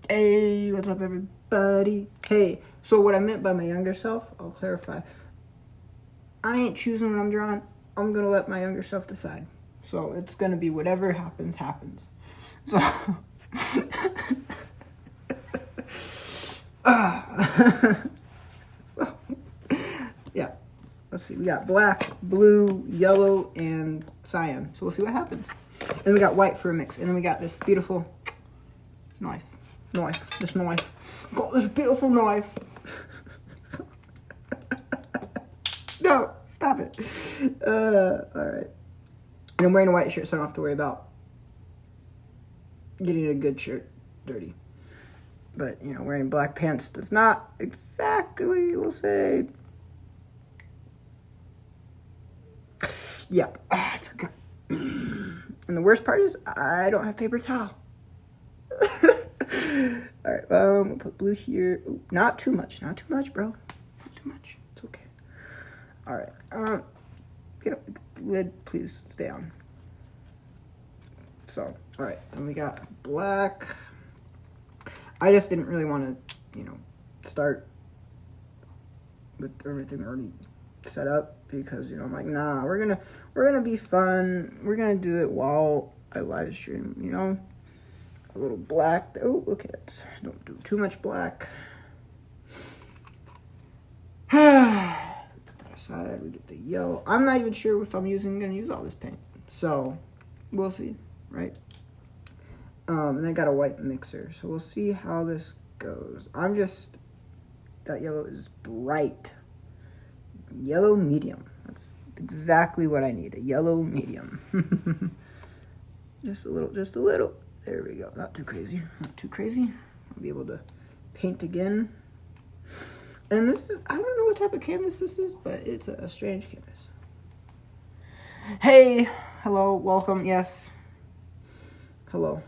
Hey, what's up, everybody? Hey, so what I meant by my younger self, I'll clarify. I ain't choosing what I'm drawing. I'm gonna let my younger self decide. So it's gonna be whatever happens, happens. So, so yeah. Let's see. We got black, blue, yellow, and cyan. So we'll see what happens. And we got white for a mix. And then we got this beautiful knife. This knife. Got this beautiful knife. No, stop it. Alright. And I'm wearing a white shirt, so I don't have to worry about getting a good shirt dirty. But, you know, wearing black pants does not exactly, we'll say. Yeah, I forgot. And the worst part is, I don't have paper towel. Alright, we'll put blue here. Ooh, not too much, bro. Not too much. It's okay. Alright, lid, please stay on. So, alright, then we got black. I just didn't really want to, start with everything already set up because, I'm like, nah, we're gonna be fun. We're gonna do it while I live stream, A little black. Oh, look at it. Don't do too much black. Put that aside. We get the yellow. I'm not even sure if I'm gonna use all this paint. So, we'll see, right? And I got a white mixer. So we'll see how this goes. That yellow is bright. Yellow medium. That's exactly what I need. A yellow medium. Just a little. There we go. Not too crazy. I'll be able to paint again. And this is, I don't know what type of canvas this is, but it's a strange canvas. Hey, hello, welcome, yes. Hello.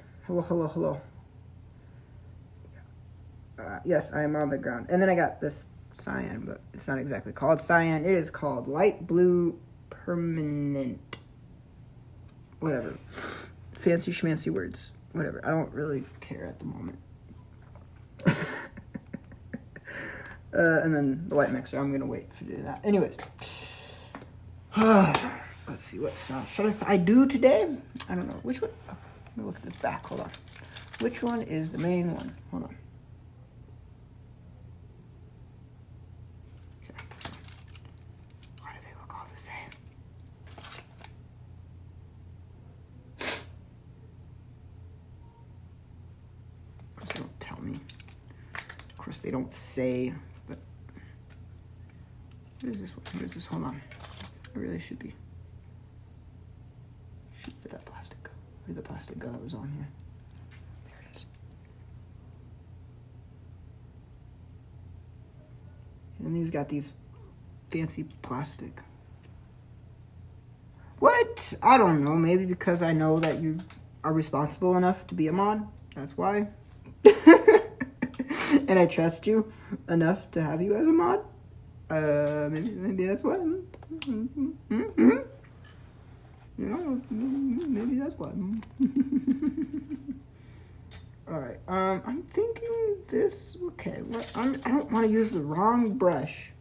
Yes, I am on the ground. And then I got this cyan, but it's not exactly called cyan. It is called light blue permanent. Whatever. Fancy schmancy words. Whatever. I don't really care at the moment. And then the white mixer. I'm going to wait to do that. Anyways. Let's see. What sound should I do today? I don't know. Which one? Oh, let me look at this back. Hold on. Which one is the main one? Hold on. Okay. Why do they look all the same? Of course, they don't tell me. Of course, they don't say. But what is this one? What is this? Hold on. I really should be. Where'd that plastic go? Where'd the plastic go that was on here? There it is. And these got these fancy plastic. What? I don't know. Maybe because I know that you are responsible enough to be a mod. That's why. And I trust you enough to have you as a mod. Maybe that's why. Maybe that's why. Alright, I'm thinking this, okay, I don't want to use the wrong brush.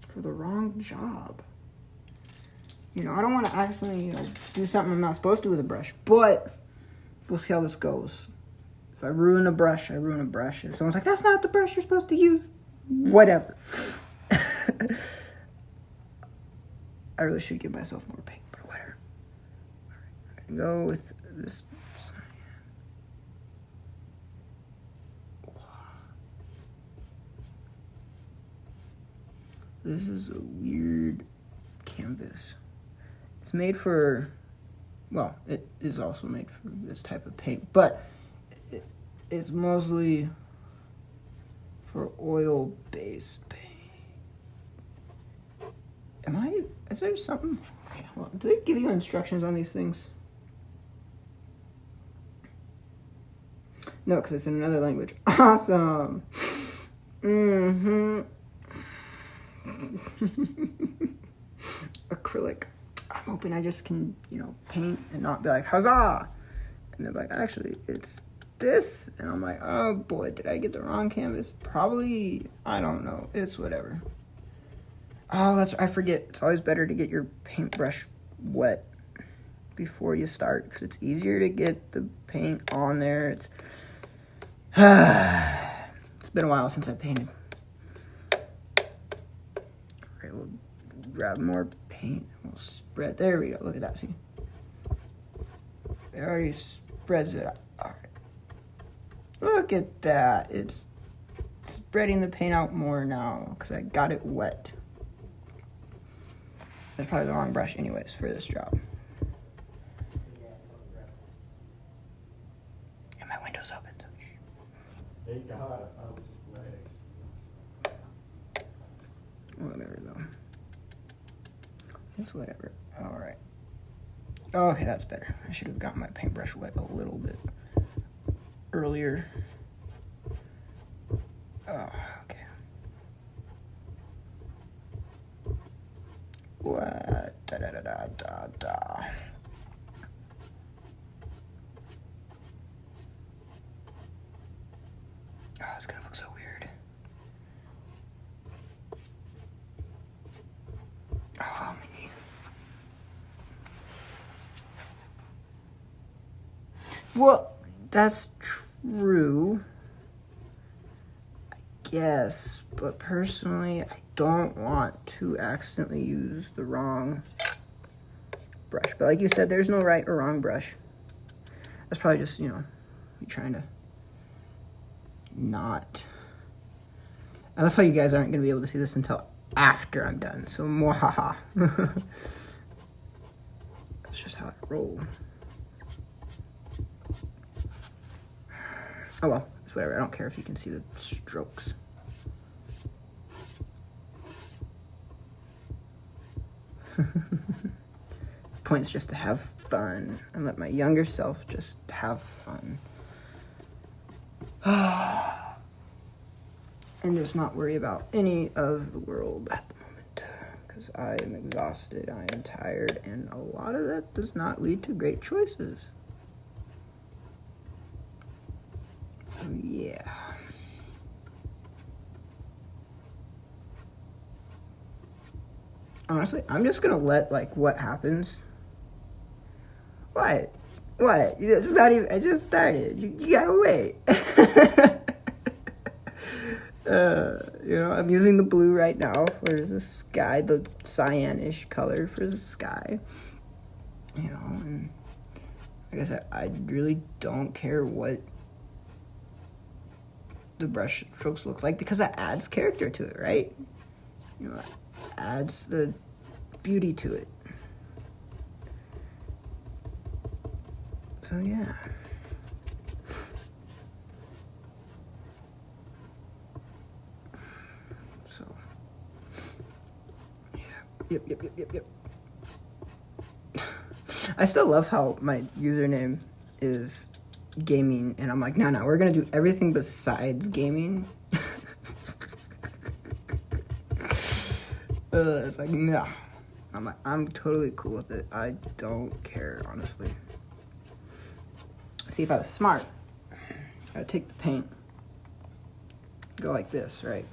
For the wrong job. I don't want to accidentally, do something I'm not supposed to with a brush, but we'll see how this goes. If I ruin a brush, I ruin a brush. If someone's like, that's not the brush you're supposed to use, whatever. I really should give myself more paint, but whatever. All right, I'm gonna go with this. This is a weird canvas. It's made for, well, it is also made for this type of paint, but it's mostly for oil-based paint. Is there something? Okay, well, do they give you instructions on these things? No, because it's in another language. Awesome. Acrylic. I'm hoping I just can, you know, paint and not be like, huzzah! And they're like, actually, it's this. And I'm like, oh boy, did I get the wrong canvas? Probably, I don't know. It's whatever. Oh, I forget. It's always better to get your paintbrush wet before you start, because it's easier to get the paint on there. It's been a while since I painted. Alright, we'll grab more paint and we'll spread. There we go. Look at that. See? It already spreads it out. Alright. Look at that. It's spreading the paint out more now because I got it wet. That's probably the wrong brush anyways for this job. And my window's open. So Thank God. whatever though. It's whatever. Alright. Okay, that's better. I should have gotten my paintbrush wet a little bit earlier. Oh, okay. What? Da da da da da da. Oh, it's gonna look so weird. Oh, my knee. Well, that's true, I guess, but personally, I don't want to accidentally use the wrong brush. But like you said, there's no right or wrong brush. That's probably just, you know, me trying to not. I love how you guys aren't going to be able to see this until after I'm done. So, mwahaha. That's just how I roll. Oh well, it's whatever. I don't care if you can see the strokes. The point's just to have fun and let my younger self just have fun. And just not worry about any of the world at the moment. Because I am exhausted, I am tired, and a lot of that does not lead to great choices. So yeah. Honestly, I'm just gonna let, like, what happens. What? It's not even, I just started. You gotta wait. You know, I'm using the blue right now for the sky, the cyanish color for the sky. You know, and like I said, I really don't care what the brush strokes look like because that adds character to it, right? You know, adds the beauty to it. So yeah. So yeah. Yep. I still love how my username is gaming, and I'm like, no, we're gonna do everything besides gaming. It's like, no. I'm like, I'm totally cool with it. I don't care, honestly. See, if I was smart, I'd take the paint, go like this, right?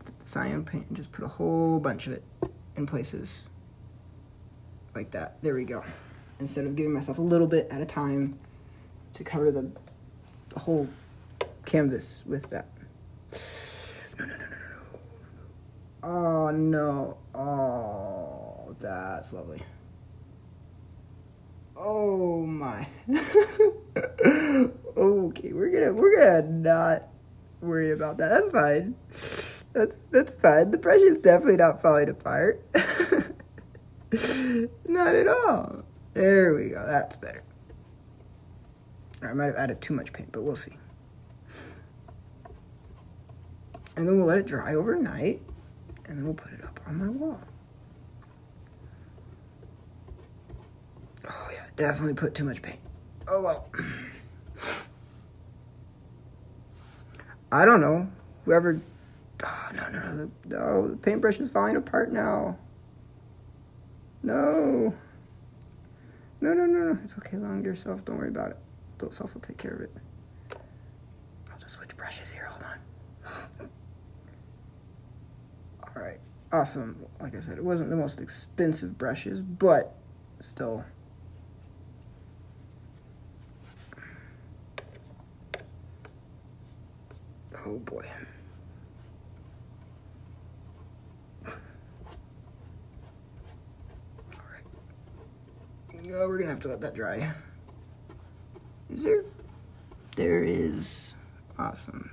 Get the cyan paint and just put a whole bunch of it in places like that. There we go. Instead of giving myself a little bit at a time to cover the whole canvas with that. No. Oh, no. Oh, that's lovely. Oh, my. Okay, we're gonna not worry about that. That's fine. That's fine. The brush is definitely not falling apart. Not at all. There we go. That's better. I might have added too much paint, but we'll see. And then we'll let it dry overnight, and then we'll put it up on my wall. Oh yeah, definitely put too much paint. Oh well. I don't know. Whoever. Oh, no. The paintbrush is falling apart now. No. No. It's okay. Long to yourself. Don't worry about it. Adult self will take care of it. I'll just switch brushes here. Hold on. All right. Awesome. Like I said, it wasn't the most expensive brushes, but still. Oh boy. Oh, we're gonna have to let that dry. Is there? There is. Awesome.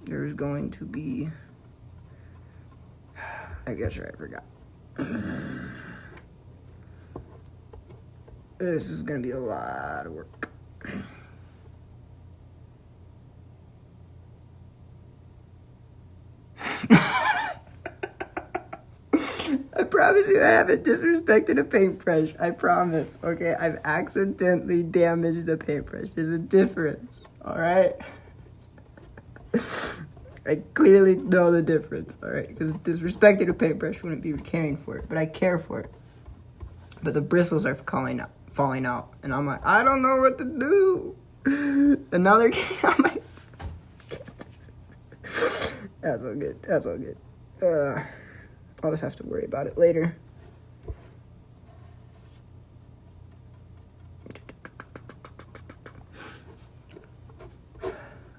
There's going to be. I guess I forgot. This is gonna be a lot of work. I promise you I haven't disrespected a paintbrush. I promise. Okay, I've accidentally damaged the paintbrush. There's a difference. Alright? I clearly know the difference. Alright? Because disrespecting a paintbrush wouldn't be caring for it. But I care for it. But the bristles are falling out. And I'm like, I don't know what to do. And now they're getting on my... That's all good. That's all good. I'll just have to worry about it later.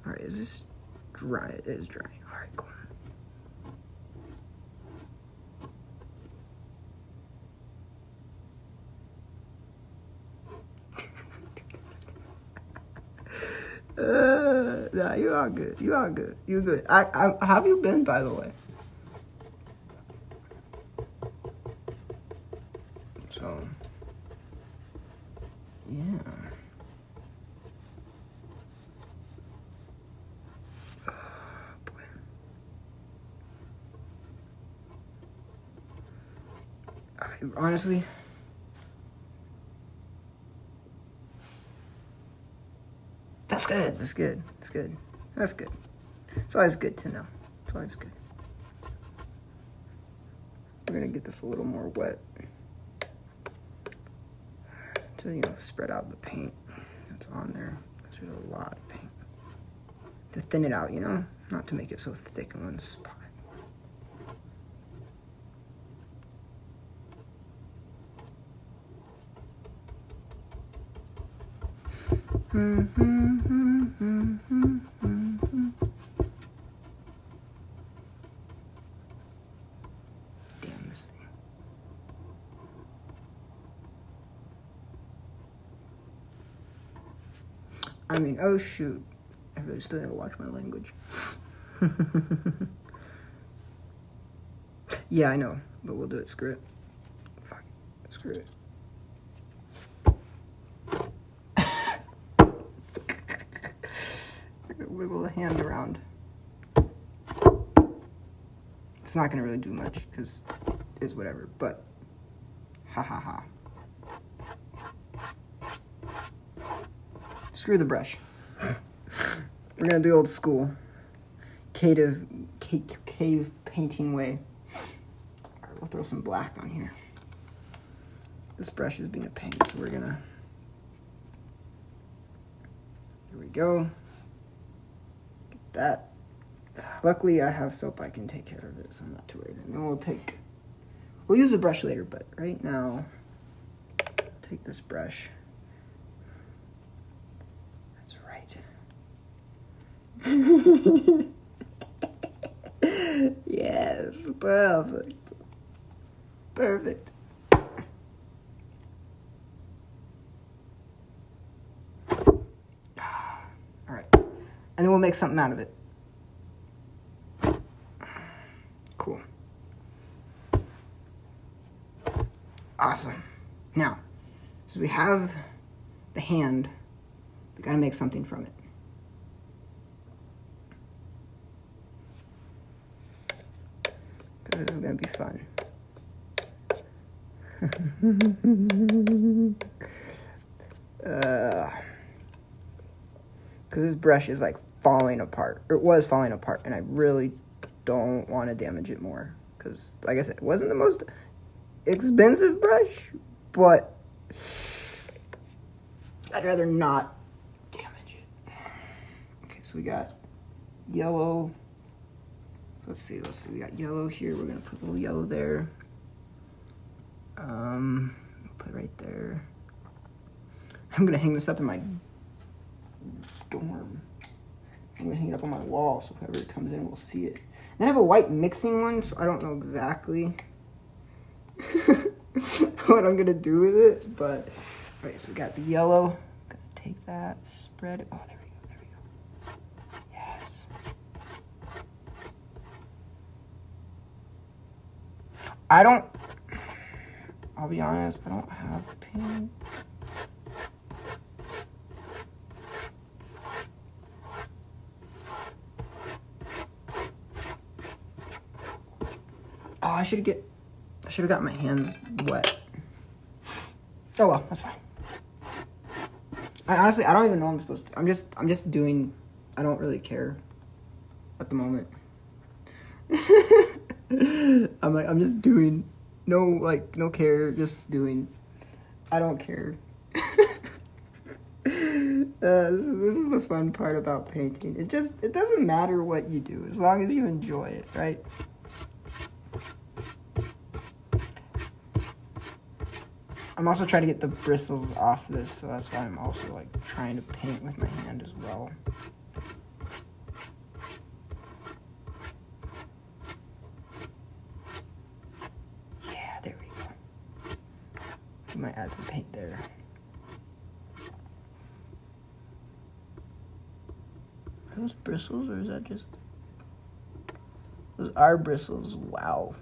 Alright, is this dry? It is drying. Alright, cool. Nah, you all good. You all good. You good. How have you been, by the way? So, yeah. Oh, boy. Honestly, that's good. That's good. That's good. That's good. It's always good to know. It's always good. We're gonna get this a little more wet. To, you know, spread out the paint that's on there. Because there's a lot of paint. To thin it out, you know? Not to make it so thick in one spot. Damn this thing. I mean, oh shoot. I really still need to watch my language. Yeah, I know, but we'll do it. Screw it. Fuck. Screw it. Wiggle the hand around. It's not gonna really do much because it's whatever, but ha ha ha. Screw the brush. We're gonna do old school cave painting way. Alright, we'll throw some black on here. This brush is being a pain, so we're gonna. Here we go. Get that. Luckily, I have soap I can take care of it, so I'm not too worried. And then we'll use the brush later, but right now, take this brush. That's right. Yes, perfect. Perfect. All right, and then we'll make something out of it. Cool. Awesome. Now, so we have the hand. We gotta make something from it. Because this is gonna be fun. Because this brush is like falling apart. Or it was falling apart, and I really don't want to damage it more. Because, like I said, it wasn't the most expensive brush, but I'd rather not damage it. Okay, so we got yellow. Let's see. We got yellow here. We're gonna put a little yellow there. Put it right there. I'm gonna hang this up in my dorm. I'm gonna hang it up on my wall so whoever comes in will see it. Then I have a white mixing one, so I don't know exactly what I'm gonna do with it. But all right, so we got the yellow. I'm gonna take that, spread it. Oh, there we go. There we go. Yes. I'll be honest, I don't have paint. Oh, I should have got my hands wet. Oh well, that's fine. I don't even know what I'm supposed to. I'm just doing. I don't really care at the moment. I'm just doing. No care, just doing. I don't care. This is the fun part about painting. It doesn't matter what you do as long as you enjoy it, right? I'm also trying to get the bristles off this, so that's why I'm also like trying to paint with my hand as well. Yeah, there we go. We might add some paint there. Are those bristles, or is that just... Those are bristles. Wow.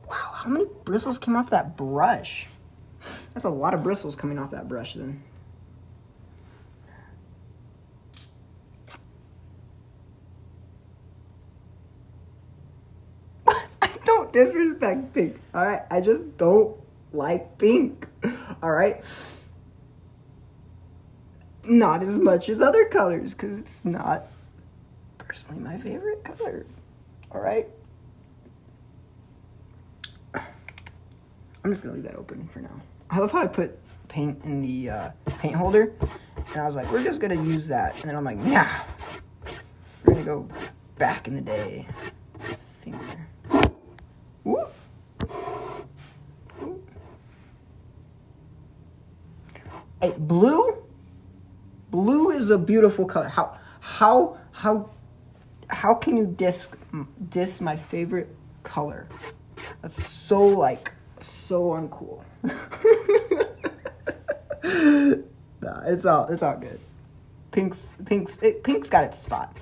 Wow, how many bristles came off that brush? That's a lot of bristles coming off that brush then. I don't disrespect pink, alright? I just don't like pink, alright? Not as much as other colors, because it's not personally my favorite color, alright? I'm just gonna leave that open for now. I love how I put paint in the paint holder, and I was like, we're just gonna use that. And then I'm like, nah, we're gonna go back in the day. Finger. Ooh. Ooh. Hey, blue? Blue is a beautiful color. How can you diss my favorite color? That's so uncool. Nah, it's all good. Pink's got its spot.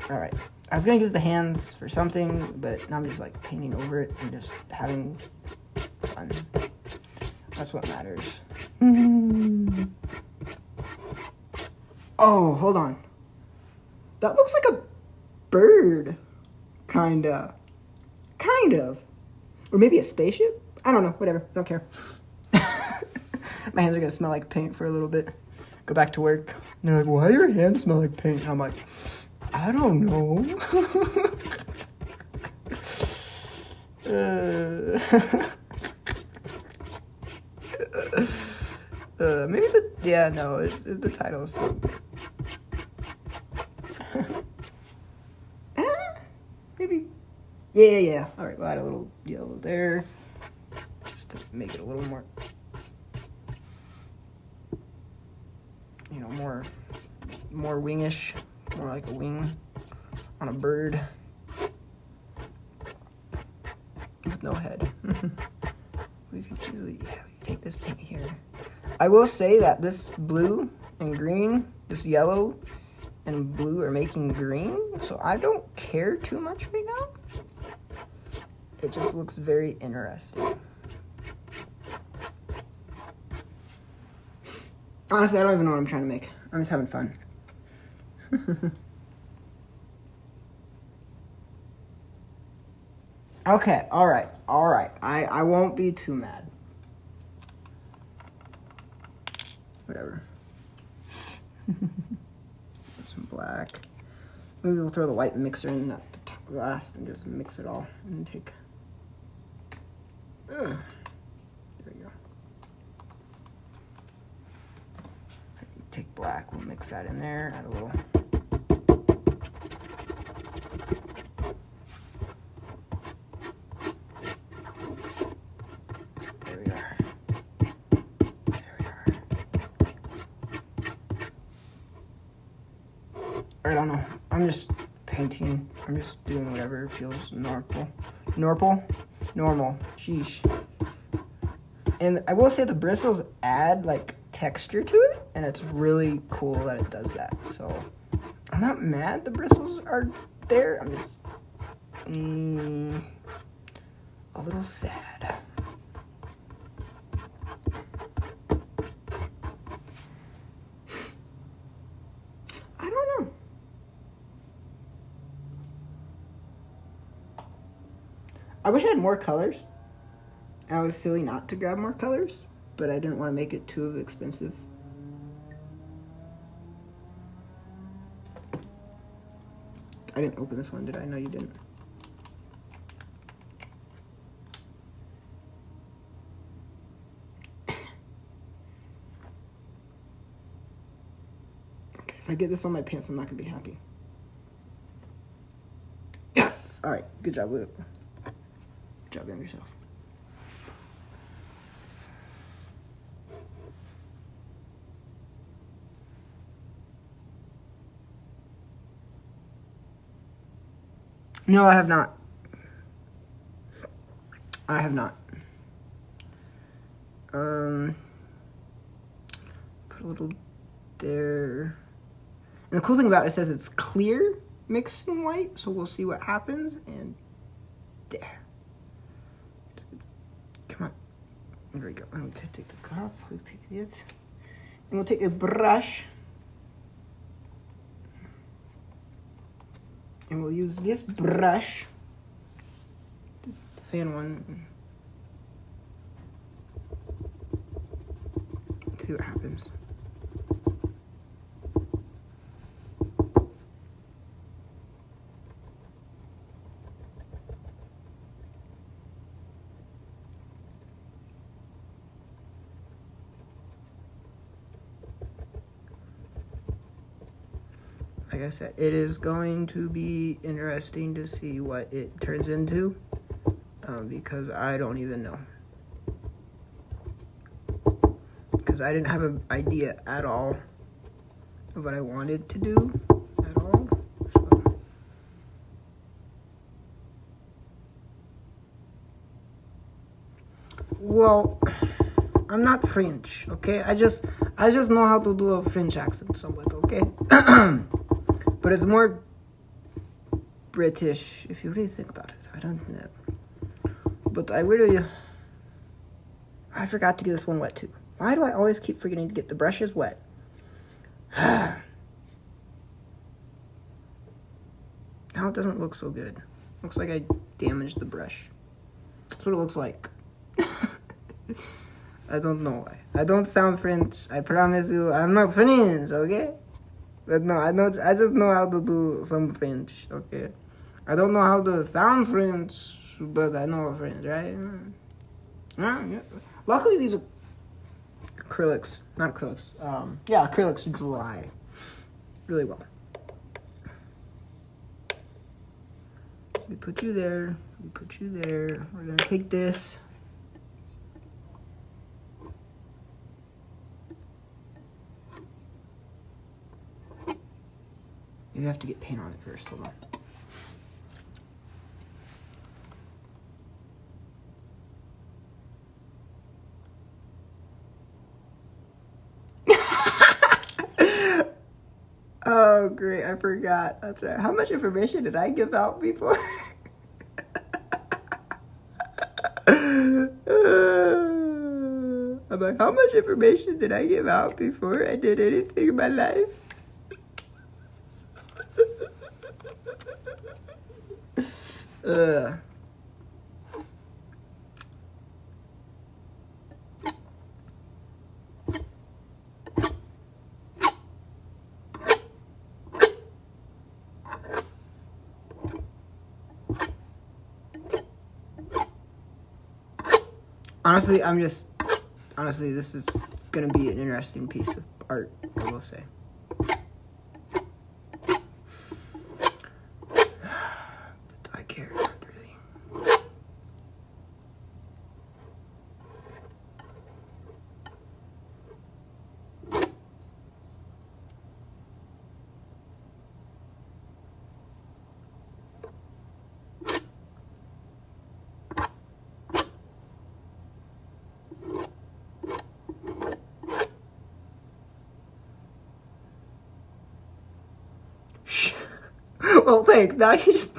All right, I was gonna use the hands for something, but now I'm just like painting over it and just having fun. That's what matters. Oh, hold on. That looks like a bird, kind of. Or maybe a spaceship? I don't know, whatever, I don't care. My hands are gonna smell like paint for a little bit. Go back to work. And they're like, why do your hands smell like paint? And I'm like, I don't know. Maybe the title is still good. Maybe. Yeah. All right, we'll add a little yellow there, just to make it a little more, more wingish, more like a wing on a bird with no head. We could easily, we can take this paint here. I will say that this blue and green, this yellow and blue are making green, so I don't care too much right now. It just looks very interesting. Honestly, I don't even know what I'm trying to make. I'm just having fun. Okay, all right. I won't be too mad. Whatever. Some black. Maybe we'll throw the white mixer in at the top last and just mix it all and take There we go. Take black, we'll mix that in there, add a little. There we are. There we are. I don't know. I'm just painting. I'm just doing whatever feels normal. Normal. Sheesh. And I will say the bristles add like texture to it, and it's really cool that it does that. So I'm not mad the bristles are there. I'm just a little sad. I don't know. I wish I had more colors. I was silly not to grab more colors, but I didn't want to make it too expensive. I didn't open this one, did I? No, you didn't. Okay, if I get this on my pants, I'm not going to be happy. Yes! Alright, good job, Luke. Good job on yourself. No, I have not. I have not. Put a little there. And the cool thing about it says it's clear mixed in white, so we'll see what happens. And there. Come on. There we go. Okay, take the cards. We'll take it. And we'll take a brush. And we'll use this brush, the fan one, see what happens. Like I said, it is going to be interesting to see what it turns into, because I don't even know. Because I didn't have an idea at all of what I wanted to do at all. So. Well, I'm not French, okay? I just know how to do a French accent somewhat, okay? But it's more British, if you really think about it. I don't know. But I forgot to get this one wet too. Why do I always keep forgetting to get the brushes wet? Now it doesn't look so good. Looks like I damaged the brush. That's what it looks like. I don't know why. I don't sound French. I promise you, I'm not French, okay? But no, I just know how to do some French, okay? I don't know how to sound French, but I know French, right? Yeah. Luckily, these are acrylics, not acrylics. Yeah, acrylics dry really well. We put you there. We put you there. We're gonna take this. You have to get paint on it first. Hold on. Oh, great. I forgot. That's right. How much information did I give out before? I'm like, how much information did I give out before I did anything in my life? Honestly, this is gonna be an interesting piece of art, I will say. But do I care? Not really. Well, thanks. Now he's.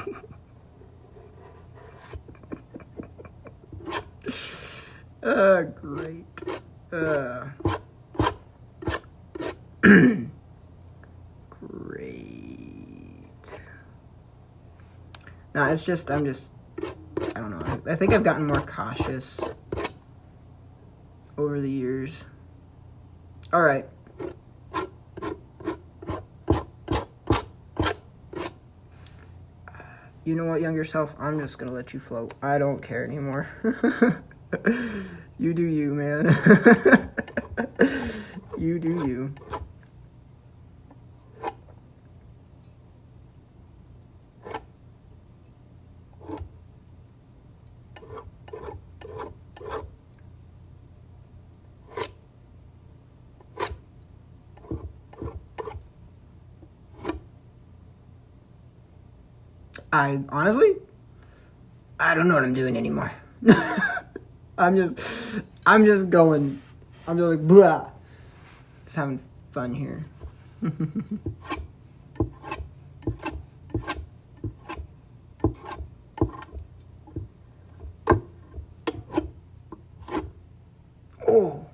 Great. Great. Nah, it's just, I don't know. I think I've gotten more cautious over the years. All right. You know what, younger self? I'm just gonna let you float. I don't care anymore. You do you, man. You do you. I honestly, I don't know what I'm doing anymore. I'm just going. I'm just like, blah. Just having fun here. Oh.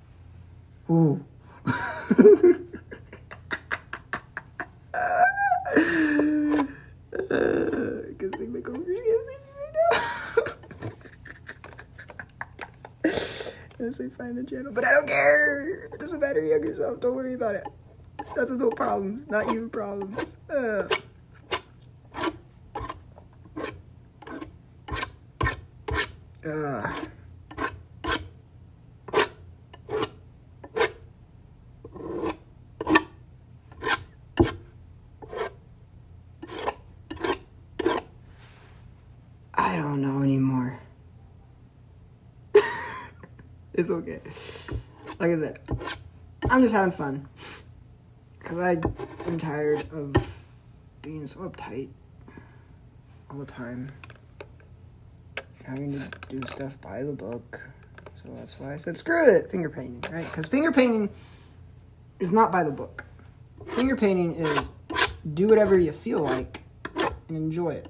Ooh. Good thing my coworkers can't see me right now. Unless we find the channel. But I don't care. It doesn't matter, younger self. Don't worry about it. That's no problems. Not you problems. I don't know anymore. It's okay. Like I said, I'm just having fun. Because I'm tired of being so uptight all the time. Having to do stuff by the book. So that's why I said, screw it, finger painting, right? Because finger painting is not by the book. Finger painting is do whatever you feel like and enjoy it.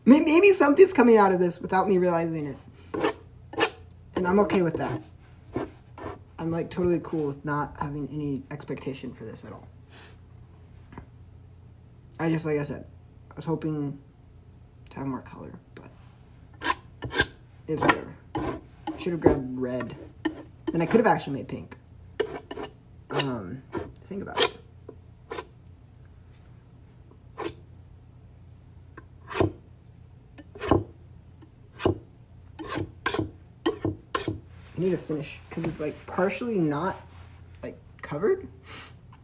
Maybe something's coming out of this without me realizing it. And I'm okay with that. I'm like totally cool with not having any expectation for this at all. Like I said, I was hoping to have more color, but it's whatever. I should have grabbed red. And I could have actually made pink. Think about it. I need to finish because it's like partially not like covered,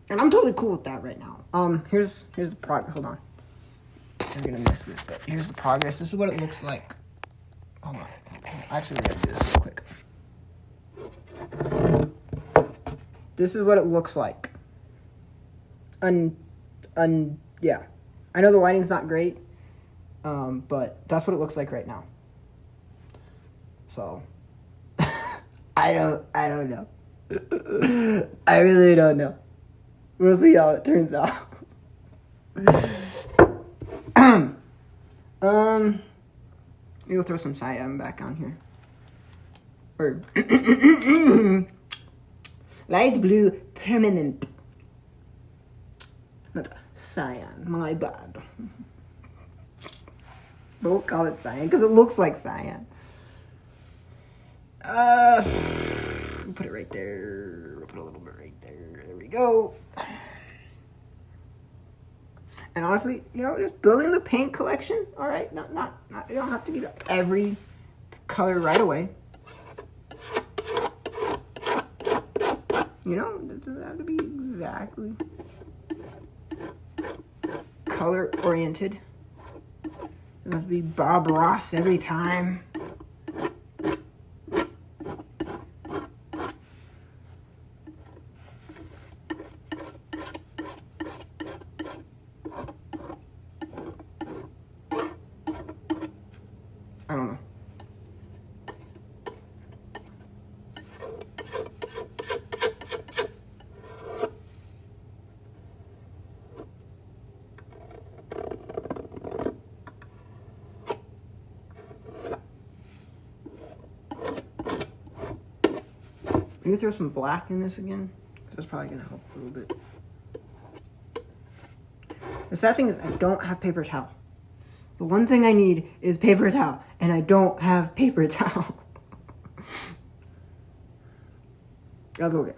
and I'm totally cool with that right now. Here's the progress. Hold on, I'm gonna miss this bit. Here's the progress. This is what it looks like. Hold on. Actually, we're gonna do this real quick. This is what it looks like. Yeah. I know the lighting's not great, but that's what it looks like right now. So. I don't know. I really don't know. We'll see how it turns out. Maybe we'll throw some cyan back on here. Or light blue permanent. Not cyan, my bad. But we'll call it cyan because it looks like cyan. We'll put it right there. We'll put a little bit right there. There we go. And honestly, you know, just building the paint collection. All right, not. You don't have to get every color right away. You know, it doesn't have to be exactly color oriented. It doesn't have to be Bob Ross every time. I don't know. Maybe throw some black in this again. That's probably gonna help a little bit. The sad thing is I don't have paper towel. The one thing I need is paper towel, and I don't have paper towel. That's okay.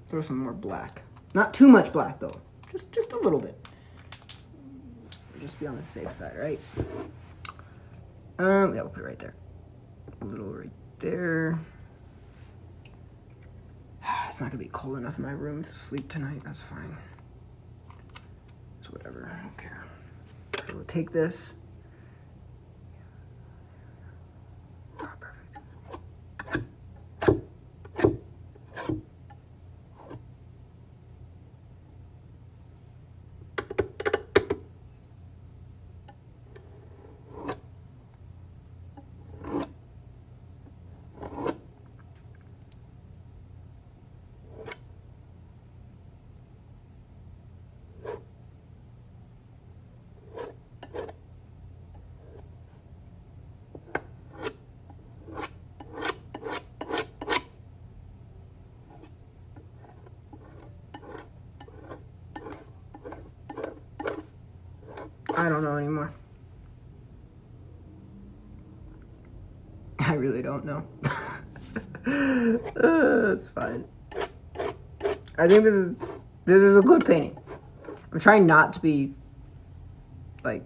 Throw some more black. Not too much black though. Just a little bit. Just be on the safe side, right? Yeah, we'll put it right there. A little right there. It's not gonna be cold enough in my room to sleep tonight. That's fine. It's whatever. I don't care. So we'll take this. Oh, perfect. I don't know anymore. I really don't know. That's fine. I think this is a good painting. I'm trying not to be like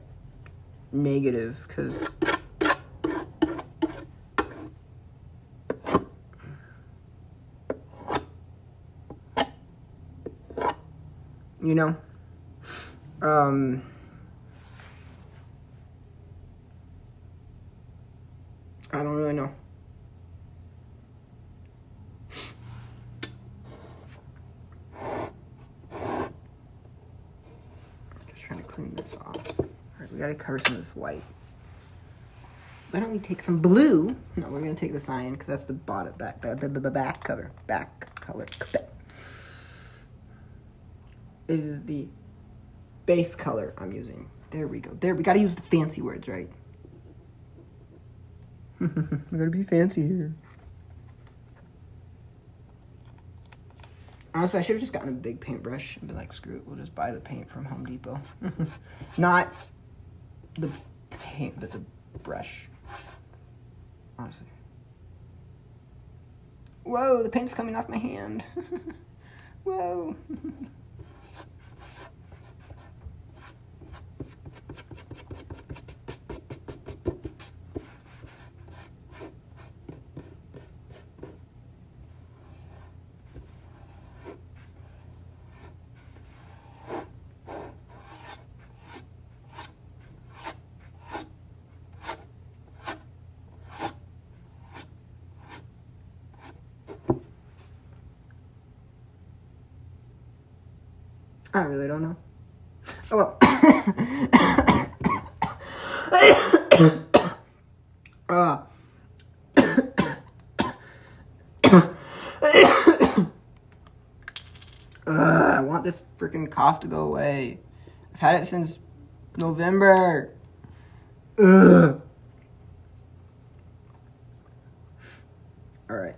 negative because you know, I don't really know. Just trying to clean this off. All right, we gotta cover some of this white. Why don't we take some blue? No, we're gonna take the cyan because that's the bottom back color. It is the base color I'm using. There we go. There, we gotta use the fancy words, right? We gotta be fancy here. Honestly, I should have just gotten a big paintbrush and been like, screw it, we'll just buy the paint from Home Depot. Not the paint, but the brush. Honestly. Whoa, the paint's coming off my hand. Whoa. I really don't know. Oh well. I want this freaking cough to go away. I've had it since November. Alright.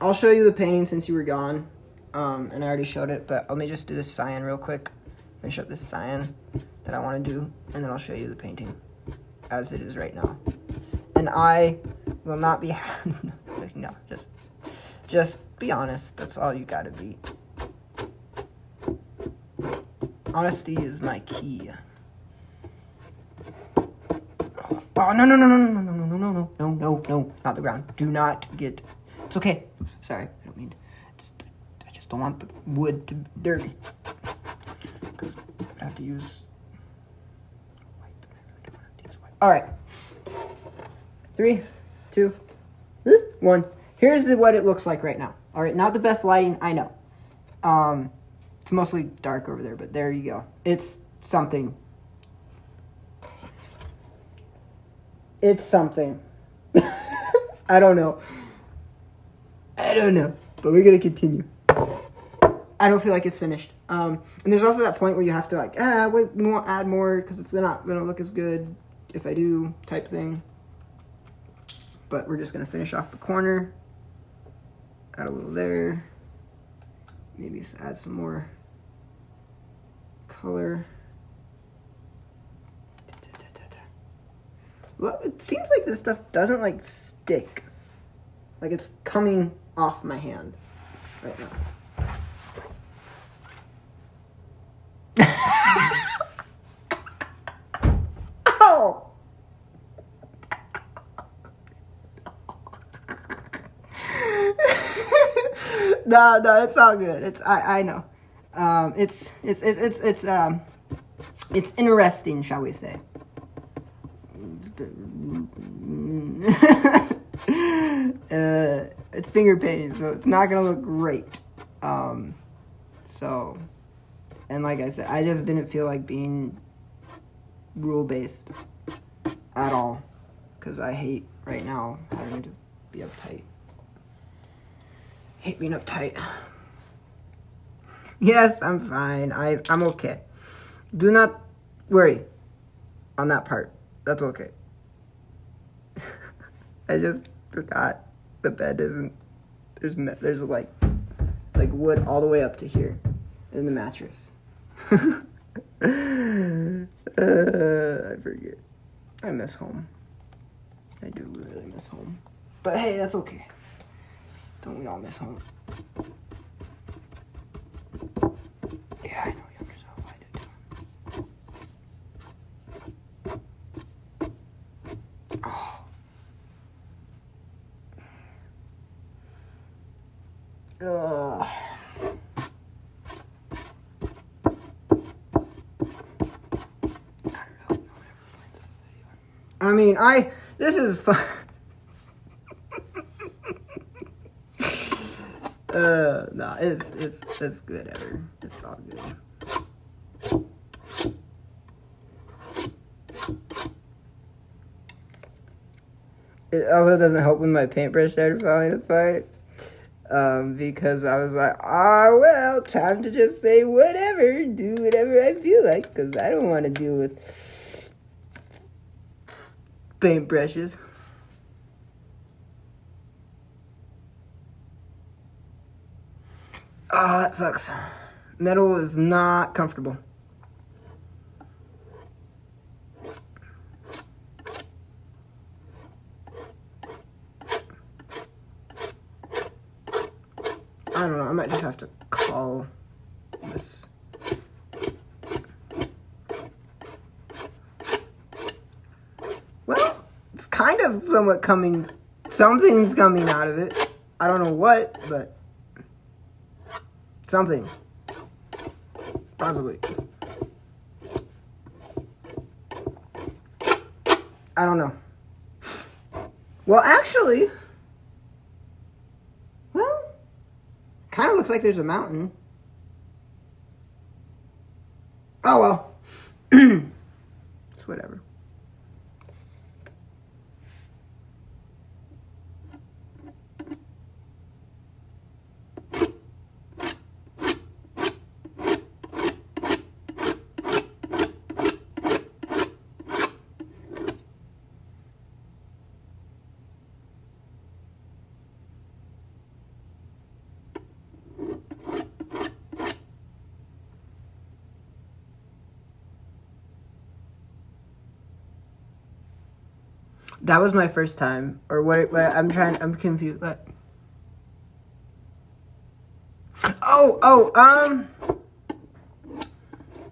I'll show you the painting since you were gone. And I already showed it, but let me just do this cyan real quick. Finish up this cyan that I want to do, and then I'll show you the painting. as it is right now. And I will not be no, just be honest. That's all you gotta be. Honesty is my key. Oh, no, not the ground. Do not get, it's okay. Sorry, I don't mean, I just don't want the wood to be dirty. Because I have to use wipe. All right. 3, 2, 1. Here's what it looks like right now. All right, not the best lighting, I know. It's mostly dark over there, but there you go. It's something. It's something. I don't know. But we're gonna continue. I don't feel like it's finished. And there's also that point where you have to like, wait, we won't add more because it's not gonna look as good if I do type thing. But we're just gonna finish off the corner. Add a little there. Maybe add some more color. Well, it seems like this stuff doesn't like stick. Like it's coming off my hand right now. Oh! No, it's all good. It's I know. It's interesting, shall we say? It's finger painting, so it's not gonna look great. So, and like I said, I just didn't feel like being rule based at all, because I hate right now having to be uptight. Hate being uptight. Yes, I'm fine. I'm okay. Do not worry on that part. That's okay. I just forgot the bed isn't. There's like wood all the way up to here in the mattress. I forget. I miss home. I do really miss home. But hey, that's okay. Don't we all miss home? Yeah, I know, younger self. I do too. Oh. Ugh. I mean, this is fun. No, it's good, Ever. It's all good. It also doesn't help when my paintbrush started falling apart. Because I was like, well, time to just say whatever, do whatever I feel like, because I don't want to deal with paintbrushes. Ah, that sucks. Metal is not comfortable. I don't know, I might just have to call this. Well, it's kind of somewhat coming, something's coming out of it. I don't know what, but something. Possibly. I don't know. Well, actually, kind of looks like there's a mountain. Oh well. It's whatever. That was my first time. Or what I'm confused. What?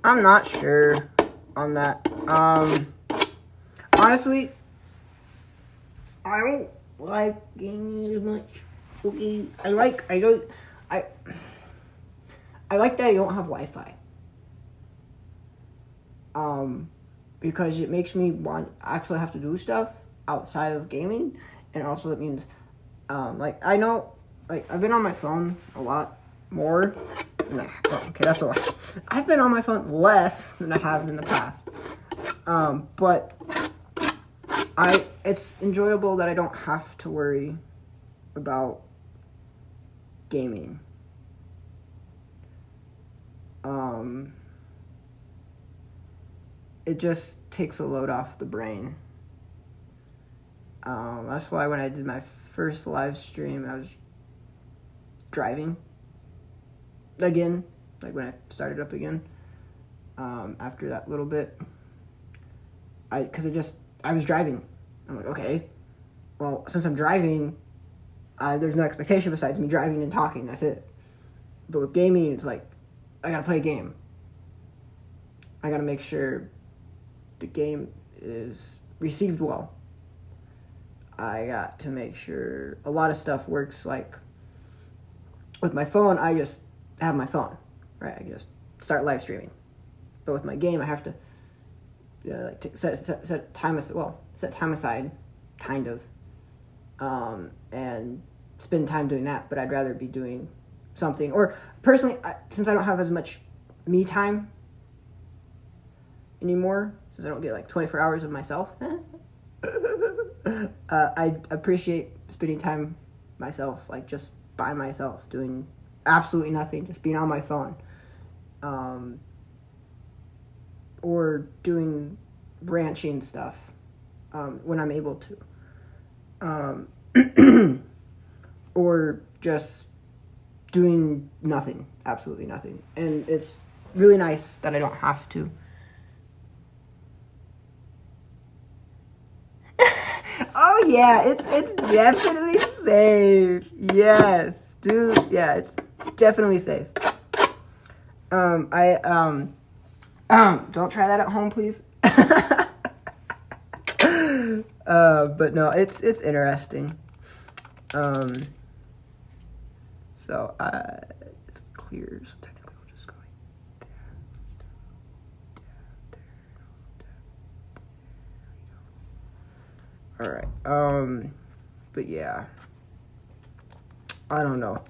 I'm not sure on that. Honestly, I don't like gaming as much. Okay, I like that I don't have Wi-Fi. Because it makes me actually have to do stuff outside of gaming, and also it means, like I know, like I've been on my phone a lot more. Okay, that's a lot. I've been on my phone less than I have in the past. But it's enjoyable that I don't have to worry about gaming. It just takes a load off the brain. That's why when I did my first live stream, I was driving again, like when I started up again. After that little bit, I was driving. I'm like, okay, well, since I'm driving, there's no expectation besides me driving and talking. That's it. But with gaming, it's like, I gotta play a game. I gotta make sure the game is received well. I got to make sure a lot of stuff works. Like with my phone, I just have my phone, right? I can just start live streaming. But with my game, I have to set time aside, kind of, and spend time doing that. But I'd rather be doing something. Or personally, since I don't have as much me time anymore, since I don't get like 24 hours of myself, I appreciate spending time myself, like just by myself, doing absolutely nothing, just being on my phone, or doing branching stuff when I'm able to, or just doing nothing, absolutely nothing. And it's really nice that I don't have to. Oh yeah, it's definitely safe. Yes, dude. Yeah, it's definitely safe. Don't try that at home, please. But no, it's interesting. So it's clear. So technically, we'll just go like there. All right. But yeah, I don't know.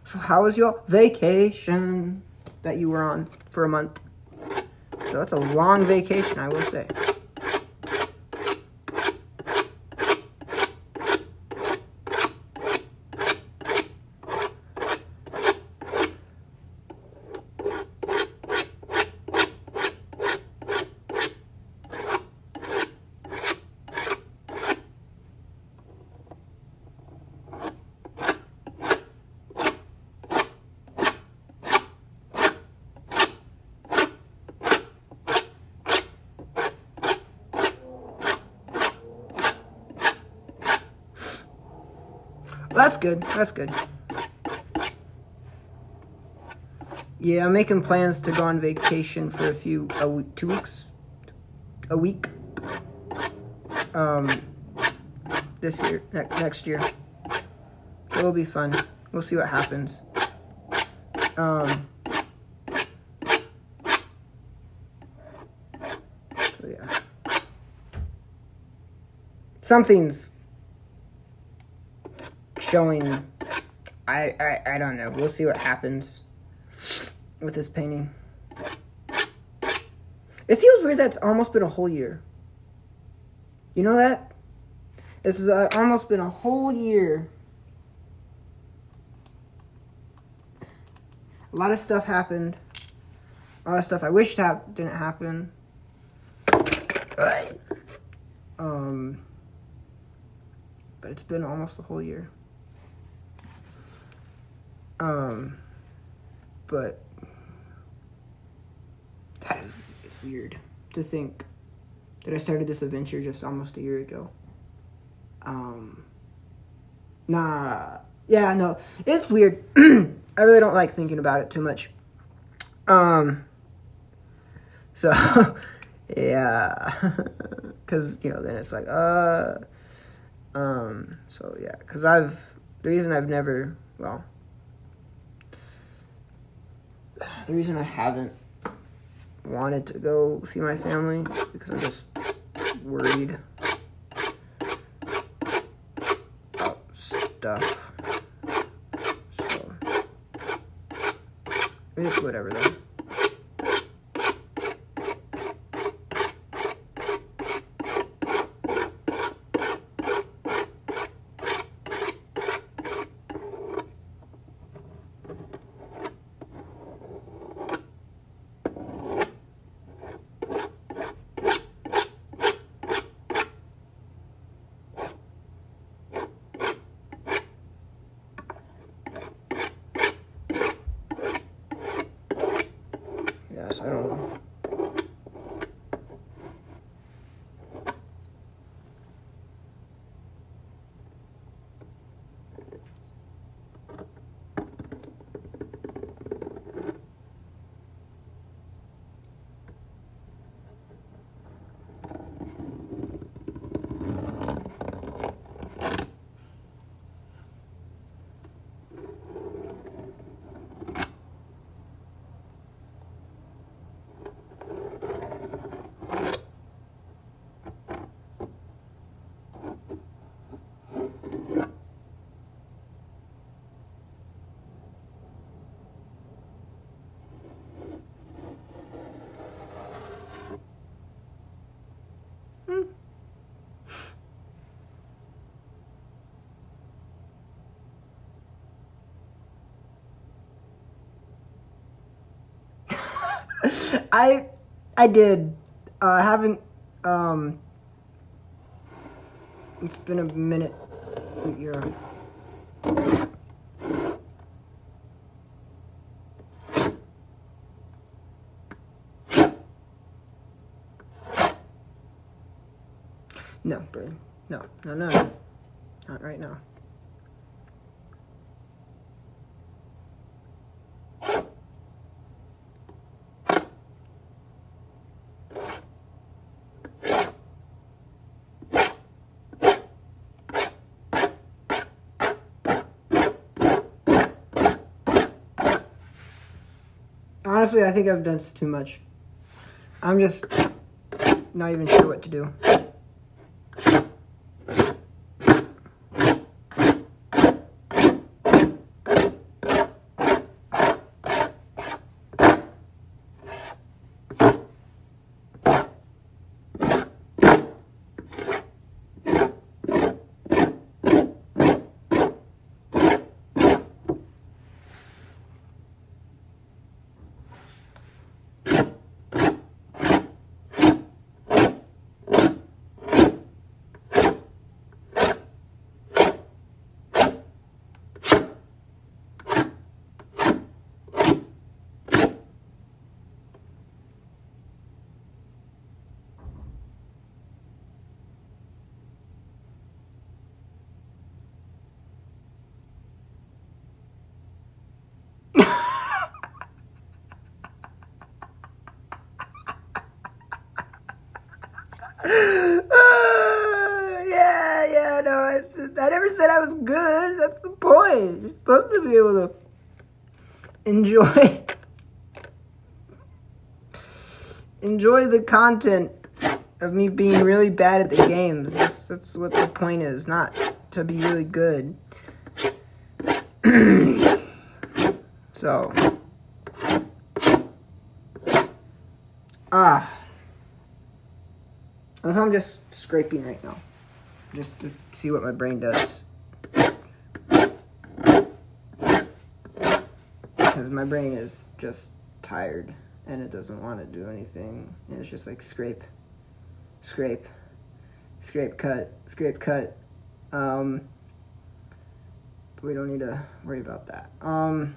So how was your vacation that you were on for a month? So that's a long vacation, I will say. That's good. That's good. Yeah, I'm making plans to go on vacation for 2 weeks, a week. This year, next year. It'll be fun. We'll see what happens. So yeah, something's showing. I don't know. We'll see what happens with this painting. It feels weird that it's almost been a whole year. You know that? This has almost been a whole year. A lot of stuff happened. A lot of stuff I wish didn't happen. But it's been almost a whole year. But it's weird to think that I started this adventure just almost a year ago. No, it's weird. I really don't like thinking about it too much. So, yeah, because, then it's like, so yeah, because the reason I haven't wanted to go see my family is because I'm just worried about stuff. So, it's whatever though. Yes, I don't know. I did. I haven't. It's been a minute. You're. No, Brian. No. Not right now. Honestly, I think I've done too much. I'm just not even sure what to do. I never said I was good. That's the point. You're supposed to be able to enjoy the content of me being really bad at the games. That's what the point is, not to be really good. So, I'm just scraping right now, just to see what my brain does. Because my brain is just tired and it doesn't want to do anything. And it's just like scrape, cut. But we don't need to worry about that. All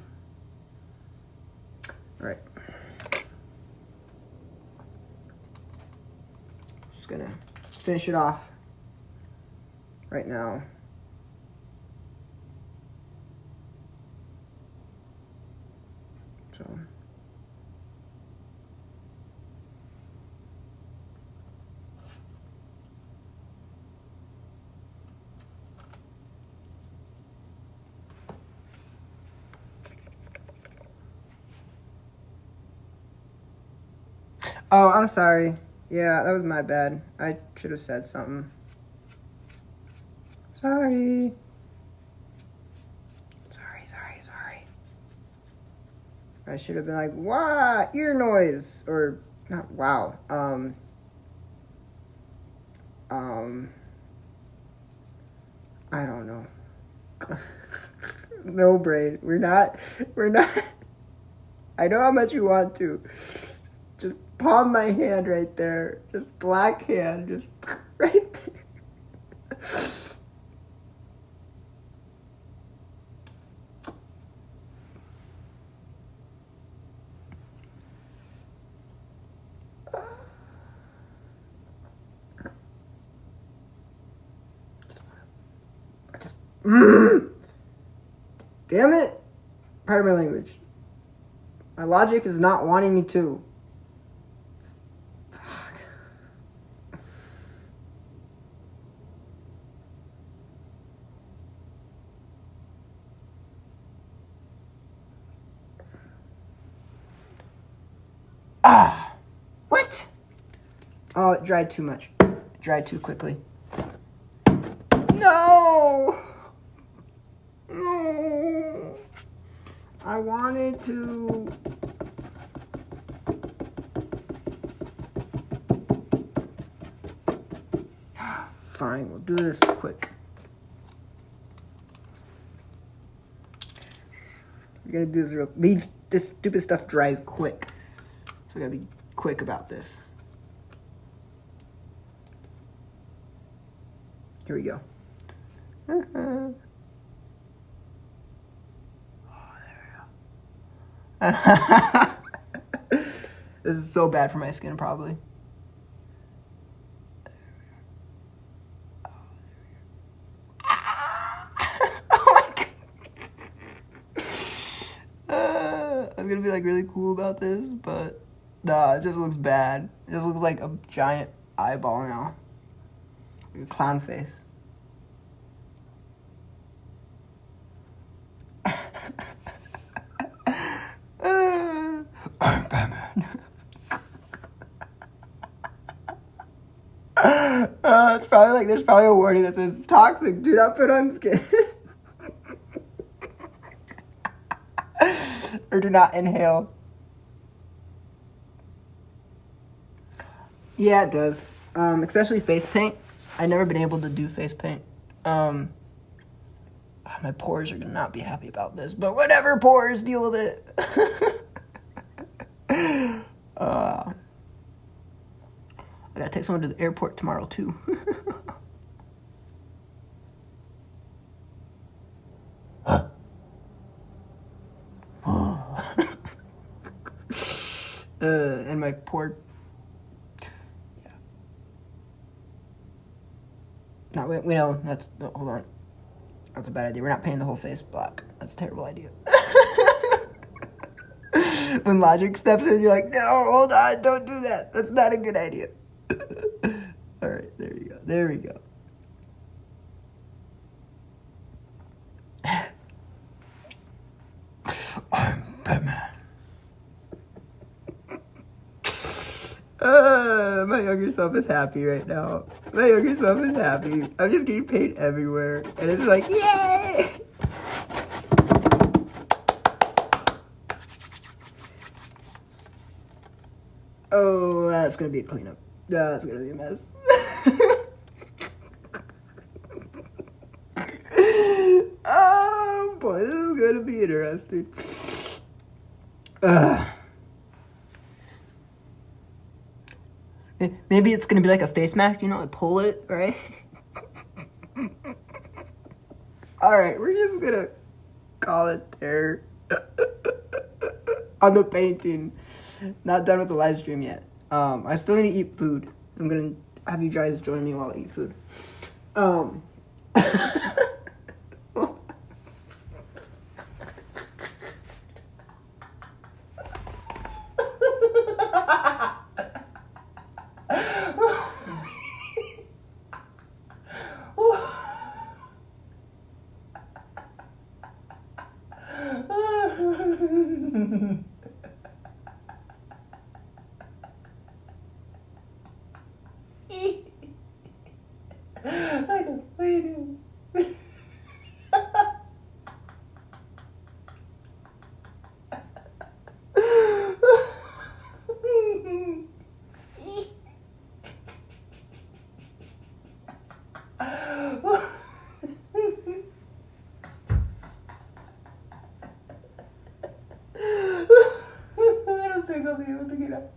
right. gonna finish it off right now. So. Oh, I'm sorry. Yeah, that was my bad. I should have said something. Sorry. Sorry. I should have been like, wow, ear noise. Or, not wow. I don't know. No brain. We're not. I know how much you want to. Just palm my hand right there. Just black hand. Just right there. Damn it. Pardon my language. My logic is not wanting me to. Fuck. What? Oh, it dried too much. It dried too quickly. No! No! I wanted to... Fine, we'll do this quick. We're gonna do this real... This stupid stuff dries quick. So we gotta be quick about this. Here we go. Oh, there we go. This is so bad for my skin, probably. I was gonna be like really cool about this, but nah, it just looks bad. It just looks like a giant eyeball now. Like a clown face. I'm Batman. It's probably like there's probably a warning that says toxic, do not put on skin. Or do not inhale. Yeah, it does. Especially face paint. I've never been able to do face paint. My pores are gonna not be happy about this, but whatever, pores, deal with it. I gotta take someone to the airport tomorrow too. And my poor... Yeah. No, we know that's... No, hold on. That's a bad idea. We're not painting the whole face black. That's a terrible idea. When logic steps in, you're like, no, hold on, don't do that. That's not a good idea. All right, there you go. There we go. I'm Batman. My younger self is happy right now. My younger self is happy. I'm just getting paint everywhere. And it's like, yay! Oh, that's gonna be a cleanup. That's gonna be a mess. Oh boy, this is gonna be interesting. Maybe it's gonna be like a face mask, you know, like pull it, right? Alright, we're just gonna call it there. On the painting. Not done with the live stream yet. I still need to eat food. I'm gonna have you guys join me while I eat food. I know, what are you doing? I don't think I'll be able to get up.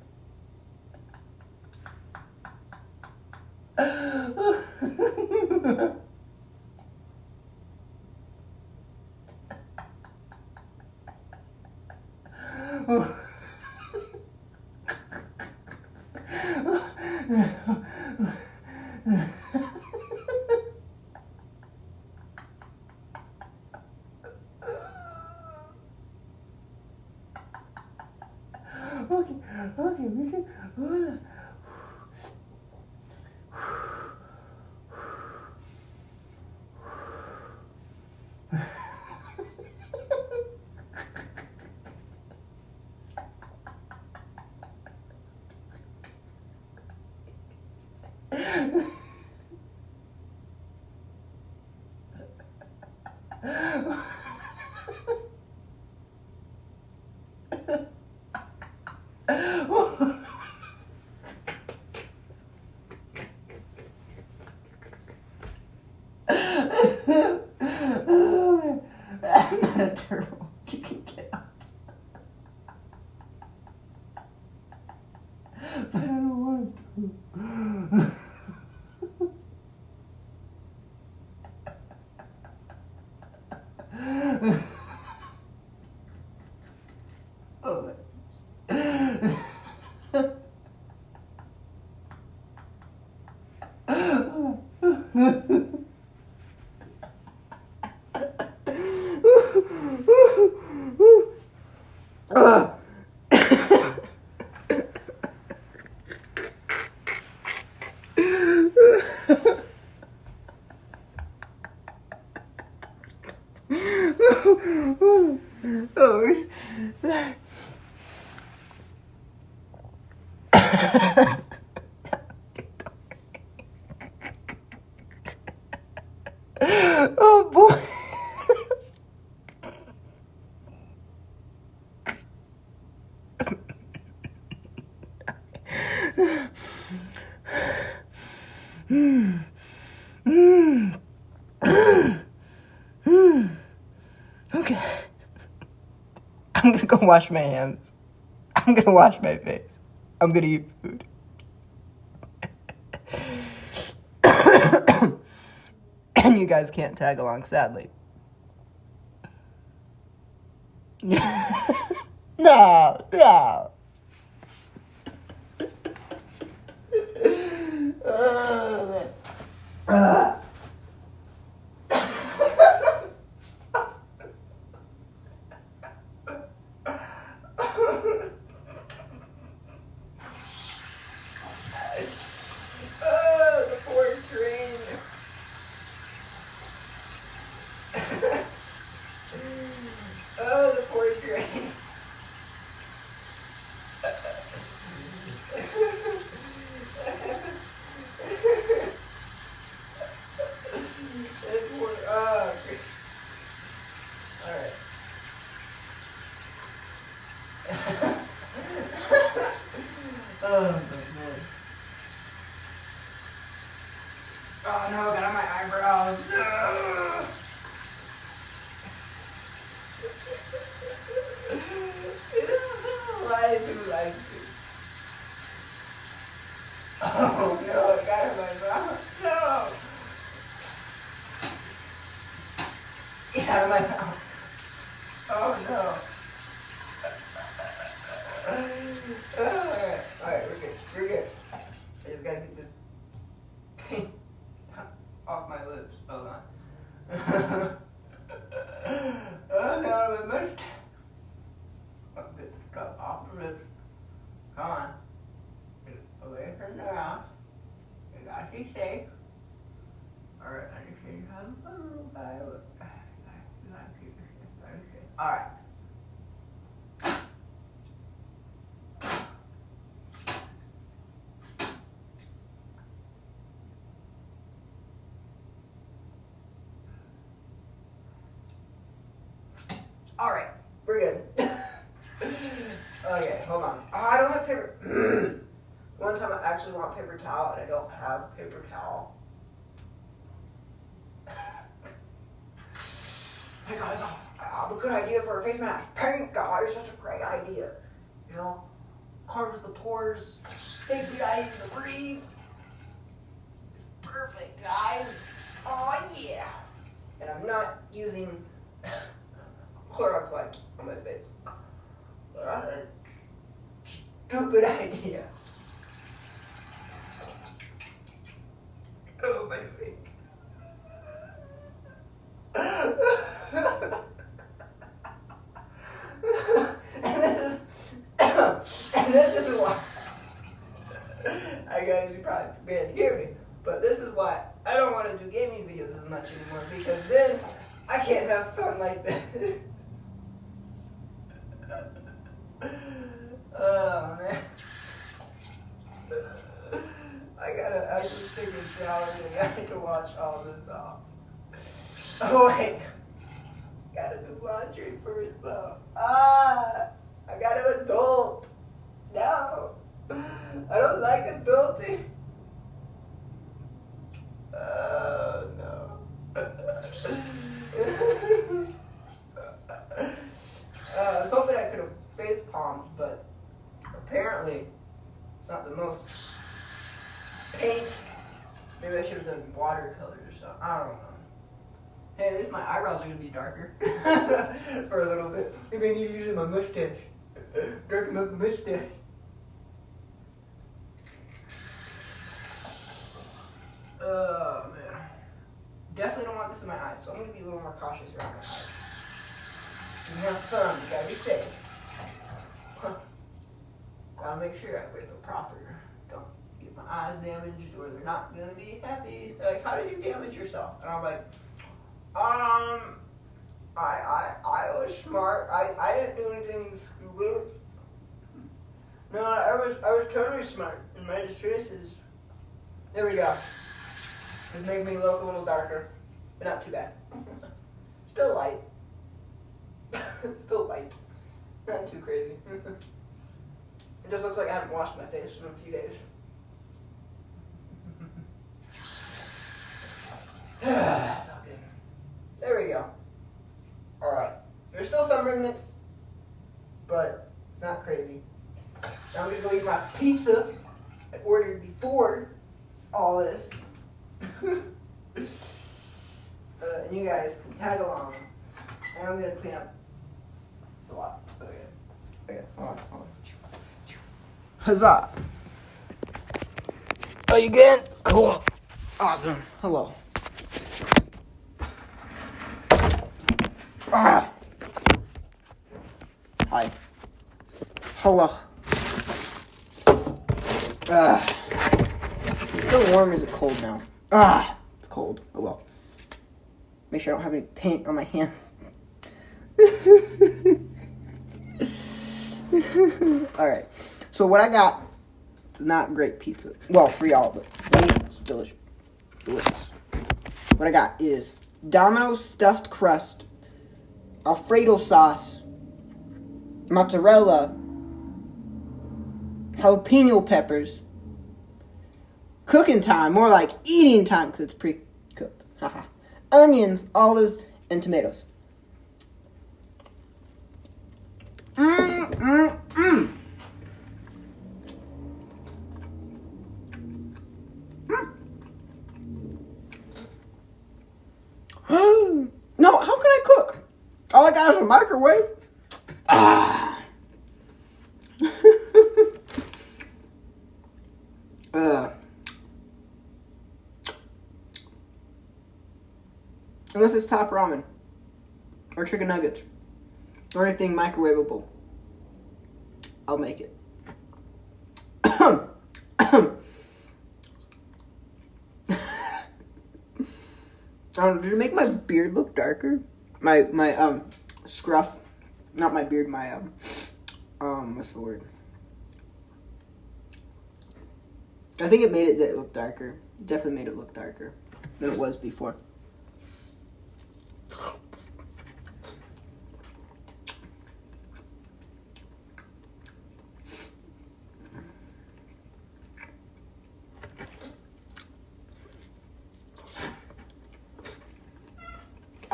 Okay, we can. Oh man, I'm not a turtle. You can get up. But I don't want to. Oh oh boy. Okay. I'm gonna go wash my hands. I'm gonna wash my face. I'm gonna eat food. And you guys can't tag along, sadly. No. The poor train. Oh, the poor train. Alright. Oh, man. Oh no, I got on my eyebrows. No. Why do I do? Oh no, I got on my mouth. No. Get out of my mouth. Oh no. Alright, we're good. I just gotta get this Alright, we're good. Okay, hold on. Oh, I don't have paper. One time I actually want paper towel and I don't have paper towel. Hey guys, I have a good idea for a face mask. Paint, guys, that's a great idea. You know, covers the pores, makes the eyes to breathe. Perfect, guys. Oh yeah. And I'm not using Clorox wipes on my face. But I had a stupid idea. Oh my sake. and this is why I guys, you probably can't hear me, but this is why I don't want to do gaming videos as much anymore, because then I can't have fun like this. Oh man. I gotta actually take a shower and I have to wash all this off. Oh wait. Gotta do laundry first though. I got an adult. No. I don't like adulting. Oh no. I was hoping I could have face palmed, but apparently it's not the most paint. Maybe I should have done watercolors or something. I don't know. Hey, at least my eyebrows are gonna be darker for a little bit. Maybe I need to use my mustache. Darken up the mustache. Oh man. Definitely don't want this in my eyes, so I'm gonna be a little more cautious around my eyes. You have fun, you gotta be safe. Gotta make sure I wear the proper. Don't get my eyes damaged or they're not gonna be happy. They're like, how did you damage yourself? And I'm like, I was smart. I didn't do anything stupid. No, I was totally smart in my choices. There we go. Just make me look a little darker, but not too bad. Still light. Still light. Not too crazy. It just looks like I haven't washed my face in a few days. That's all good. There we go. Alright. There's still some remnants, but it's not crazy. Now I'm going to go eat my pizza I ordered before all this. And you guys can tag along. And I'm going to clean up a lot. Okay, hold on. Huzzah! Are you good? Cool. Awesome. Hello. Ah. Hi. Hello. It's still warm or is it cold now? It's cold. Oh well. Make sure I don't have any paint on my hands. Alright. So what I got, it's not great pizza. Well, for y'all, but for me, it's delicious. Delicious. What I got is Domino's stuffed crust, Alfredo sauce, mozzarella, jalapeno peppers, cooking time, more like eating time because it's pre-cooked, onions, olives, and tomatoes. No, how can I cook? All I got is a microwave. Unless it's top ramen or chicken nuggets or anything microwavable, I'll make it. Did it make my beard look darker? My scruff, not my beard, my what's the word? I think it made it look darker. It definitely made it look darker than it was before.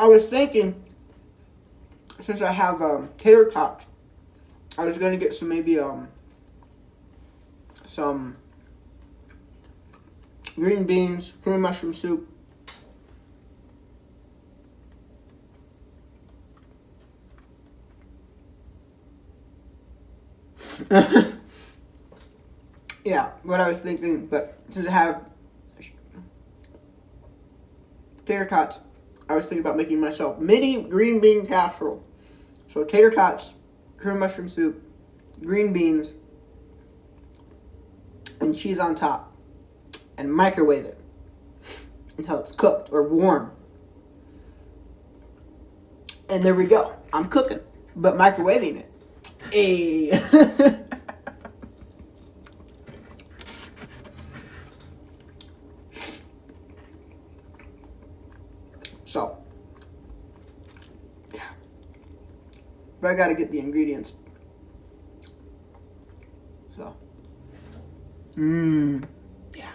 I was thinking, since I have tater tots, I was gonna get some green beans, cream mushroom soup. Yeah, what I was thinking, but since I have tater tots, I was thinking about making myself mini green bean casserole. So tater tots, cream mushroom soup, green beans, and cheese on top, and microwave it until it's cooked or warm. And there we go. I'm cooking, but microwaving it. Hey. So, yeah. But I gotta get the ingredients. So. Yeah.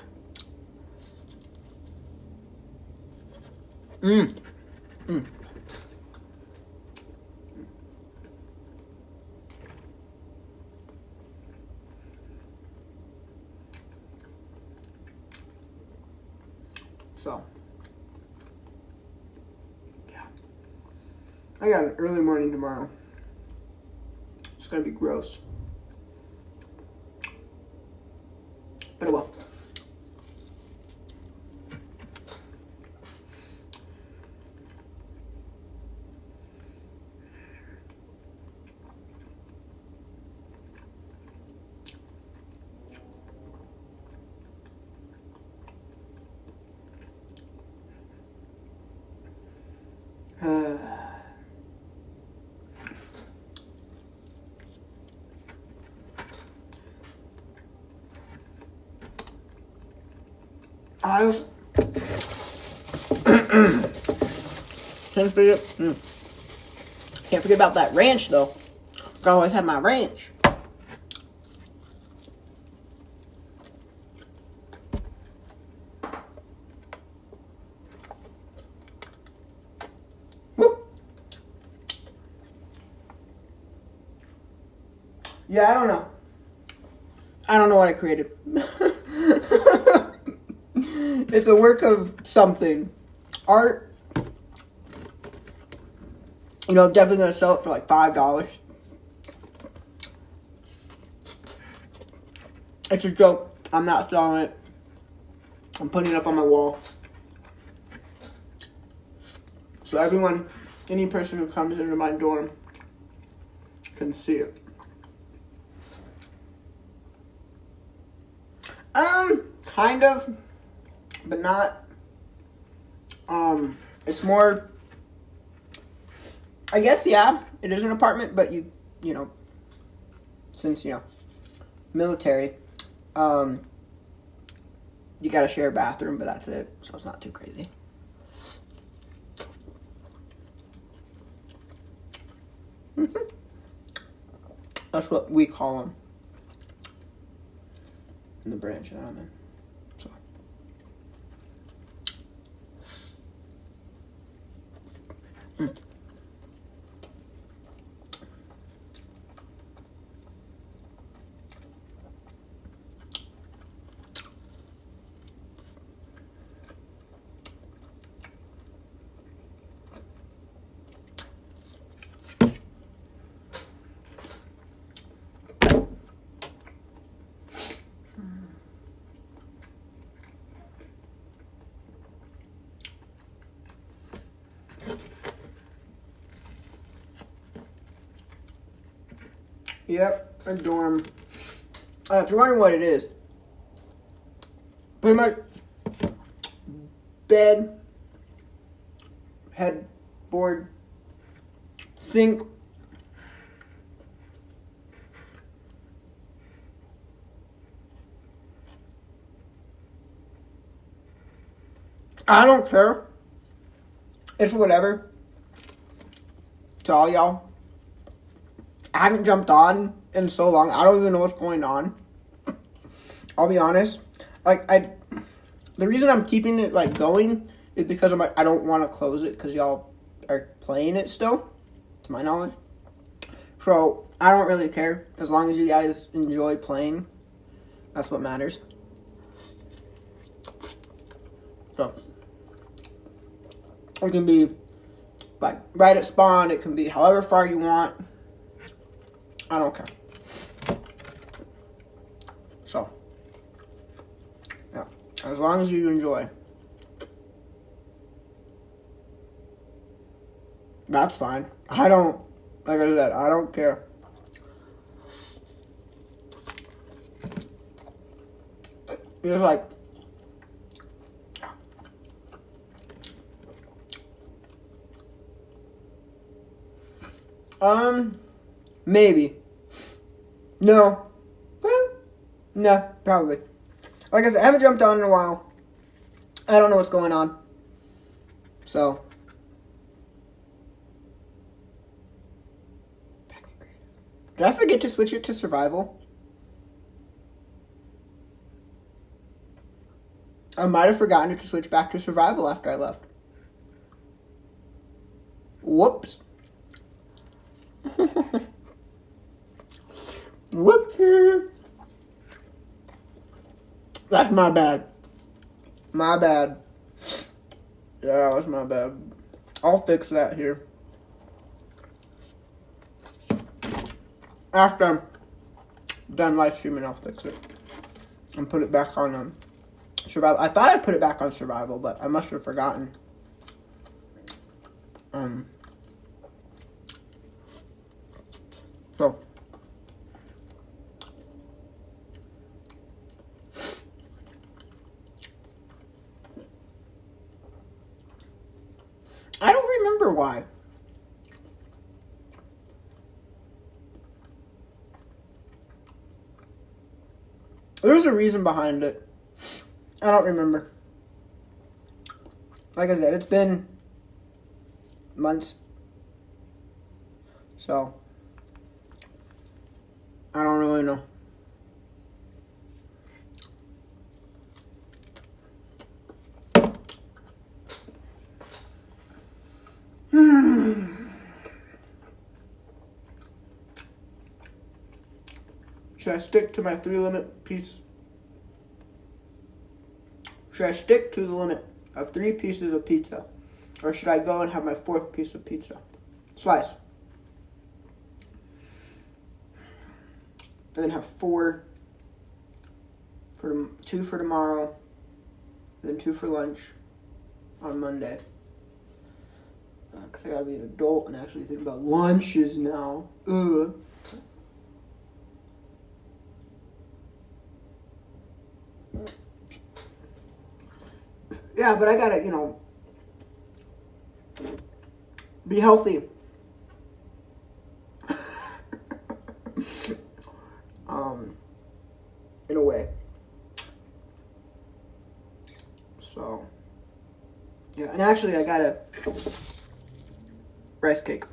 So. I got an early morning tomorrow. It's gonna be gross. But it will. I was can't forget about that ranch though. I always have my ranch. Whoop. Yeah, I don't know. I don't know what I created. It's a work of something. Art. You know, I'm definitely going to sell it for like $5. It's a joke. I'm not selling it. I'm putting it up on my wall. So everyone, any person who comes into my dorm can see it. Kind of, but not. It's more, I guess, yeah, it is an apartment, but you know, since, military, you gotta share a bathroom, but that's it, so it's not too crazy. That's what we call them in the branch that I'm in. So. Yep, a dorm. If you're wondering what it is, pretty much bed, headboard, sink, I don't care. It's whatever. To all y'all. I haven't jumped on in so long. I don't even know what's going on. I'll be honest. The reason I'm keeping it going is because I don't want to close it because y'all are playing it still, to my knowledge. So I don't really care as long as you guys enjoy playing. That's what matters. So it can be like right at spawn. It can be however far you want. I don't care. So yeah, as long as you enjoy, that's fine. I don't, like I said, I don't care. It's like, maybe. No. No, probably. Like I said, I haven't jumped on in a while. I don't know what's going on. So. Did I forget to switch it to survival? I might have forgotten to switch back to survival after I left. Whoops. Whoopsie. That's my bad. My bad. Yeah, that's my bad. I'll fix that here. After I'm done live streaming, I'll fix it. And put it back on survival. I thought I put it back on survival, but I must have forgotten. So. I don't remember why. There's a reason behind it. I don't remember. Like I said, it's been months. So, I don't really know. Should I stick to my 3-limit piece? Should I stick to the limit of 3 pieces of pizza? Or should I go and have my 4th piece of pizza? Slice. And then have 4 for 2 for tomorrow. Then 2 for lunch on Monday. Because I gotta be an adult and actually think about lunches now. Ugh. Yeah, but I gotta, be healthy. In a way. So, yeah, and actually I got a rice cake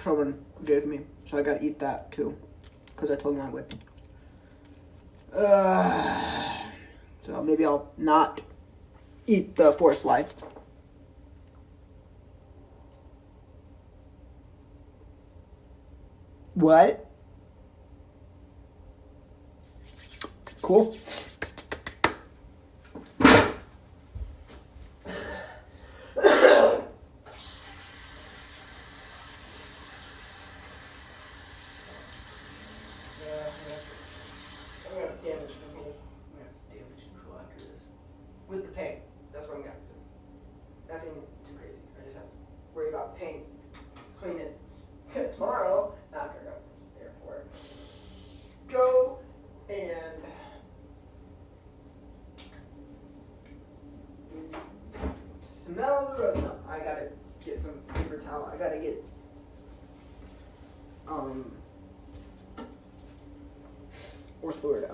someone gave me, so I gotta eat that too, because I told them I would. So maybe I'll not eat the 4th life. What? Cool. With the paint. That's what I'm going to do. Nothing too crazy. I just have to worry about paint. Clean it tomorrow after I go to the airport. Go and smell the road. No, I got to get some paper towel. I got to get what's the word?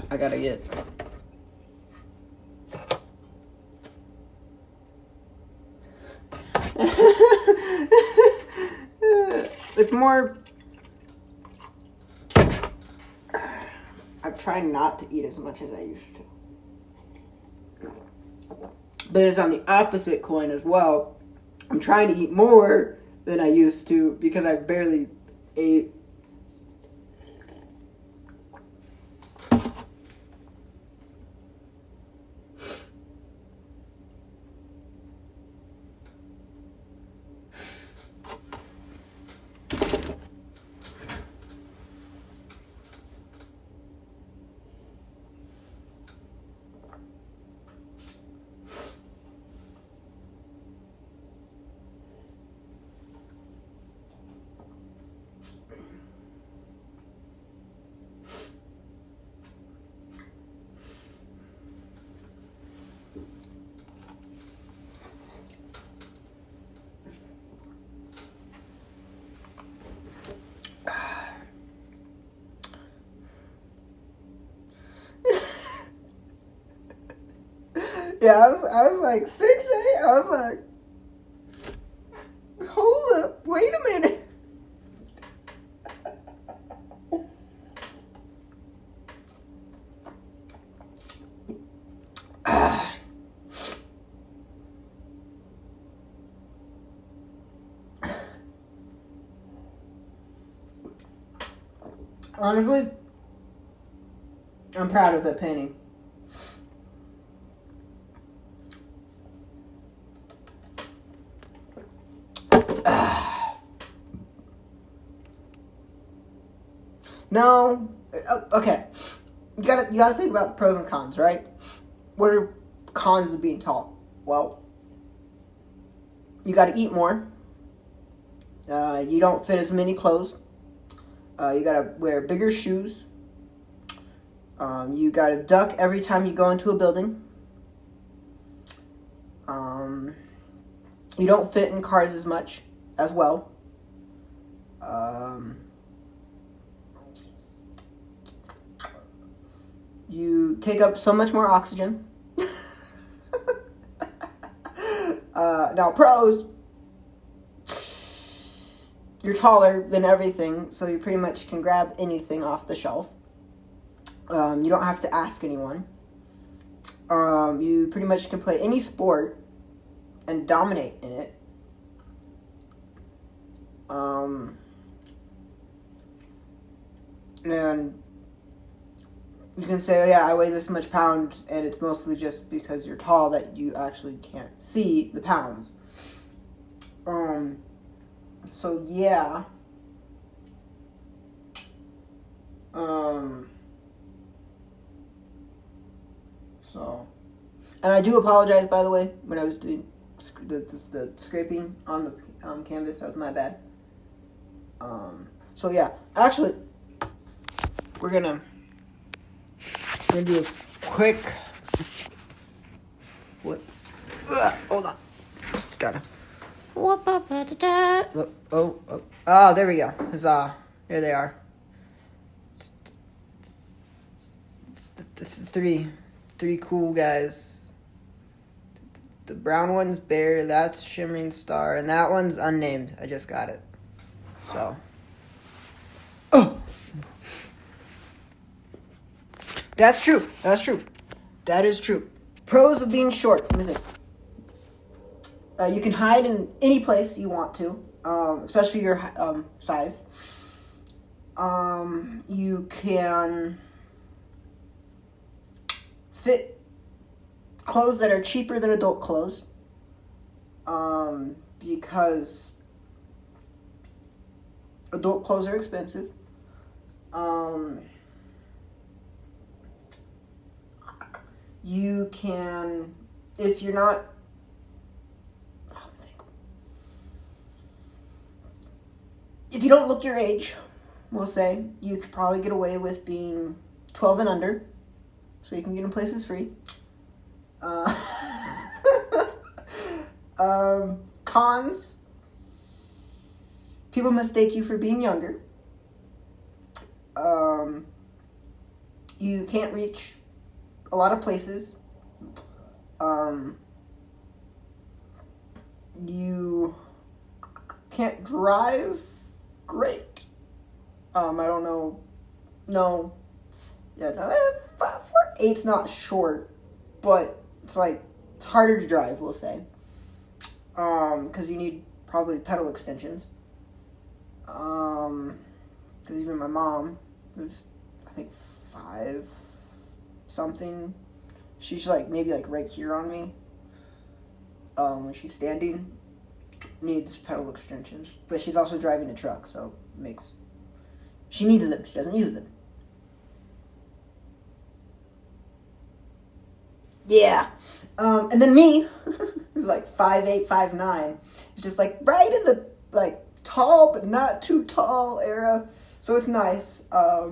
I gotta get it's more trying not to eat as much as I used to. But it's on the opposite coin as well. I'm trying to eat more than I used to because I barely ate. Yeah, I was like 6'8". I was like, hold up, wait a minute. Honestly, I'm proud of that painting. No, okay. You gotta think about the pros and cons, right? What are cons of being tall? Well, you gotta eat more. You don't fit as many clothes. You gotta wear bigger shoes. You gotta duck every time you go into a building. You don't fit in cars as much as well. You take up so much more oxygen. Now, pros. You're taller than everything, so you pretty much can grab anything off the shelf. You don't have to ask anyone. You pretty much can play any sport and dominate in it. And you can say, oh yeah, I weigh this much pounds, and it's mostly just because you're tall that you actually can't see the pounds. So yeah. So, and I do apologize, by the way, when I was doing the scraping on the canvas. That was my bad. So yeah, actually, we're gonna do a quick flip. Hold on, just gotta. Oh, there we go. Huzzah! Here they are. This is three cool guys. The brown one's Bear, that's Shimmering Star, and that one's unnamed. I just got it. So. Oh! That's true. That is true. Pros of being short. Let me think. You can hide in any place you want to, especially your size. You can fit clothes that are cheaper than adult clothes, because adult clothes are expensive. You can, if you're not, if you don't look your age, we'll say, you could probably get away with being 12 and under, so you can get in places free. Cons, people mistake you for being younger. You can't reach a lot of places. You can't drive great. I don't know. No. Yeah, no, 4.8's not short, but it's like, it's harder to drive, we'll say. Because you need probably pedal extensions. Because even my mom, who's, I think, 5 something, she's like, maybe like right here on me, when she's standing, needs pedal extensions. But she's also driving a truck, so she needs them, she doesn't use them. Yeah. And then me, who's like 5'8", 5'9", is just like right in the like tall but not too tall era. So it's nice. I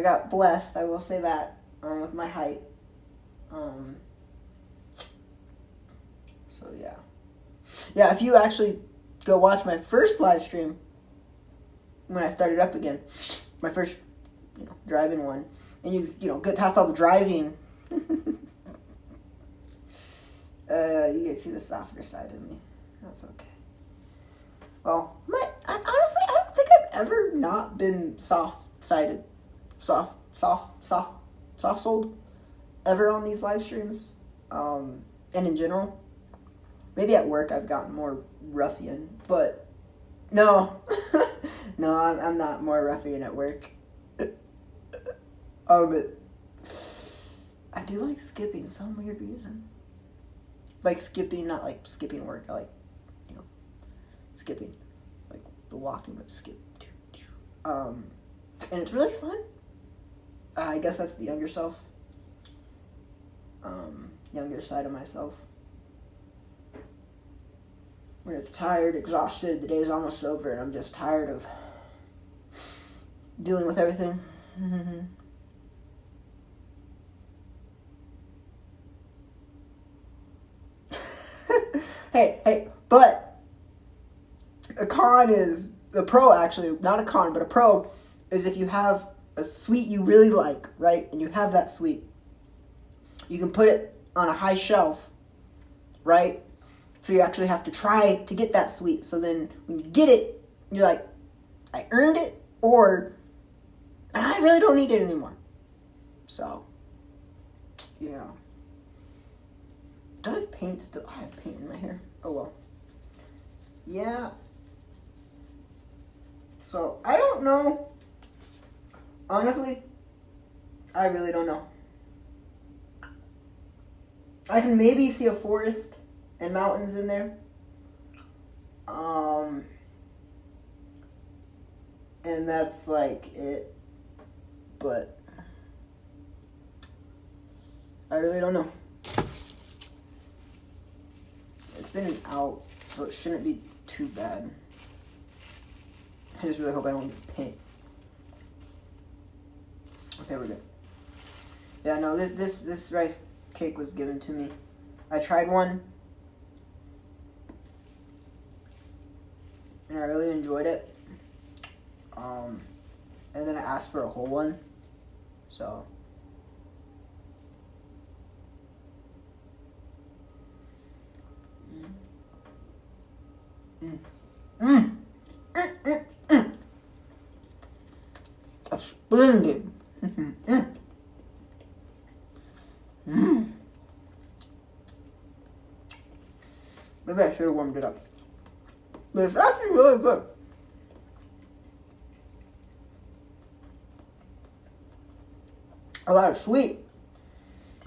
got blessed, I will say that, with my height. So yeah. Yeah, if you actually go watch my first live stream when I started up again, my first, driving one, and you get past all the driving, you get to see the softer side of me. That's okay. Well, honestly, I don't think I've ever not been soft-souled ever on these live streams, and in general. Maybe at work I've gotten more ruffian, but no, no, I'm not more ruffian at work. But I do like skipping for some weird reason. Like skipping, not like skipping work. I like, skipping, like the walking, but skip. And it's really fun. I guess that's the younger self. Younger side of myself. When it's tired, exhausted, the day's almost over, and I'm just tired of dealing with everything. Hey, but a pro actually, not a con, but a pro is if you have a sweet you really like, right, and you have that sweet, you can put it on a high shelf, right? So you actually have to try to get that sweet. So then when you get it, you're like, I earned it, or I really don't need it anymore. So, yeah. Do I have paint still? I have paint in my hair. Oh well. Yeah. So, I don't know. Honestly, I really don't know. I can maybe see a forest and mountains in there. And that's like it. But I really don't know. It's been an out, so it shouldn't be too bad. I just really hope I don't get paint. Okay, we're good. Yeah, no, this rice cake was given to me. I tried one, and I really enjoyed it. And then I asked for a whole one, so. Splendid. Maybe I should have warmed it up. But it's actually really good. A lot of sweet.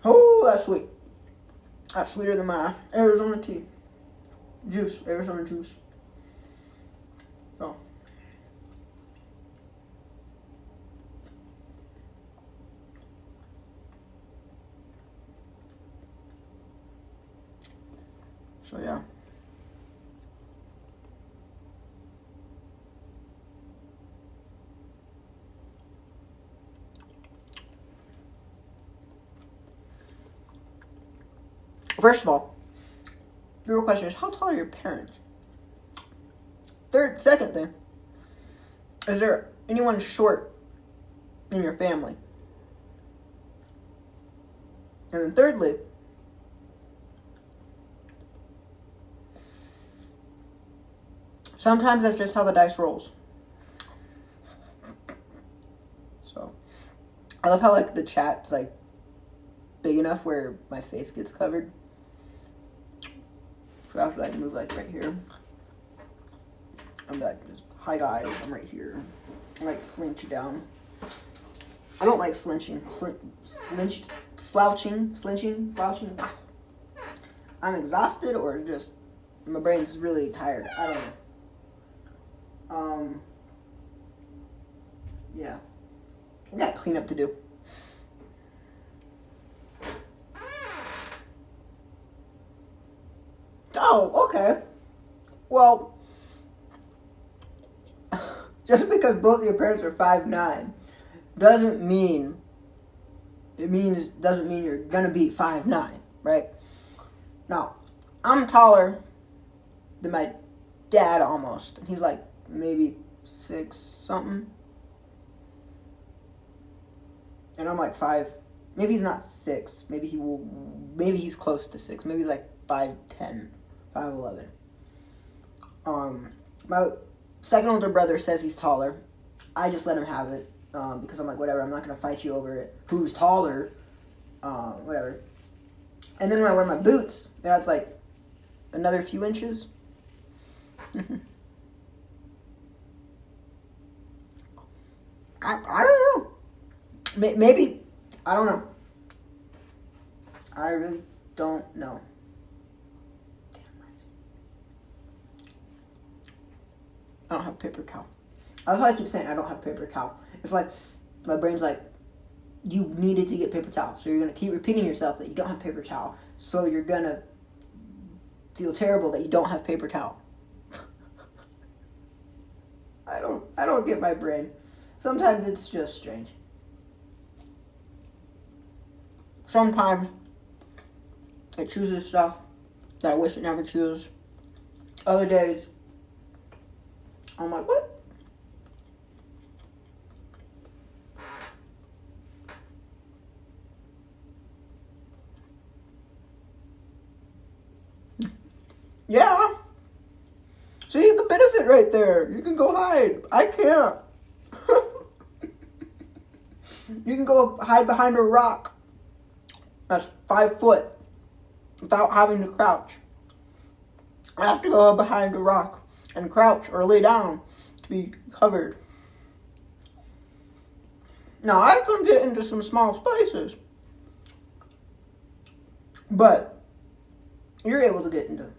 Oh, that's sweet. That's sweeter than my Arizona tea. Arizona juice. Oh. So yeah. First of all, the real question is, how tall are your parents? Second thing, is there anyone short in your family? And then thirdly, sometimes that's just how the dice rolls. So, love how like the chat's like big enough where my face gets covered. So I have to like move like right here. I'm like, just, hi guys, I'm right here. I like slinch down. I don't like slouching. I'm exhausted or just my brain's really tired. I don't know. Yeah. I got cleanup to do. Oh, okay. Well, just because both of your parents are 5'9" doesn't mean you're gonna be 5'9", right? Now, I'm taller than my dad almost, and he's like maybe 6 something, and I'm like 5. Maybe he's not 6. Maybe he's close to 6. Maybe he's like 5'10", 5'11". My second older brother says he's taller. I just let him have it because I'm like, whatever. I'm not gonna fight you over it. Who's taller? Whatever. And then when I wear my boots, that's like another few inches. I don't know. Maybe I don't know. I really don't know. I don't have paper towel. That's why I keep saying I don't have paper towel. It's like my brain's like, you needed to get paper towel, so you're gonna keep repeating yourself that you don't have paper towel, so you're gonna feel terrible that you don't have paper towel. I don't get my brain. Sometimes it's just strange. Sometimes it chooses stuff that I wish it never chose. Other days, I'm like, what? Yeah. See the benefit right there. You can go hide. I can't. You can go hide behind a rock that's 5 foot without having to crouch. I have to go behind a rock and crouch or lay down to be covered. Now, I can get into some small spaces, but you're able to get into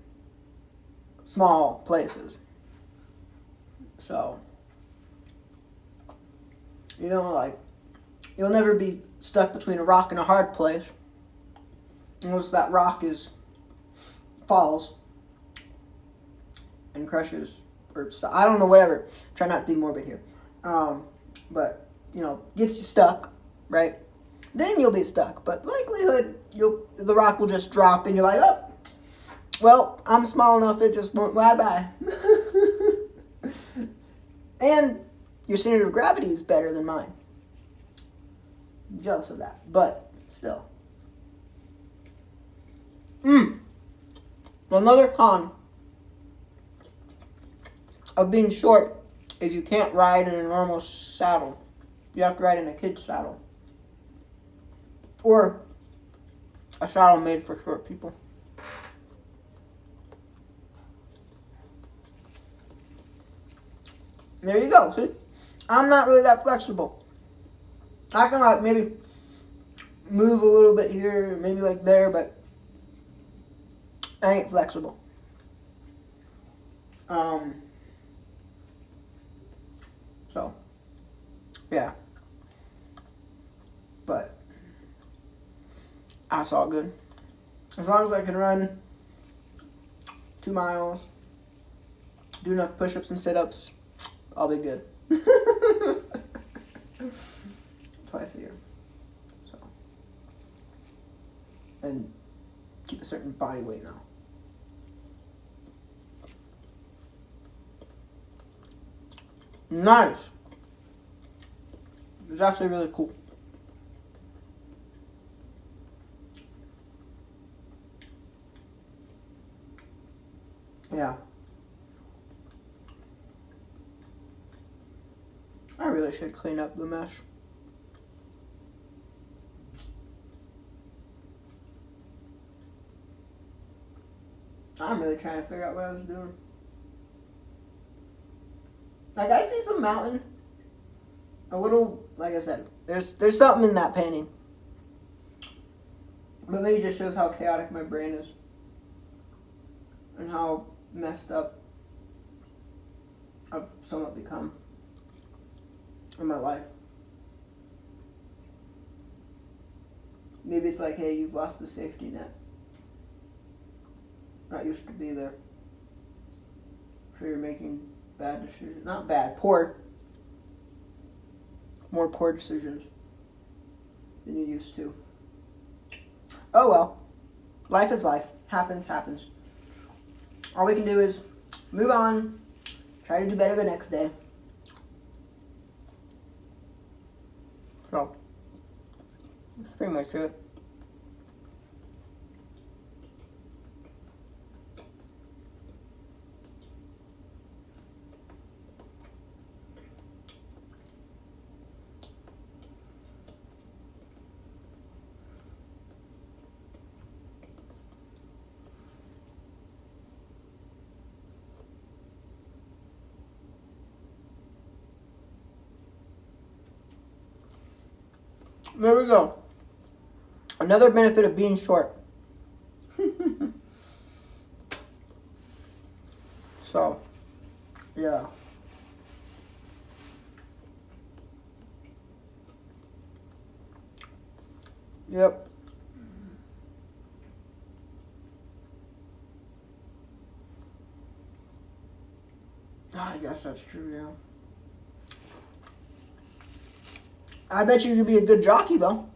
small places. So, you know, like, you'll never be stuck between a rock and a hard place unless that rock falls and crushes or stuff. I don't know, whatever. Try not to be morbid here. But, you know, gets you stuck, right? Then you'll be stuck. But likelihood, the rock will just drop and you're like, oh, well, I'm small enough, it just won't bye-bye. And your center of gravity is better than mine. I'm jealous of that, but still. Another con of being short is you can't ride in a normal saddle. You have to ride in a kid's saddle. Or a saddle made for short people. There you go, see? I'm not really that flexible. I can like maybe move a little bit here, maybe like there, but I ain't flexible. So, yeah. But that's all good. As long as I can run 2 miles, do enough push-ups and sit-ups, I'll be good. Twice a year. So. And keep a certain body weight now. Nice. It's actually really cool. Yeah. I really should clean up the mesh. I'm really trying to figure out what I was doing. Like, I see some mountain. A little, like I said, there's something in that painting. But maybe it just shows how chaotic my brain is. And how messed up I've somewhat become in my life. Maybe it's like, hey, you've lost the safety net. Not used to be there. So you're making bad decisions. Not bad, poor. More poor decisions than you used to. Oh well. Life is life. Happens. All we can do is move on. Try to do better the next day. So, that's pretty much it. There we go. Another benefit of being short. So, yeah. Yep. I guess that's true, yeah. I bet you could be a good jockey, though.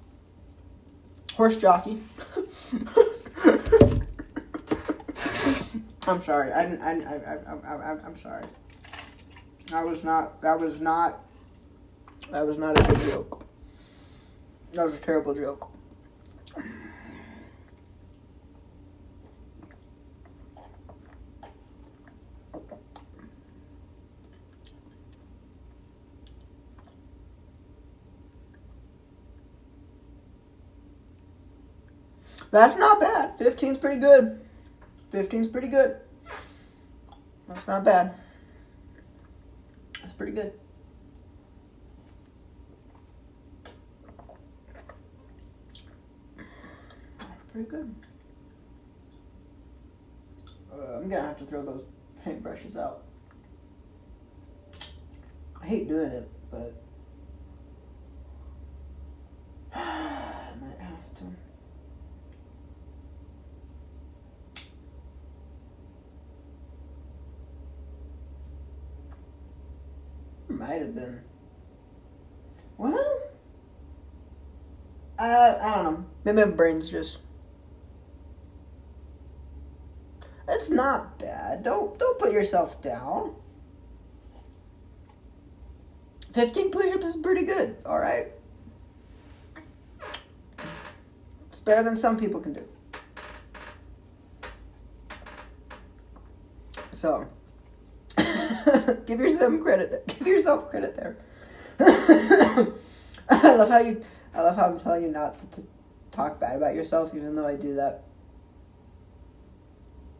Horse jockey. I'm sorry. I'm sorry. That was not a good joke. That was a terrible joke. That's not bad. 15's pretty good. 15's pretty good. That's not bad. That's pretty good. That's pretty good. I'm gonna have to throw those paintbrushes out. I hate doing it, but I might have to. Might have been. Well, I don't know. Maybe my brain's just. It's not bad. Don't put yourself down. 15 push-ups is pretty good. All right. It's better than some people can do. So. Give yourself credit there. I love how I'm telling you not to talk bad about yourself, even though I do that.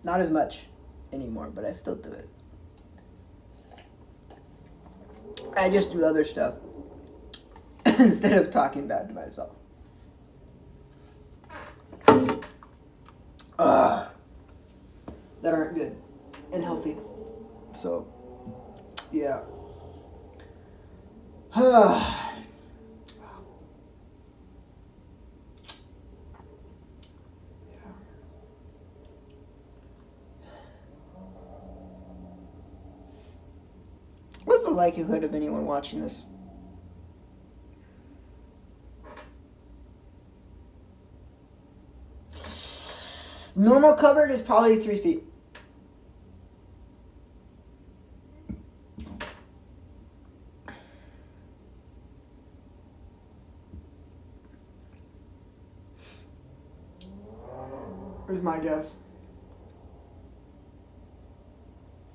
Not as much anymore, but I still do it. I just do other stuff instead of talking bad to myself. That aren't good and healthy. So, yeah. What's the likelihood of anyone watching this? Normal covered is probably 3 feet. Is my guess.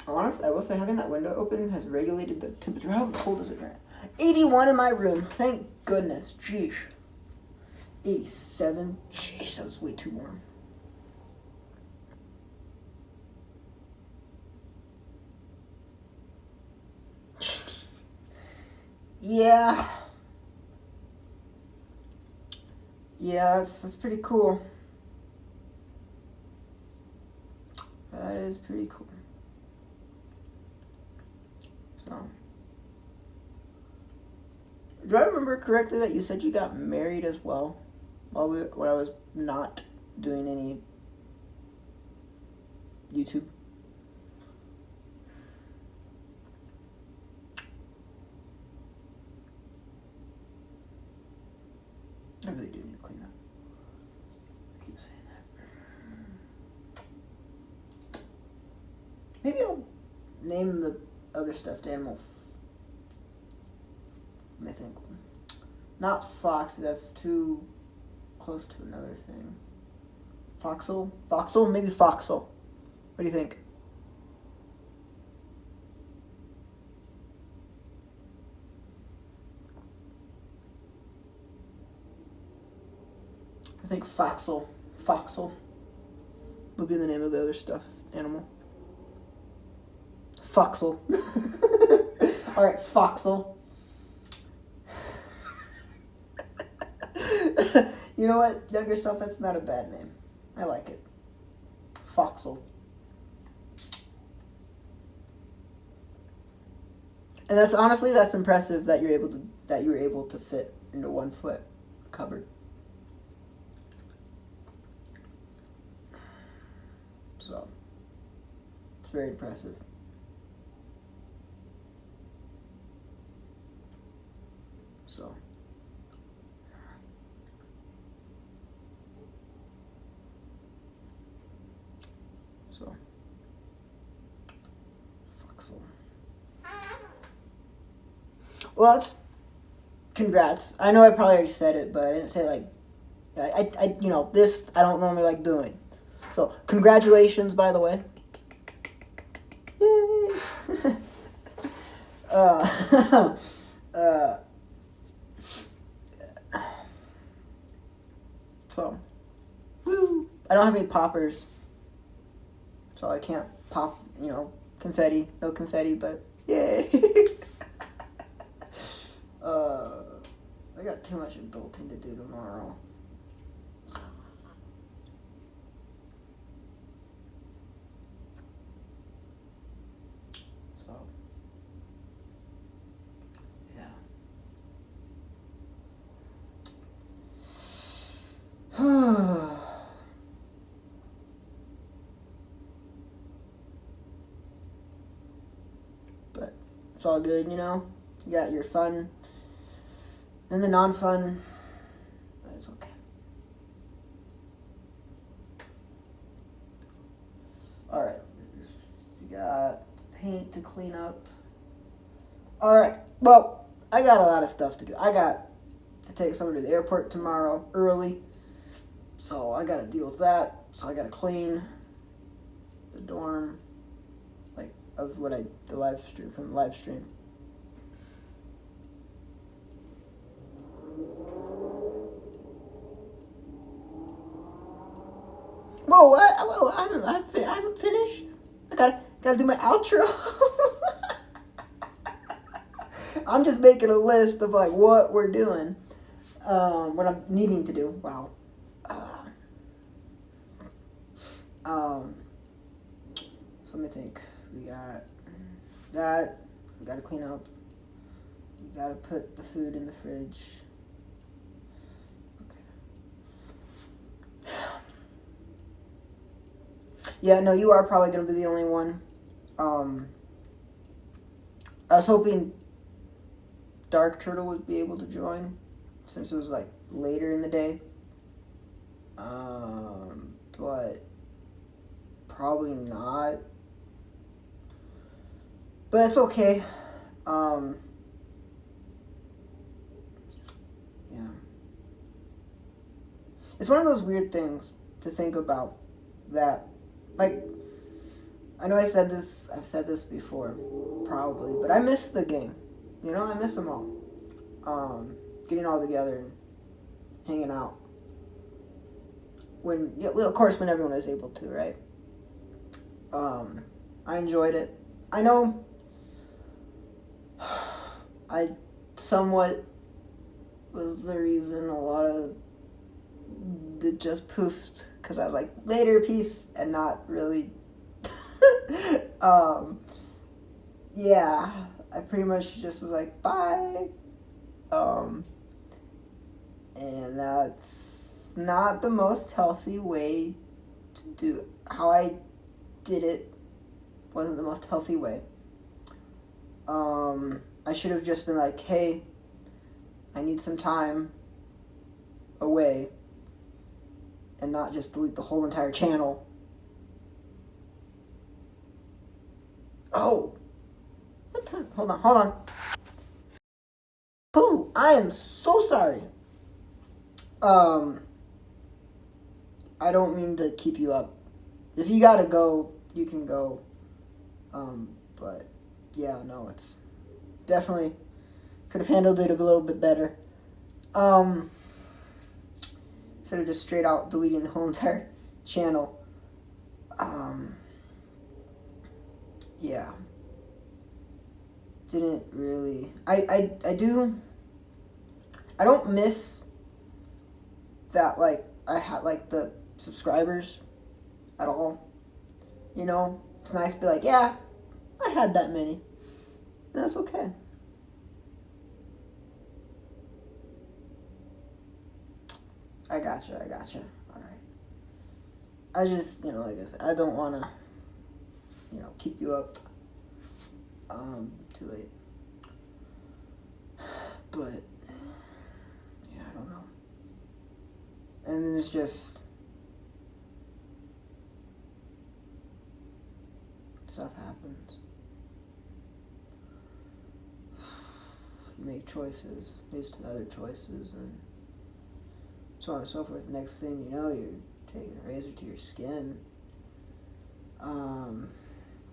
Honestly, I will say having that window open has regulated the temperature. How cold is it right now? 81 in my room. Thank goodness. Jeez. 87. Jeez, that was way too warm. Yeah. Yeah, that's pretty cool. That is pretty cool. So, do I remember correctly that you said you got married as well, when I was not doing any YouTube? I really do need to clean up. I keep saying that. Maybe I'll name the other stuffed animal. Let me think. Not Foxy, that's too close to another thing. Foxel? Foxel? Maybe Foxel. What do you think? I think Foxel. Foxel would be the name of the other stuffed animal. Foxel. Alright, Foxel. You know what, younger self, that's not a bad name. I like it. Foxel. And that's honestly, that's impressive that you were able to fit into 1 foot cupboard. So it's very impressive. So Foxel. Well, that's congrats. I know I probably already said it, but I didn't say like I this I don't normally like doing. So congratulations, by the way. Yay! So, woo! I don't have any poppers, so I can't pop, confetti. No confetti, but yay! I got too much adulting to do tomorrow. So, yeah. But it's all good, You got your fun and the non-fun. But it's okay. Alright. You got paint to clean up. Alright. Well, I got a lot of stuff to do. I got to take someone to the airport tomorrow early. So I gotta deal with that. So I gotta clean the dorm, of the live stream, from the live stream. Whoa, what? Whoa, I haven't finished. I gotta do my outro. I'm just making a list of what we're doing, what I'm needing to do. Wow. So let me think. We got that. We gotta clean up. We gotta put the food in the fridge. Okay. Yeah, no, you are probably gonna be the only one. I was hoping Dark Turtle would be able to join, since it was later in the day. But probably not. But it's okay. Yeah. It's one of those weird things to think about that, I know I've said this before, probably, but I miss the game. I miss them all. Getting all together and hanging out. Of course, when everyone is able to, right? I enjoyed it. I know I somewhat was the reason a lot of it just poofed, because I was like, later, peace, and not really. Yeah, I pretty much just was like, bye. And that's not the most healthy way to do it. How I did it wasn't the most healthy way. I should have just been like, hey, I need some time away, and not just delete the whole entire channel. Oh, what time? Hold on. Pooh, I am so sorry. I don't mean to keep you up. If you gotta go, you can go. But yeah, no, it's definitely could have handled it a little bit better. Instead of just straight out deleting the whole entire channel. Yeah. Didn't really. I don't miss that, like, I had, like, the subscribers at all. You know? It's nice to be like, yeah, I had that many. And that's okay. I gotcha. Alright. I just, like I said, I don't want to, keep you up too late. But, yeah, I don't know. And then it's just stuff happens. You make choices, leads to other choices, and so on and so forth. Next thing you know, you're taking a razor to your skin.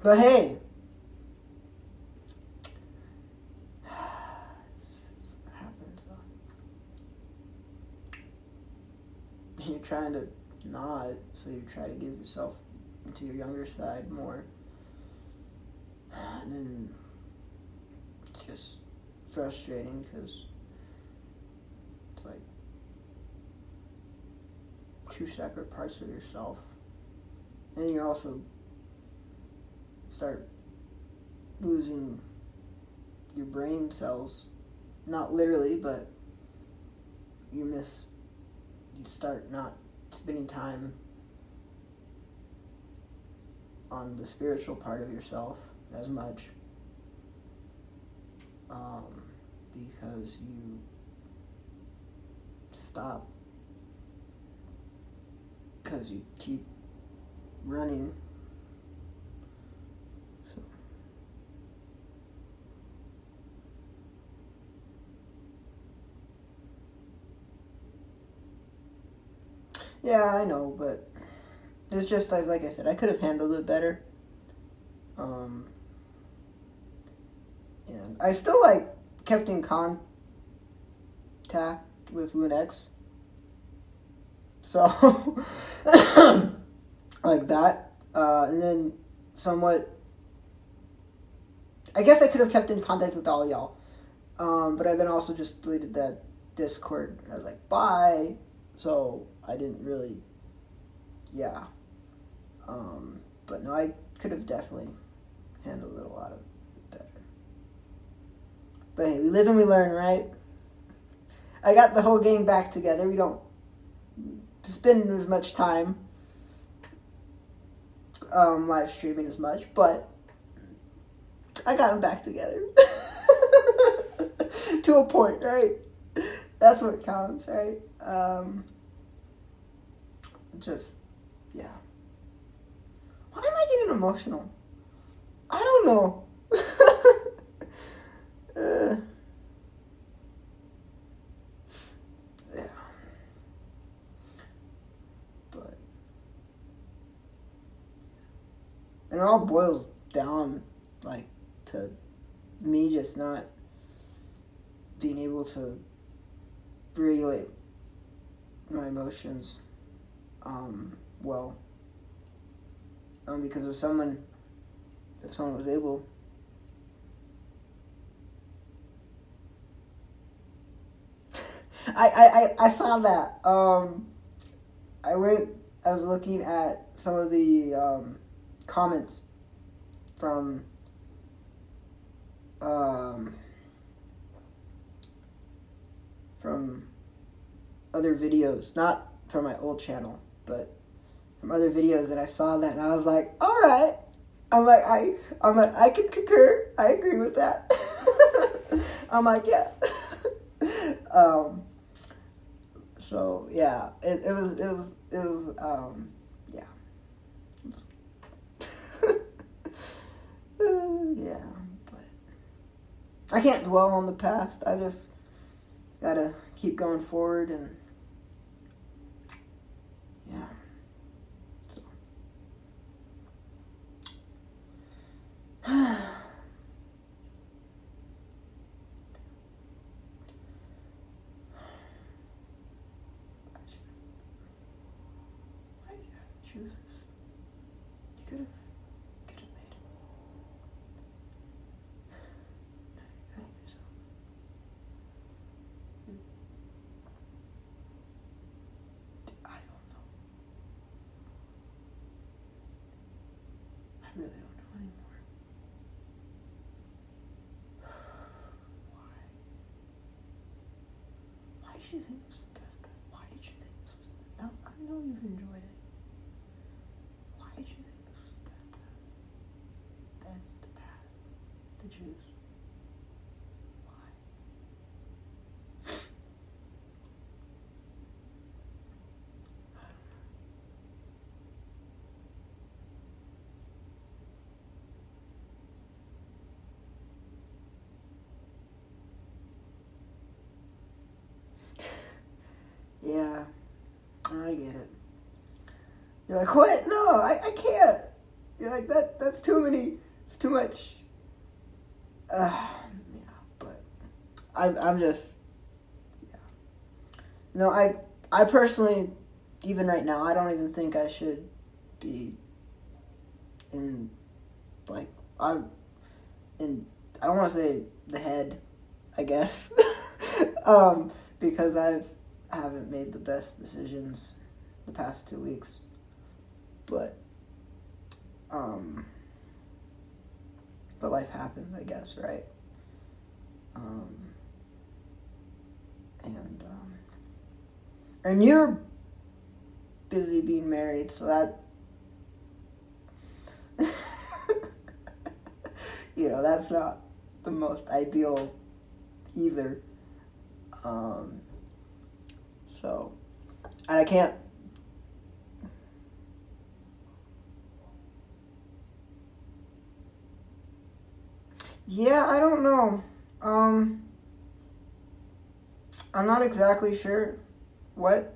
But hey, it's what happens. You're trying to not, so you try to give yourself into your younger side more, and then it's just frustrating because it's like two separate parts of yourself, and then you also start losing your brain cells, not literally, but you start not spending time on the spiritual part of yourself as much, because you stop, because you keep running. So yeah, I know, but it's just like I said, I could have handled it better. And I still kept in contact with Lunex. So like that. And then somewhat, I guess I could have kept in contact with all y'all. But I then also just deleted that Discord. I was like, bye. So I didn't really, yeah. But no, I could have definitely handled it a lot better. But hey, we live and we learn, right? I got the whole gang back together. We don't spend as much time live streaming as much, but I got them back together. To a point, right? That's what counts, right? Just, yeah. Why am I getting emotional? I don't know. Yeah. But, and it all boils down, to me just not being able to regulate my emotions well. Because if someone was able I saw that. I was looking at some of the comments from other videos, not from my old channel, but from other videos, and I saw that, and I was like, all right. I'm like, I can concur. I agree with that. I'm like, yeah. So yeah, it was yeah. Yeah, but I can't dwell on the past. I just gotta keep going forward, and yeah. So. Why did you have to choose this? You could have made it. Now you're cutting yourself. I don't know. I really don't know anymore. Why? Why did you think this was the best? Why did you think this was the best? Now, I know you've enjoyed it. Why did you think this was the best path? That's the path to choose. Why? I don't know. Yeah, I get it. You're like, what? No, I can't. You're like, that's too many. It's too much. Yeah, but I'm just, yeah. No, I personally, even right now, I don't even think I should be in, like, I don't want to say the head, I guess, because I haven't made the best decisions the past 2 weeks, but life happens, I guess, right? And you're busy being married, so that that's not the most ideal either. So, and I can't. Yeah, I don't know. I'm not exactly sure what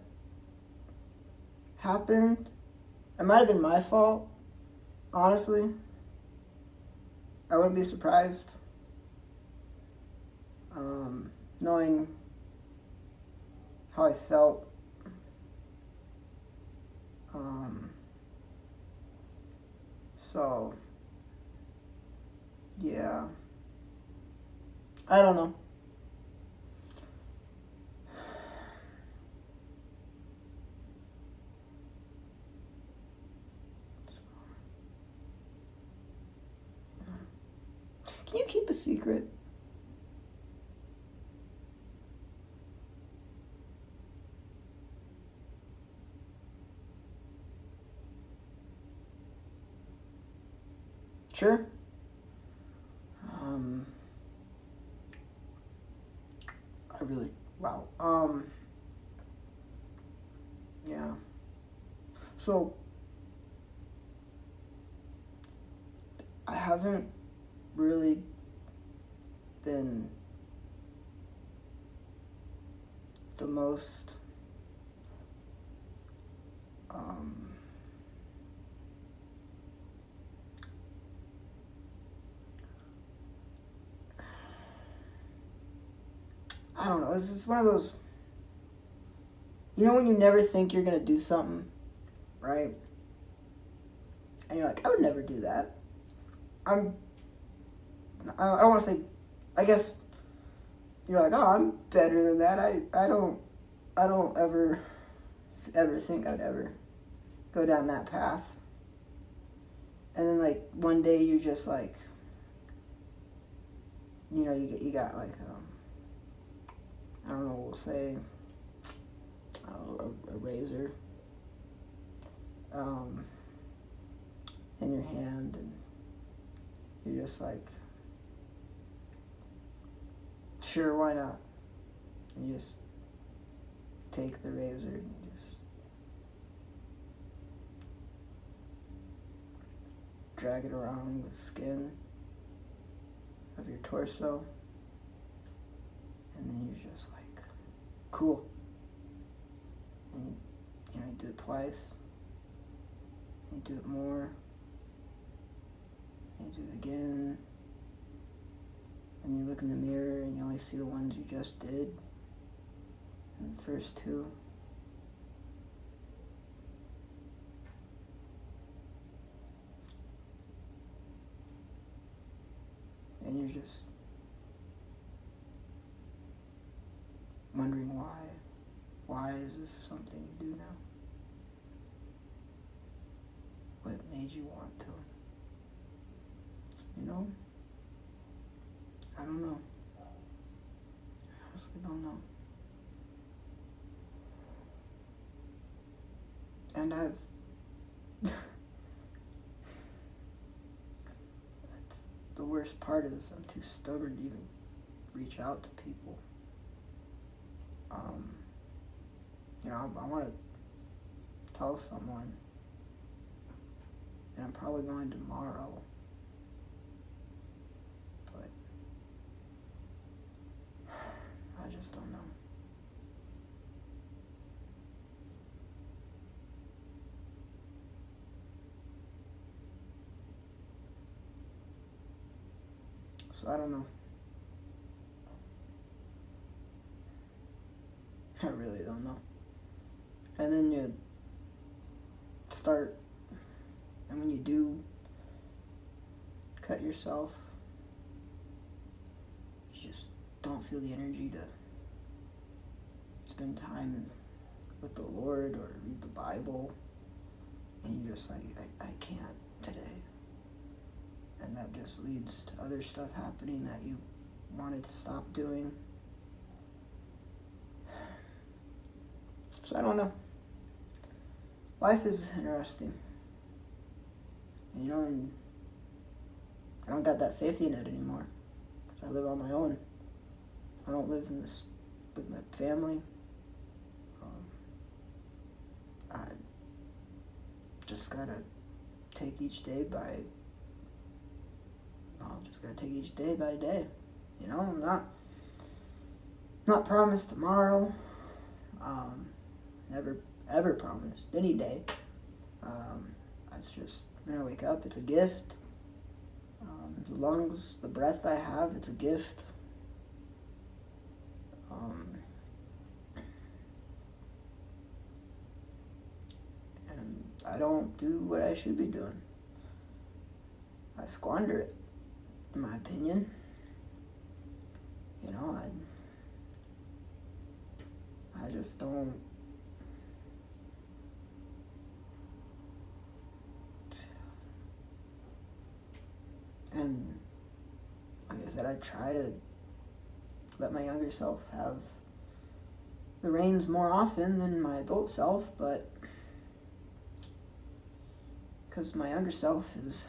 happened. It might have been my fault, honestly. I wouldn't be surprised. Knowing how I felt. So, yeah. I don't know. Can you keep a secret? Sure. I really, wow. Yeah. So, I haven't really been the most, I don't know, it's one of those, when you never think you're going to do something, right? And you're like, I would never do that. I don't want to say, I guess you're like, oh, I'm better than that. I don't I don't ever think I'd ever go down that path. And then like one day you're just like, you know, you got like I don't know, we'll say a razor in your hand, and you're just like, sure, why not? And you just take the razor and just drag it around the skin of your torso, and then you're just like, cool. And you know, you do it twice, and you do it more, and you do it again, and you look in the mirror and you only see the ones you just did, and the first two. And you're just wondering why. Why is this something you do now? What made you want to? You know? I don't know. I honestly don't know. And the worst part is I'm too stubborn to even reach out to people. You know, I want to tell someone, and I'm probably going tomorrow, but I just don't know. So I don't know. I really don't know. And then you start, and when you do cut yourself, you just don't feel the energy to spend time with the Lord or read the Bible, and you're just like, I can't today. And that just leads to other stuff happening that you wanted to stop doing. So I don't know. Life is interesting. You know, and I don't got that safety net anymore. 'Cause I live on my own. I don't live in this with my family. I just gotta take each day by day. You know, I'm not promised tomorrow. Never ever promised any day. It's just when I wake up, it's a gift. As long as the breath I have, it's a gift. And I don't do what I should be doing. I squander it, in my opinion. You know, I just don't. And like I said, I try to let my younger self have the reins more often than my adult self, but because my younger self is,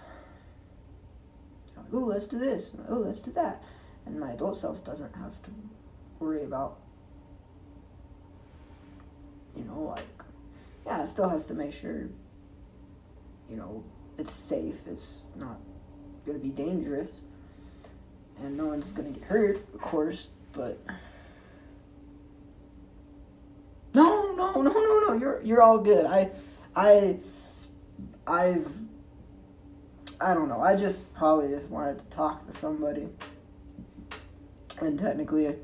oh, let's do this, oh, let's do that, and my adult self doesn't have to worry about, you know, like, yeah, it still has to make sure, you know, it's safe, it's not going to be dangerous, and no one's going to get hurt, of course, but no, you're all good. I don't know, I just probably just wanted to talk to somebody, and technically,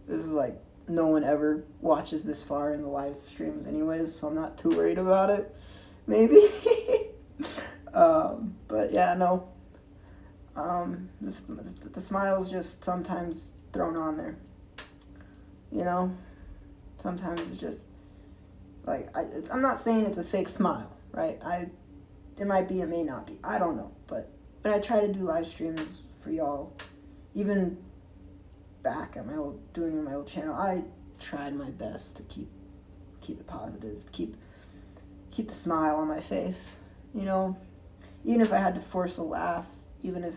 this is like, no one ever watches this far in the live streams anyways, so I'm not too worried about it, maybe. But yeah, no. The smile's just sometimes thrown on there. You know? Sometimes it's just like I'm not saying it's a fake smile, right? It might be, it may not be. I don't know, but when I try to do live streams for y'all, even back at doing my old channel, I tried my best to keep it positive, keep the smile on my face, you know, even if I had to force a laugh, even if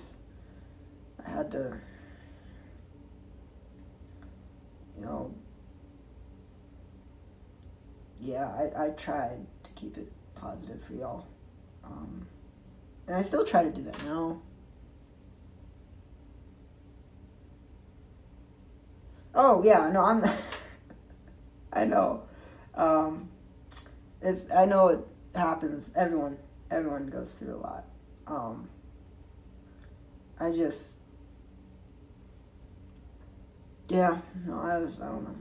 I had to, you know, yeah, I tried to keep it positive for y'all, and I still try to do that now. Oh yeah, no, I'm I know. I know it happens. Everyone goes through a lot. I just, yeah, no, I don't know.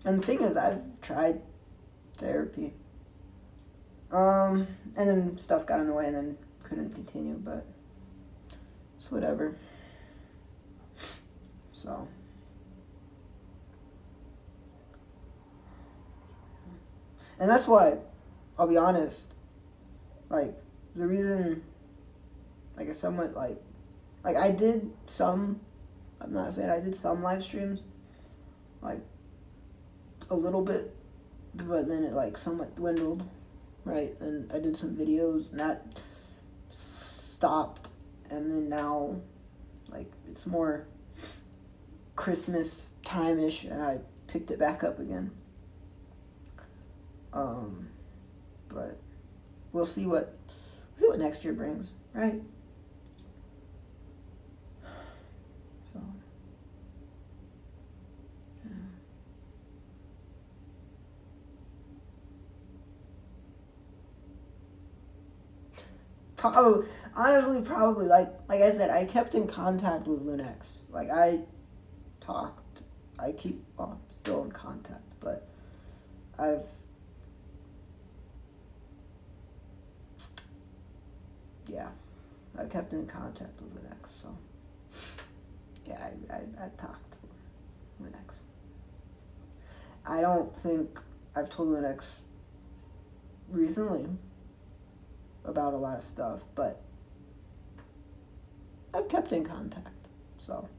And the thing is, I've tried therapy. And then stuff got in the way and then couldn't continue, but it's whatever. So. And that's why, I'll be honest, like, the reason, like, I somewhat, like I did some, I'm not saying I did some live streams, like, a little bit, but then it, like, somewhat dwindled, right? And I did some videos, and that stopped, and then now, like, it's more Christmas time-ish, and I picked it back up again. But we'll see what next year brings, right? So, yeah. Probably, like I said, I kept in contact with Lunex. Like, I'm still in contact, but I've kept in contact with Lunex, so yeah, I talked to Lunex. I don't think I've told Lunex recently about a lot of stuff, but I've kept in contact, so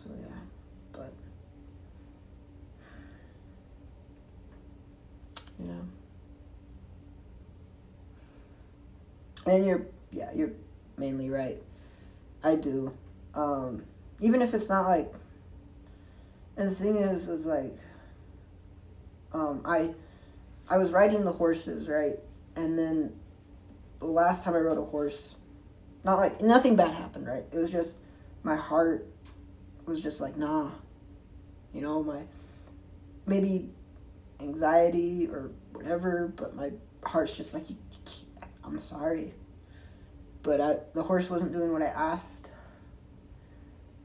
yeah, but yeah. And you're mainly right. I do. Even if it's not like, and the thing is like, I was riding the horses, right? And then the last time I rode a horse, nothing bad happened, right? It was just, my heart was just like, nah. You know, maybe anxiety or whatever, but my heart's just like, I'm sorry. But the horse wasn't doing what I asked.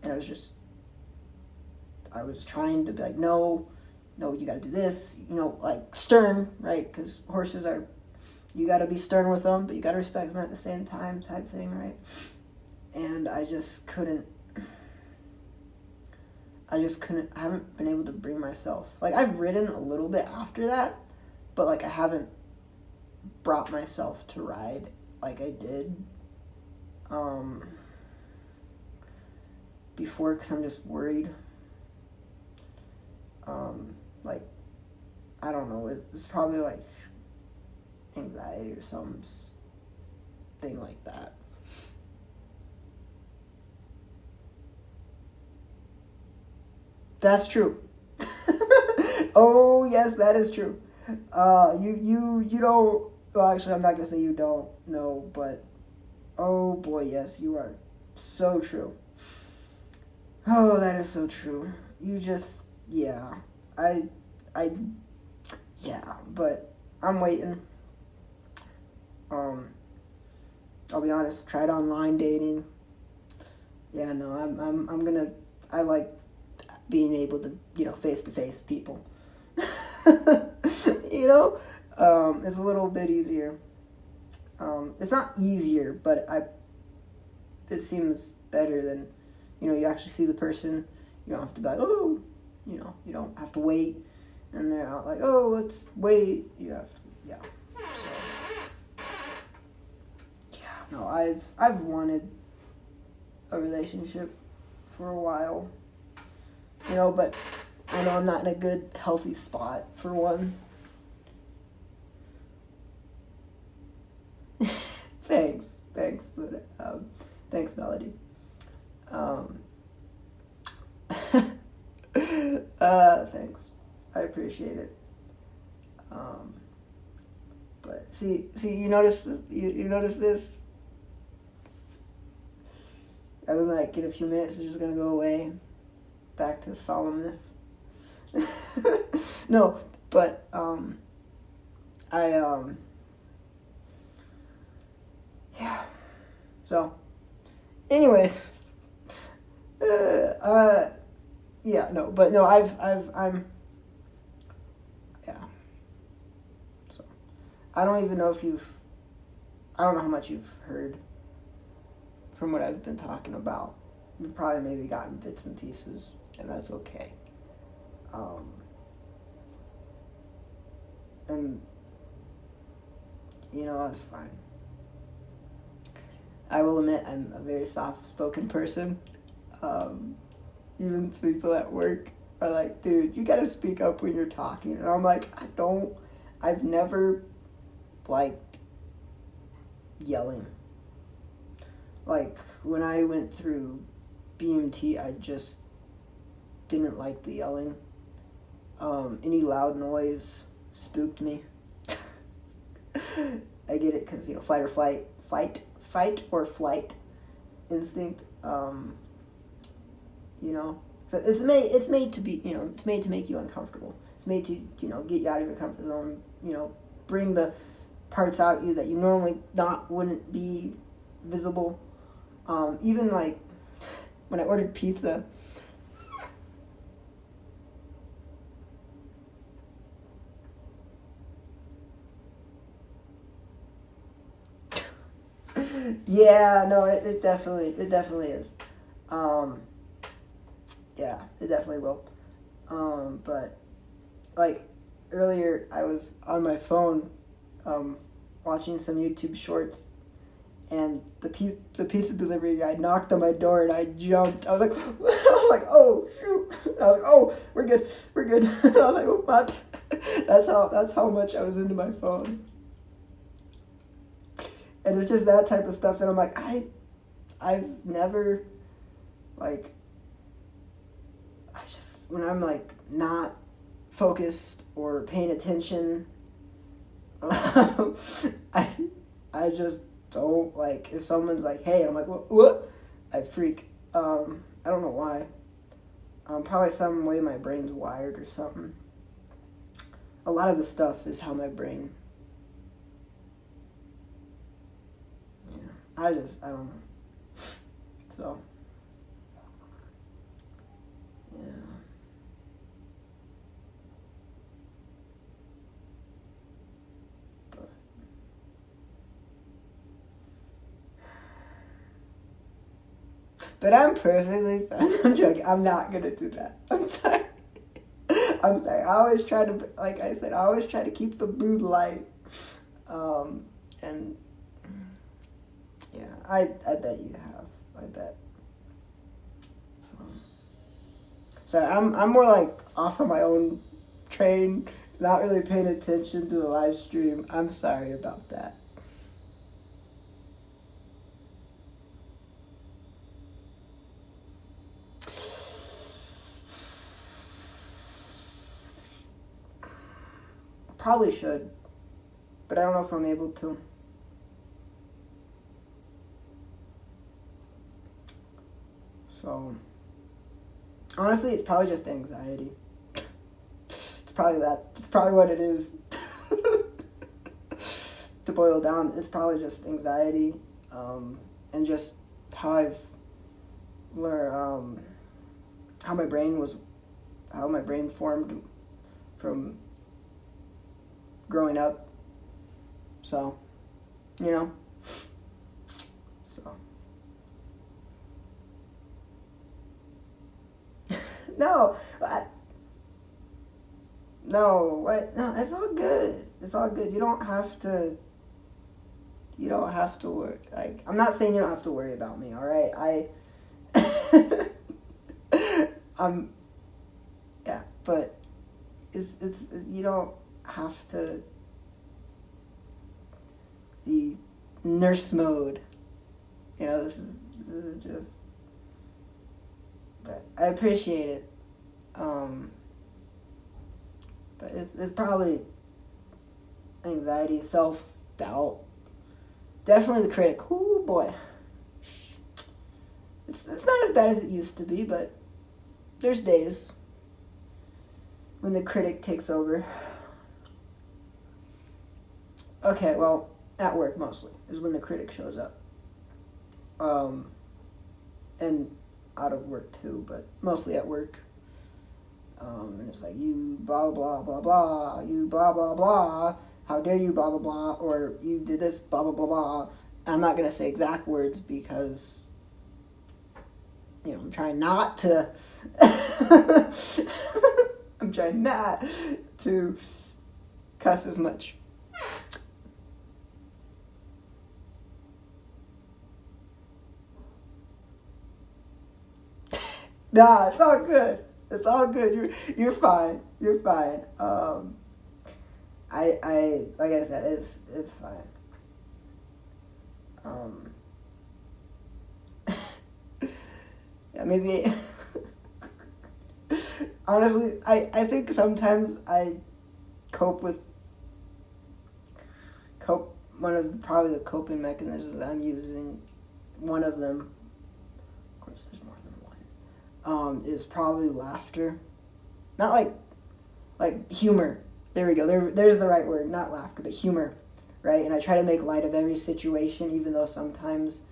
And I was trying to be like, no, you gotta do this. You know, like stern, right? Because horses you gotta be stern with them, but you gotta respect them at the same time type thing, right? And I couldn't, I haven't been able to bring myself. Like, I've ridden a little bit after that, but like I haven't brought myself to ride like I did before, because I'm just worried. Like, I don't know, it's probably like anxiety or something like that. That's true. Oh yes, that is true. You don't, well, actually, I'm not gonna say you don't know, but oh boy, yes, you are so true. Oh, that is so true. You just, yeah, yeah, but I'm waiting. I'll be honest, tried online dating. Yeah, no, I like being able to, face-to-face people. You know? It's a little bit easier. It's not easier, but it seems better than, you actually see the person, You don't have to be like, oh, you don't have to wait. And they're not like, oh, let's wait. You have to, yeah. So, yeah, no, I've wanted a relationship for a while. But I know I'm not in a good, healthy spot for one. Thanks, but, thanks, Melody. Thanks. I appreciate it. But see, you notice this? You notice this? And then, like, in a few minutes, it's just gonna go away. Back to solemnness. No, but, yeah. So, anyway. Yeah, no, but no, I'm, yeah. So, I don't even know if I don't know how much you've heard from what I've been talking about. You've probably maybe gotten bits and pieces, and that's okay. And, that's fine. I will admit I'm a very soft-spoken person. Even people at work are like, dude, you gotta speak up when you're talking. And I'm like, I've never liked yelling. Like, when I went through BMT, I just didn't like the yelling. Any loud noise spooked me. I get it, because, fight or flight instinct. So it's made to be, it's made to make you uncomfortable. It's made to, get you out of your comfort zone, bring the parts out of you that you normally wouldn't be visible. Even like when I ordered pizza, yeah, no, it definitely is. Yeah, it definitely will. But like earlier, I was on my phone, watching some YouTube shorts, and the pizza delivery guy knocked on my door, and I jumped. I was like, oh shoot! I was like, oh, we're good. And I was like, oh, what? That's how much I was into my phone. And it's just that type of stuff that I'm like, I've never, like, when I'm, like, not focused or paying attention, I just don't, like, if someone's like, hey, I'm like, what? I freak. I don't know why. Probably some way my brain's wired or something. A lot of the stuff is how my brain, I don't know. So, yeah. But I'm perfectly fine. I'm joking. I'm not gonna do that. I'm sorry. I always try to, like I said, keep the mood light. And yeah, I bet you have. I bet. So I'm more like off of my own train, not really paying attention to the live stream. I'm sorry about that. Probably should, but I don't know if I'm able to. So, honestly, it's probably just anxiety. It's probably that. It's probably what it is. To boil down, it's probably just anxiety, and just how I've learned, how my brain formed from growing up. So, so. No. No, what? No, it's all good. It's all good. You don't have to worry. Like, I'm not saying you don't have to worry about me, all right? Yeah, but it's you don't have to be nurse mode. You know, this is just, but I appreciate it. But it's probably anxiety, self-doubt. Definitely the critic. Ooh, boy. It's not as bad as it used to be, but there's days when the critic takes over. Okay, well, at work mostly is when the critic shows up. And out of work too, but mostly at work. And it's like, you blah, blah, blah, blah, you blah, blah, blah, how dare you blah, blah, blah, or you did this blah, blah, blah, blah. I'm not going to say exact words because, you know, I'm trying not to cuss as much. Nah, it's all good. It's all good. You're fine. You're fine. I like I said, it's fine. Yeah, maybe. Honestly, I think sometimes I one of probably the coping mechanisms I'm using, one of them, of course there's more than one, is probably laughter. Not like humor. There we go. There's the right word. Not laughter, but humor, right? And I try to make light of every situation, even though sometimes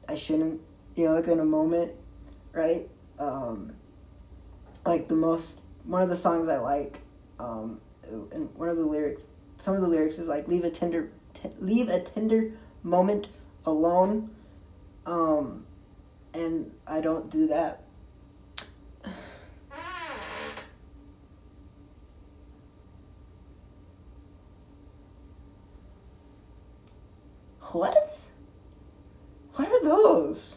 I shouldn't. You know, like in a moment, right? Like one of the songs I like, and some of the lyrics is like, leave a tender moment alone, and I don't do that. What? What are those?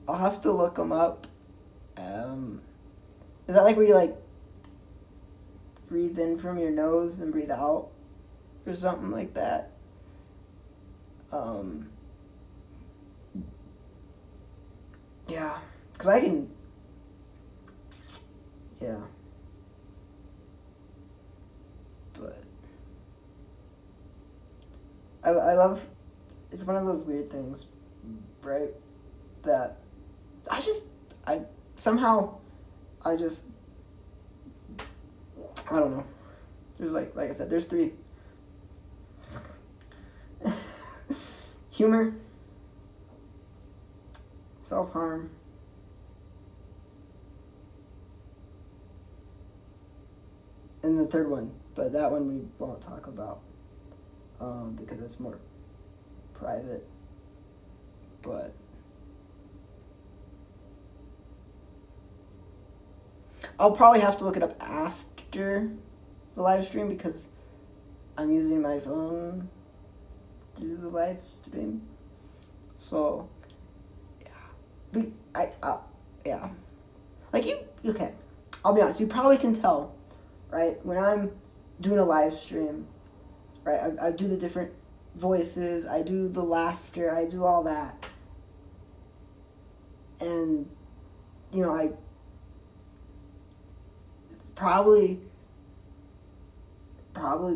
I'll have to look them up. Is that like where you like breathe in from your nose and breathe out, or something like that? Yeah, because I can. Yeah. But I love, it's one of those weird things, right, that I don't know. There's like I said, there's three. Humor, self-harm, and the third one, but that one we won't talk about, because it's more private, but I'll probably have to look it up after the live stream because I'm using my phone to do the live stream. So, yeah. Yeah. Like okay, I'll be honest, you probably can tell, right? When I'm doing a live stream, right, I do the different voices, I do the laughter, I do all that. And, you know, it's probably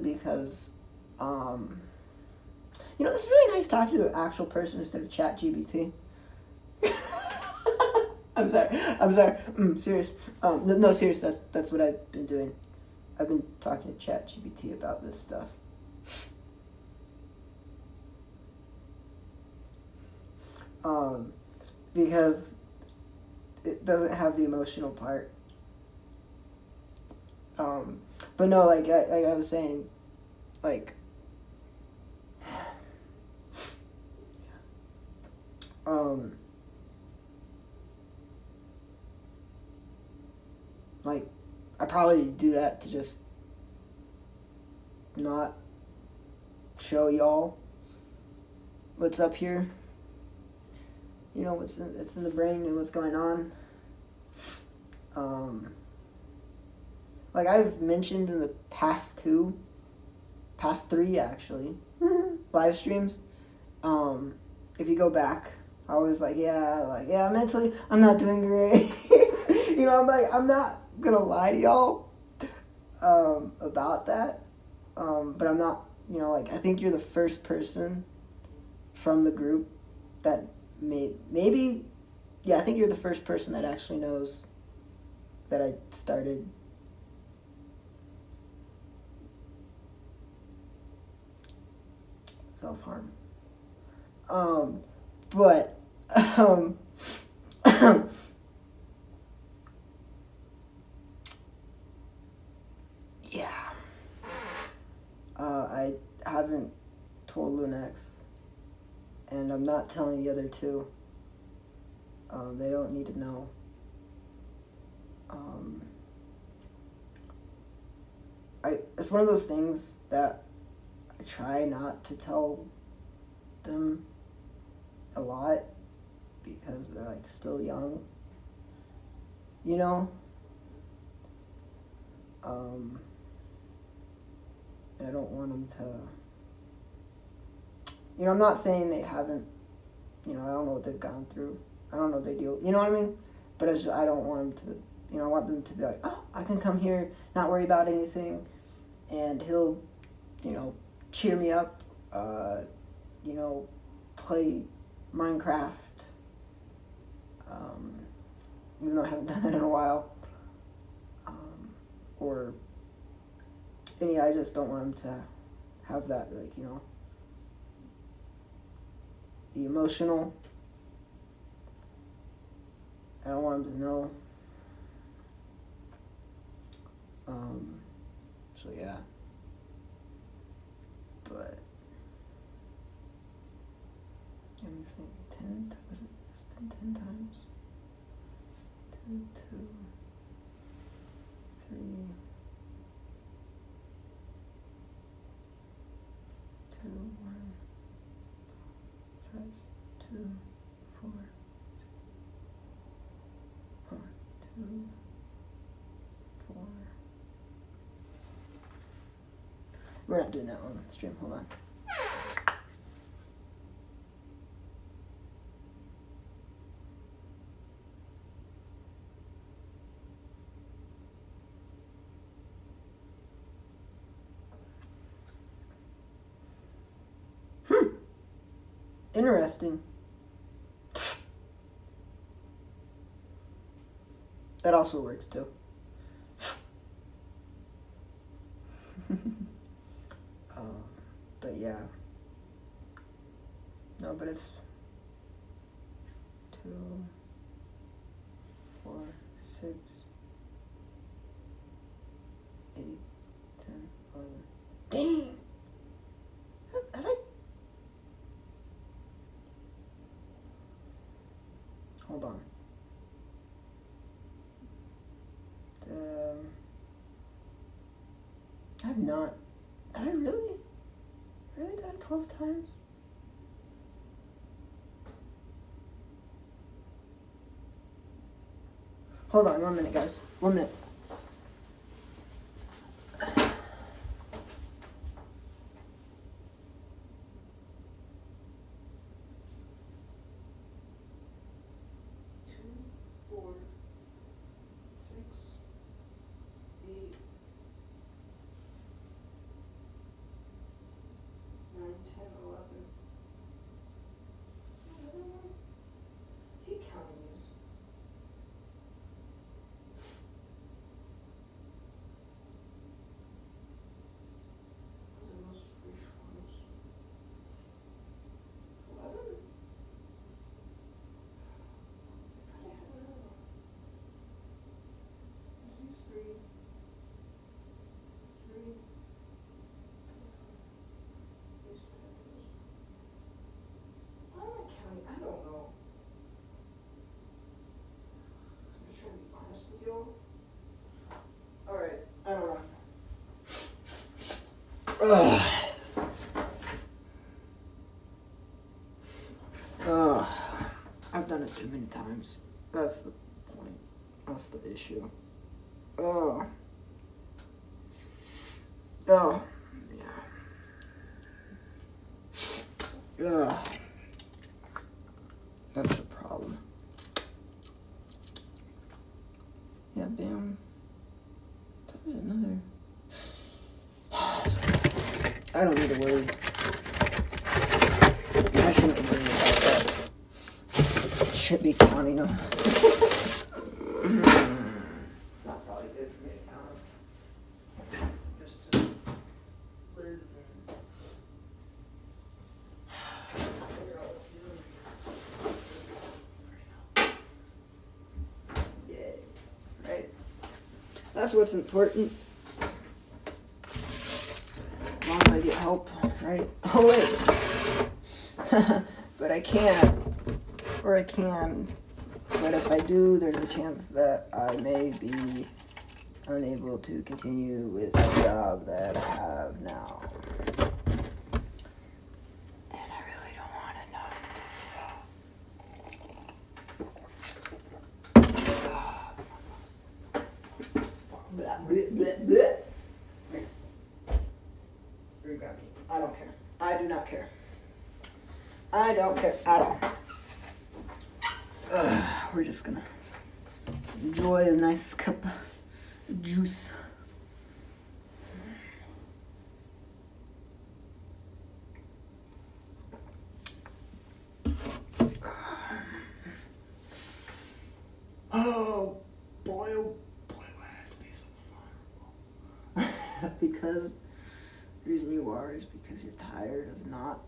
because, you know, it's really nice talking to an actual person instead of ChatGPT. I'm sorry. Serious. No, serious. That's what I've been doing. I've been talking to ChatGPT about this stuff. Because it doesn't have the emotional part. But no, like I was saying, like, I probably do that to just not show y'all what's up here. You know, what's in the brain and what's going on. Like I've mentioned in the past three actually, live streams. If you go back, I was like, mentally, I'm not doing great. You know, I'm not gonna lie to y'all about that. But I'm not, you know, like, I think you're the first person from the group that I think you're the first person that actually knows that I started self-harm. But yeah. I haven't told Lunex, and I'm not telling the other two. They don't need to know. It's one of those things that I try not to tell them a lot because they're like still young, you know. And I don't want them to, you know, I'm not saying they haven't, you know, I don't know what they've gone through. I don't know what they deal, you know what I mean? But it's just, I don't want them to, you know, I want them to be like, oh, I can come here, not worry about anything, and he'll, you know, cheer me up, you know, play Minecraft, even though I haven't done that in a while, or I just don't want him to have that, like, you know, the emotional. I don't want him to know. So yeah. But let me think. 10? Was it? It's been 10 times. 2, 2, 3. 2, 1. That's 2, 4. 2, 4. We're not doing that on stream. Hold on. Interesting. That also works too. But yeah. No, but it's 2, 4, 6, 8, 10, 11. Dang! Have I? Hold on. I've not. Have I really? Really done it 12 times? Hold on 1 minute, guys. 1 minute. I've done it too many times. That's the point. That's the issue. Oh. Yeah. That's the problem. Yeah, bam. There's another. I don't need to worry. I shouldn't worry about that. It should be counting them. It's not probably good for me to count them. Just to live and figure out what to do. Yeah, right. That's what's important. As long as I get help, right? Oh wait. But I can't. Or I can. But if I do, there's a chance that I may be unable to continue with the job that I have now. And I really don't want to know. Blah, blah, blah, blah. I don't care. I do not care. I don't care at all. We're just gonna enjoy a nice cup of juice. Oh boy, why has to be so fun? Because the reason you are is because you're tired of not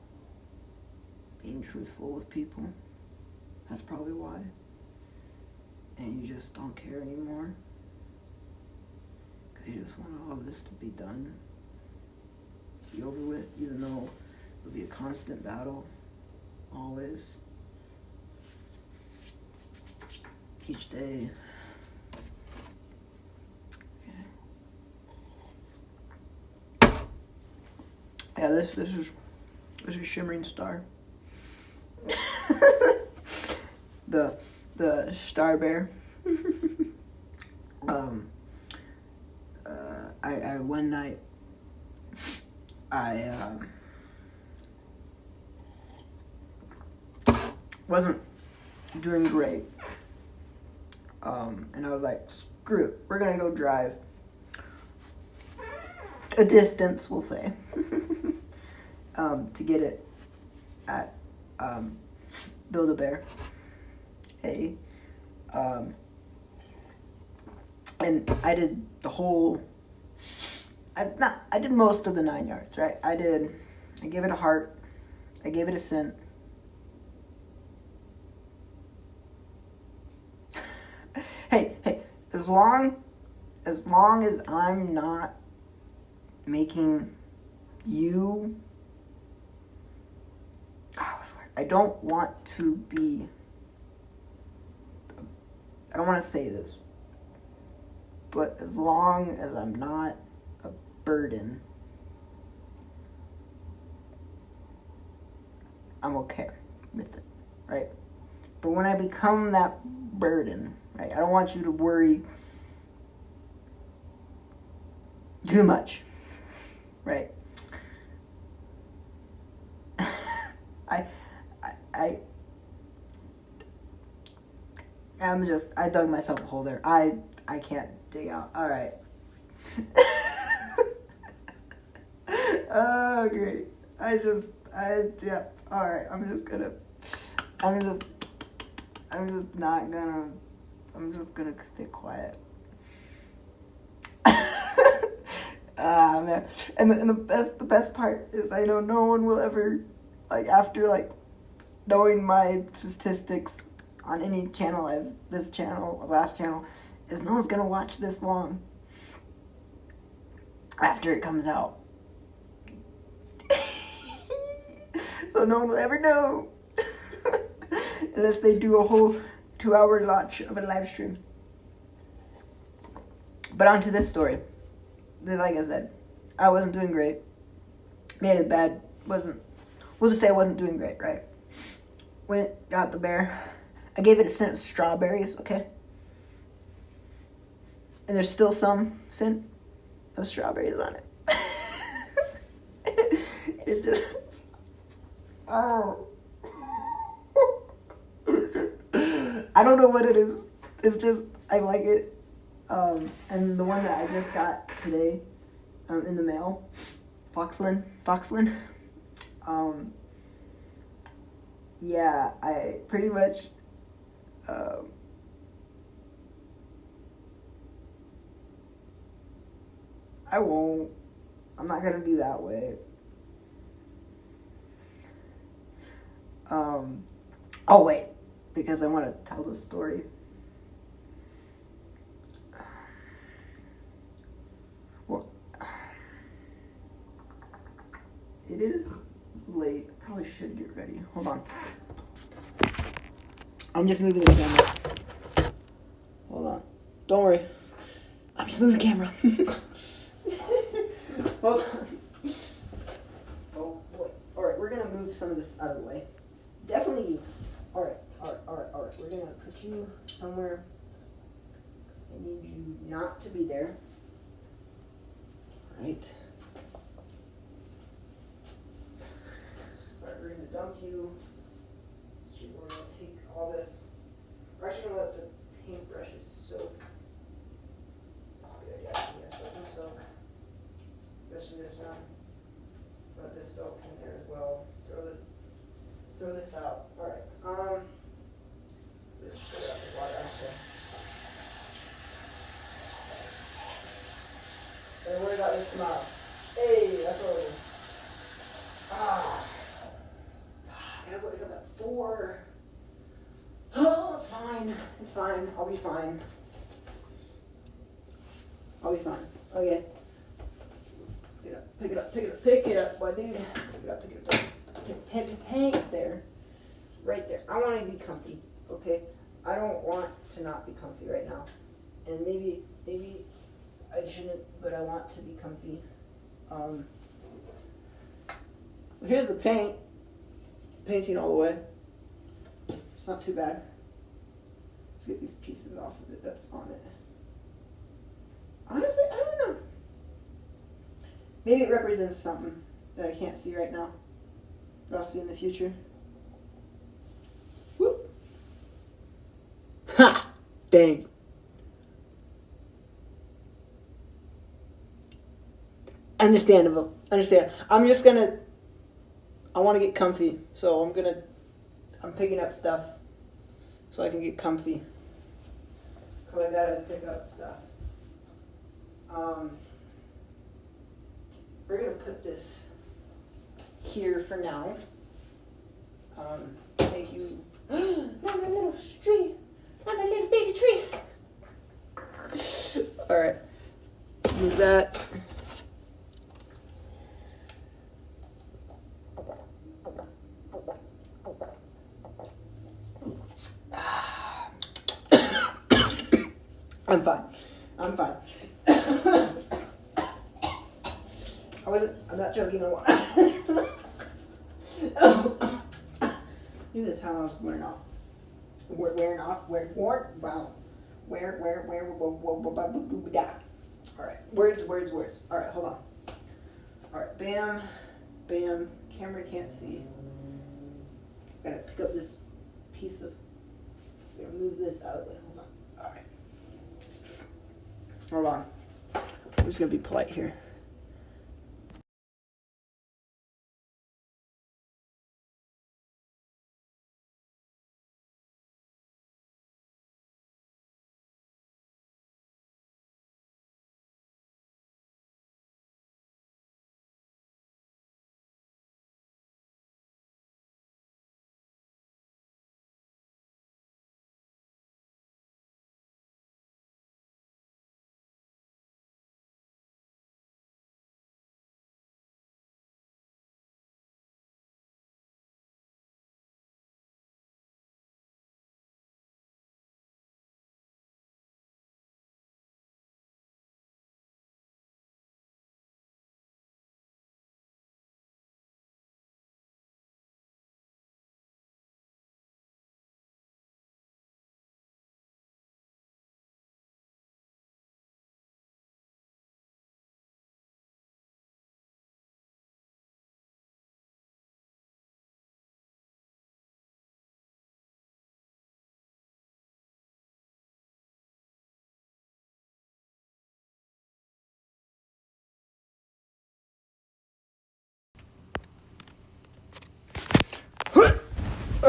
being truthful with people. That's probably why. And you just don't care anymore. Because you just want all of this to be done. Be over with, even though it'll be a constant battle. Always. Each day. Okay. Yeah, this is Shimmering Star. The Star Bear. I one night I wasn't doing great. And I was like, screw it, we're gonna go drive a distance, we'll say, to get it at Build-A-Bear. And I did the whole, I did most of the 9 yards, right? I gave it a heart, I gave it a cent. Hey, as long as I'm not making you, I don't want to say this, but as long as I'm not a burden, I'm okay with it, right? But when I become that burden, right, I don't want you to worry too much, right? I dug myself a hole there. I can't dig out. All right. Oh, great. Yeah. All right. I'm just gonna stay quiet. Man. And the best part is I know no one will ever, like, after, like, knowing my statistics on any channel, last channel, is no one's gonna watch this long after it comes out. So no one will ever know. Unless they do a whole 2-hour launch of a live stream. But on to this story. Like I said, I wasn't doing great. Made it bad. We'll just say I wasn't doing great, right? Went, got the bear. I gave it a scent of strawberries, okay? And there's still some scent of strawberries on it. It's just, oh. I don't know what it is. It's just, I like it. And the one that I just got today in the mail, Foxland. Yeah, I pretty much I won't. I'm not gonna be that way. Oh wait, because I want to tell the story. Well, it is late. I probably should get ready. Hold on. I'm just moving the camera. Hold on. Don't worry. I'm just moving the camera. Hold on. Oh boy. Alright, we're gonna move some of this out of the way. Definitely you. Alright. We're gonna put you somewhere. Because I need you not to be there. Alright. Alright, we're gonna dump you. So we're gonna take all this. We're actually gonna let the paintbrushes soak. That's a good idea. Actually, yes, let them soak. Especially this one. Let this soak in there as well. Throw this out. Alright. Let's put out the water actually. Don't worry about this tomorrow. Hey, that's what it is. I gotta wake up at 4. Oh, it's fine. It's fine. I'll be fine. Okay. Pick it up, boy, dude. Pick it up. Paint there. Right there. I want to be comfy, okay? I don't want to not be comfy right now. And maybe I shouldn't, but I want to be comfy. Here's the paint. Painting all the way. It's not too bad. Let's get these pieces off of it that's on it. Honestly, I don't know. Maybe it represents something that I can't see right now, but I'll see in the future. Whoop. Ha! Dang. Understandable. Understand. I want to get comfy, so I'm picking up stuff so I can get comfy. Cause I gotta pick up stuff. We're gonna put this here for now. Thank you. Not my little tree. Not my little baby tree. Alright. Move that. I'm fine. I'm not joking on what. Maybe the time I was wearing off. Alright, words. Alright, hold on. Alright, bam. Camera can't see. Gotta pick up this piece of. Gotta move this out of the way. Hold on. I'm just gonna be polite here.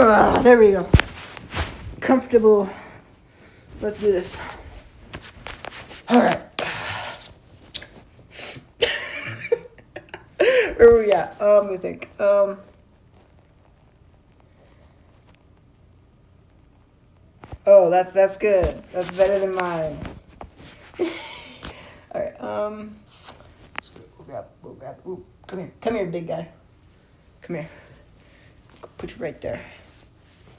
There we go. Comfortable. Let's do this. All right. Where are we at? Let me think. Oh, that's good. That's better than mine. All right. We'll grab. Ooh, come here, big guy. Come here. Put you right there.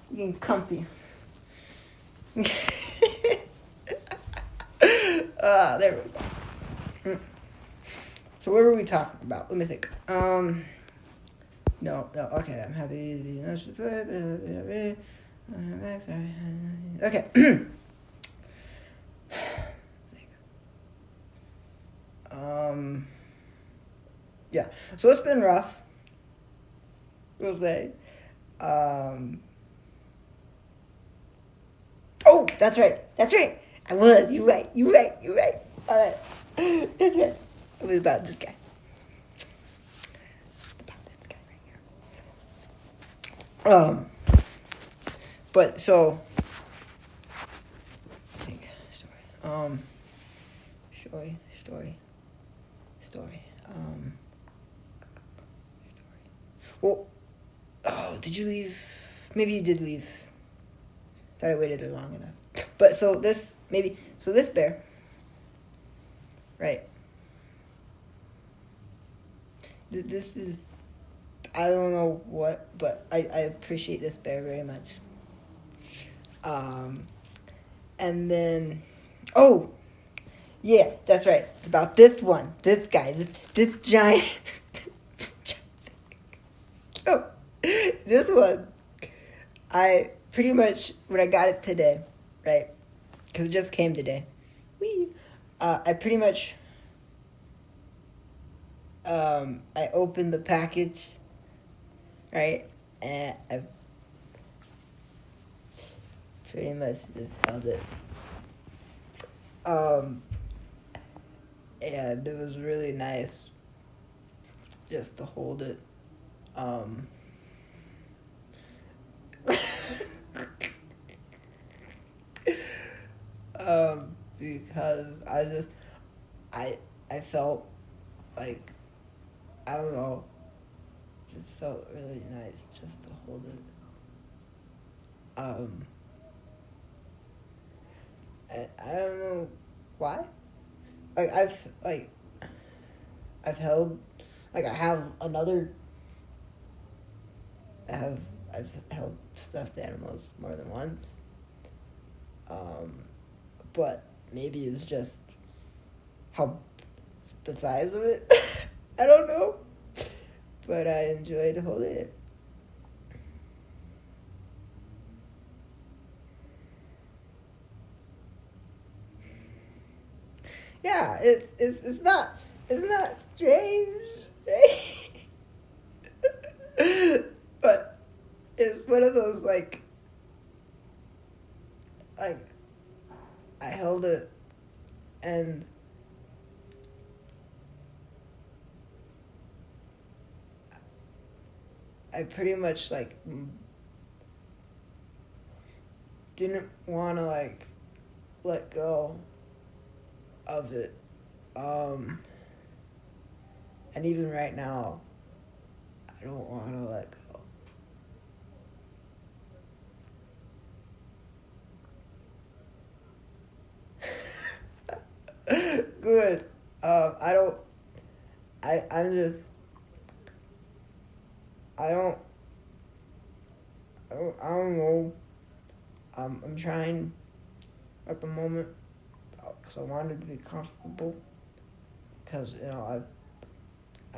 You're getting comfy. There we go. So what were we talking about? Let me think. No, okay, I'm happy to be okay. Yeah, so it's been rough, we'll say. Oh, that's right. I was, you're right. All right, that's right. It was about this guy. But so, I think story. Well, oh, did you leave? Maybe you did leave. Thought I waited long enough. But so this bear, right? This is, I don't know what, but I appreciate this bear very much. And then, oh, yeah, that's right. It's about this one, this guy, this giant. Oh, this one. I pretty much, when I got it today, right? Because it just came today. I pretty much, I opened the package, right? And I pretty much just held it. And it was really nice just to hold it. Because I felt like, I don't know, it just felt really nice just to hold it. I don't know why. I've held, I have another, I've held stuffed animals more than once. But maybe it's just how the size of it. I don't know. But I enjoyed holding it. Yeah, it's not strange. But it's one of those like I held it and I pretty much like didn't want to like let go of it. And even right now, I don't want to let go. Good. I don't know. I'm trying at the moment because I wanted to be comfortable. Because I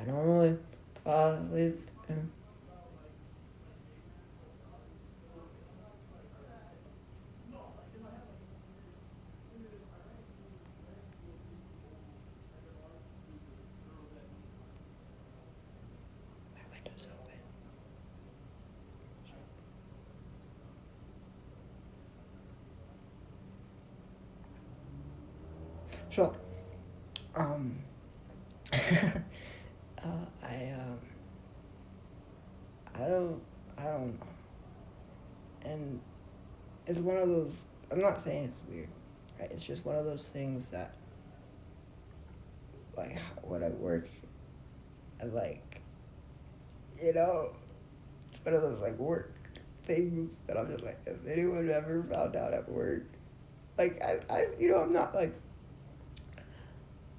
normally live in. My window's open. So, I don't know. And it's one of those, I'm not saying it's weird, right? It's just one of those things that, like, when I work, and, like, you know, it's one of those, like, work things that I'm just like, if anyone ever found out at work, like, I'm not, like,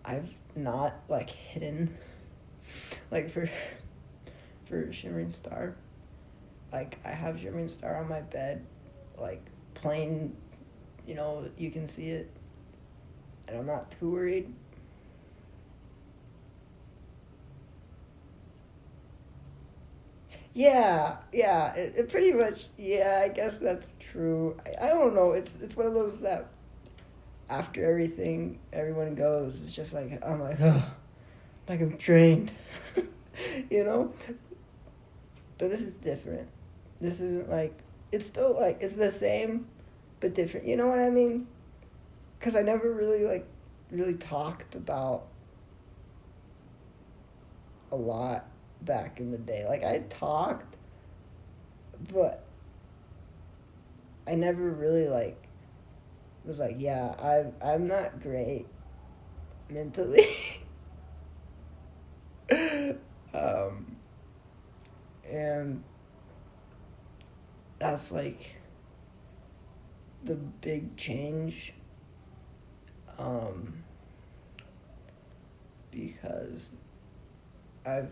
I've not, like, hidden, like, for Shimmering Star. Like, I have Shimmering Star on my bed, like, plain, you can see it, and I'm not too worried. Yeah, it pretty much, yeah, I guess that's true. I don't know, it's one of those that after everyone goes, it's just like, I'm like, oh, like I'm drained, you know? But this is different. This isn't like, it's still like, it's the same, but different, you know what I mean? Because I never really talked about a lot back in the day. Like, I talked, but I never really, like, was like, yeah, I'm not great mentally. And that's, like, the big change, because I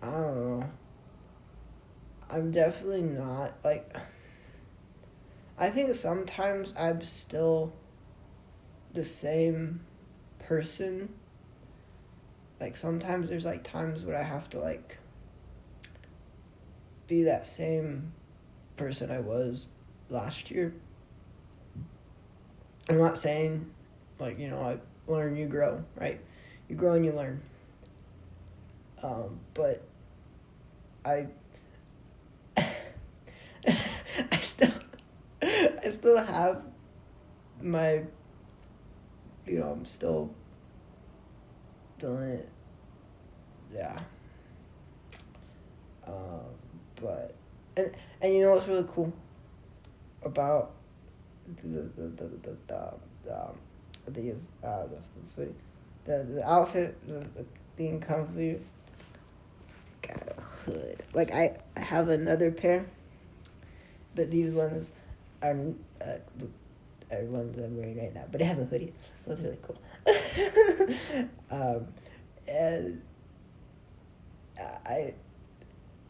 don't know. I'm definitely not, like, I think sometimes I'm still the same person. Like, sometimes there's, like, times where I have to, like, be that same person I was last year. I'm not saying, like, I learn, you grow, right? You grow and you learn. But I I still have my, I'm still doing it. Yeah. But and you know what's really cool about the outfit, being comfy. It's got a hood. Like, I have another pair, but these ones are ones I'm wearing right now. But it has a hoodie, so it's really cool. And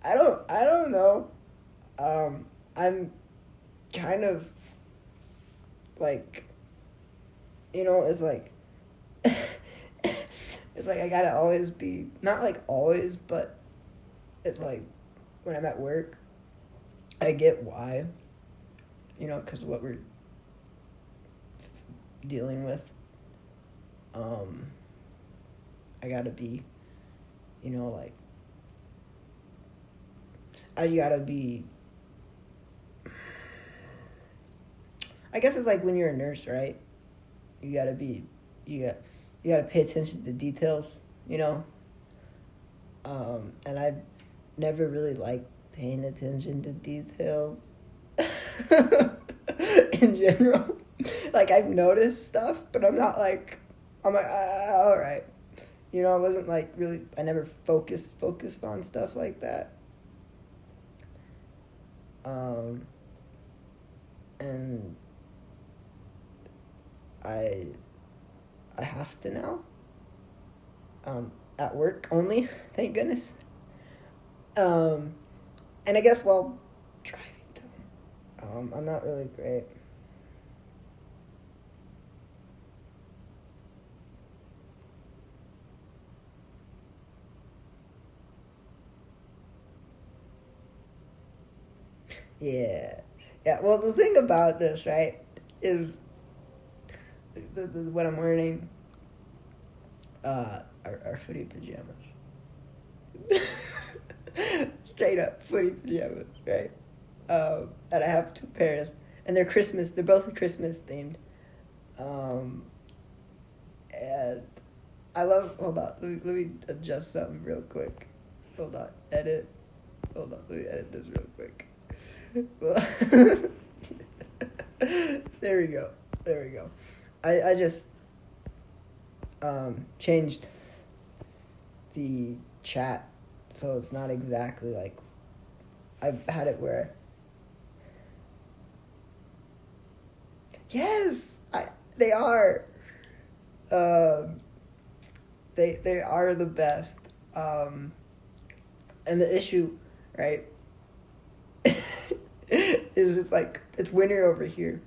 I don't know. I'm kind of like, it's like, it's like I gotta always be, not like always, but it's like when I'm at work, I get why, because what we're dealing with. I gotta be, like, I gotta be, I guess it's like when you're a nurse, right? You gotta pay attention to details, and I never really liked paying attention to details in general. Like, I've noticed stuff, but I'm like, all right. I wasn't like really, I never focused on stuff like that. And I have to now. At work only, thank goodness. And I guess while driving too. I'm not really great. Yeah. Well, the thing about this, right, is what I'm wearing are footy pajamas. Straight up footy pajamas, right? And I have 2 pairs, and they're Christmas. They're both Christmas themed. And I love. Hold on. Let me adjust something real quick. Hold on. Edit. Hold on. Let me edit this real quick. There we go. There we go. I just changed the chat so it's not exactly like I've had it where yes, they are. They are the best. And the issue, right, is it's like it's winter over here,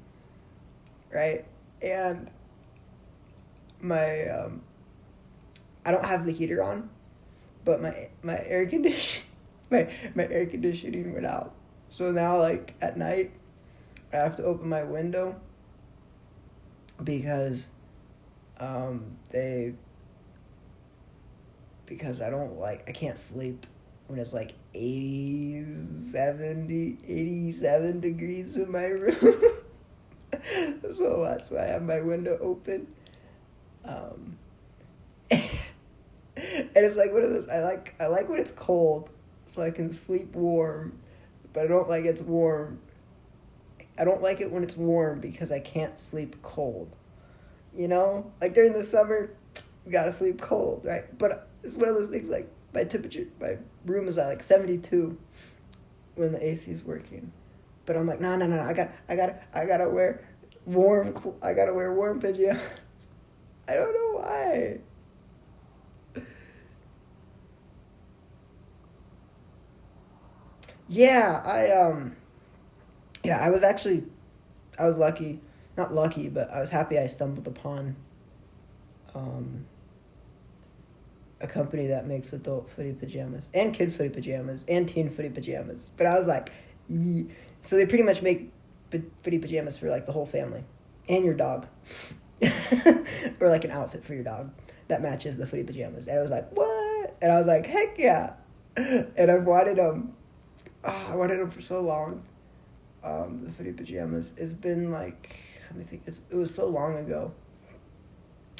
right? And my I don't have the heater on, but my air condition my air conditioning went out. So now like at night I have to open my window because because I can't sleep when it's like 87 degrees in my room. So that's why I have my window open. And it's like one of those, I like when it's cold so I can sleep warm, but I don't like it's warm. I don't like it when it's warm because I can't sleep cold. You know? Like during the summer, you gotta sleep cold, right? But it's one of those things like my room is at like 72 when the AC is working. But I'm like, no, I gotta wear warm pajamas. I don't know why. Yeah, I was lucky, not lucky, but I was happy I stumbled upon a company that makes adult footy pajamas and kid footy pajamas and teen footy pajamas. But I was like, so they pretty much make footy pajamas for like the whole family and your dog, or like an outfit for your dog that matches the footy pajamas. And I was like, what? And I was like, heck yeah! And I've wanted them. I wanted them for so long. The footy pajamas. It's been like, let me think. It was so long ago.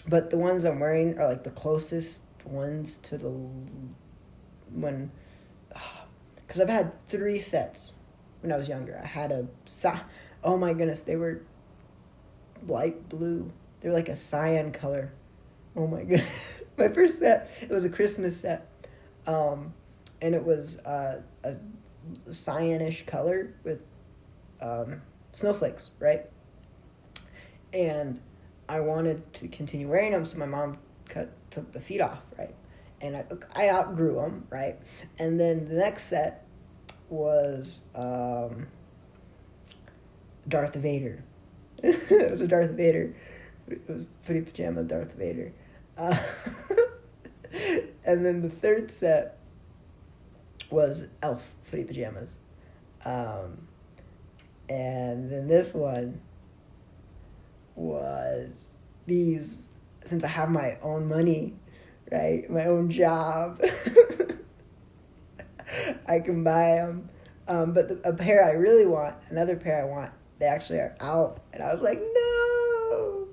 But the ones I'm wearing are like the closest ones to the when, because I've had 3 sets when I was younger. I had oh my goodness, they were light blue. They were like a cyan color. Oh my goodness. My first set, it was a Christmas set, and it was a cyanish color with snowflakes, right? And I wanted to continue wearing them, so my mom took the feet off, right? And I outgrew them, right? And then the next set was Darth Vader. It was a Darth Vader. It was footy pajama Darth Vader. And then the third set was Elf footy pajamas. And then this one was these, since I have my own money, right, my own job, I can buy them. But a pair I really want, another pair I want, they actually are out. And I was like, no.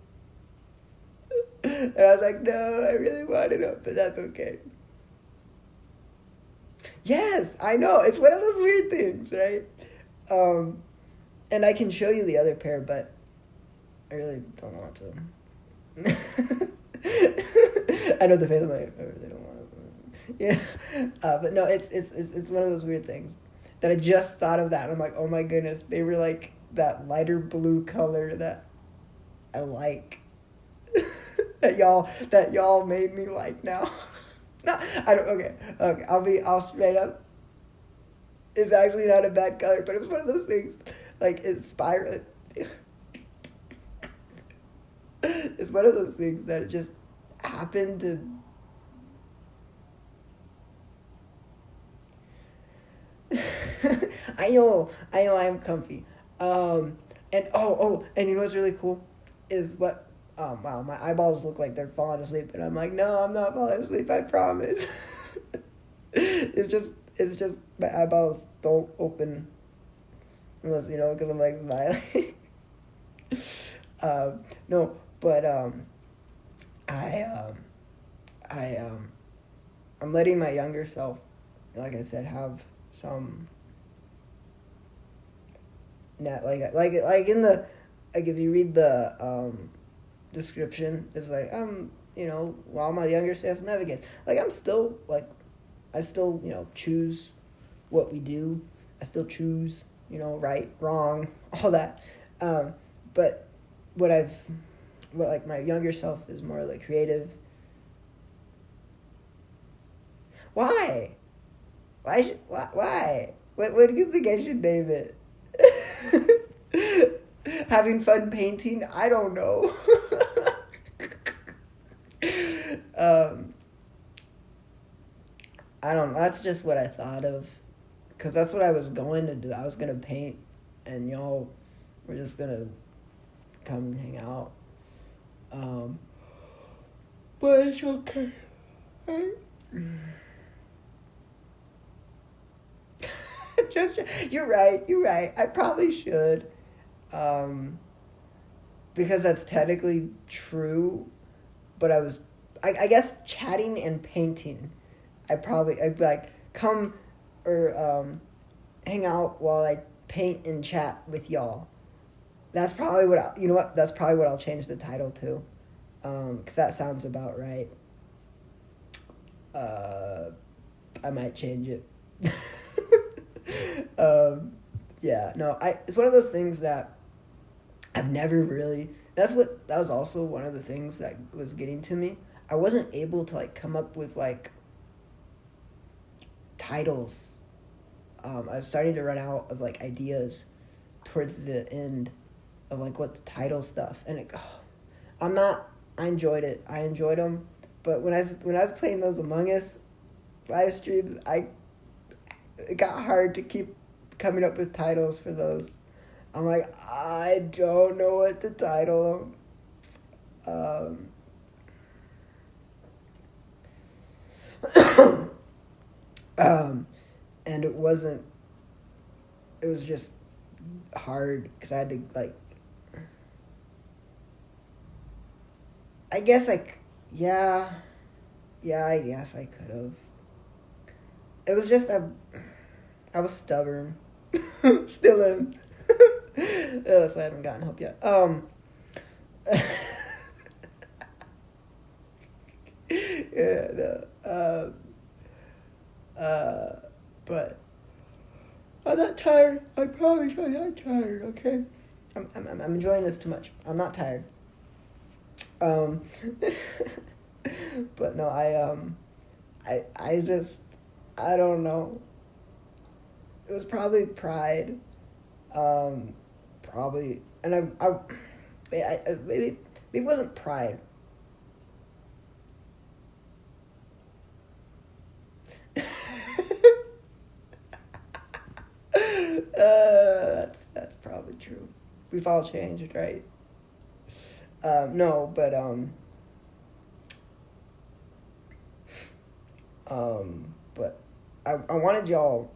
And I was like, no, I really wanted them, but that's okay. Yes, I know. It's one of those weird things, right? And I can show you the other pair, but I really don't want to. I know the face of my, I really don't want to. Yeah. But no, it's one of those weird things that I just thought of that. And I'm like, oh my goodness, they were like that lighter blue color that I like. that y'all made me like now. No, I don't. Okay. I'll straight up. It's actually not a bad color, but it was one of those things, like it's spiral. It's one of those things that it just happened to. I know, I'm comfy. And and you know what's really cool is what. Wow, my eyeballs look like they're falling asleep, and I'm like, no, I'm not falling asleep, I promise. It's just my eyeballs don't open unless, because I'm like smiling. No, but I'm letting my younger self like I said, have some net like in the like if you read the description, it's like while my younger self navigates, like I'm still like I still choose what we do. I still choose right, wrong, all that. But what like my younger self is more like creative. Why? Why? What do you think I should name it? Having fun painting? I don't know. I don't know. That's just what I thought of. Because that's what I was going to do. I was going to paint, and y'all were just going to come and hang out. But it's okay. Right? You're right. I probably should. Because that's technically true. But I guess chatting and painting. I'd be like, come or hang out while I paint and chat with y'all. That's probably that's probably what I'll change the title to. Because that sounds about right. I might change it. Yeah, no, it's one of those things that I've never really, that was also one of the things that was getting to me. I wasn't able to like come up with like titles. I was starting to run out of like ideas towards the end of like what the title stuff, and I enjoyed it. I enjoyed them, but when I was playing those Among Us live streams, it got hard to keep coming up with titles for those. I'm like, I don't know what to title them. And it was just hard because I had to like, I guess I guess I could have. It was just I was stubborn. Still am. That's why I haven't gotten help yet. Yeah, no. But I'm not tired. I promise I'm not tired. Okay, I'm enjoying this too much. I'm not tired. But no, I just I don't know. It was probably pride. Probably, and maybe it wasn't pride. That's probably true. We've all changed, right? No, but but I wanted to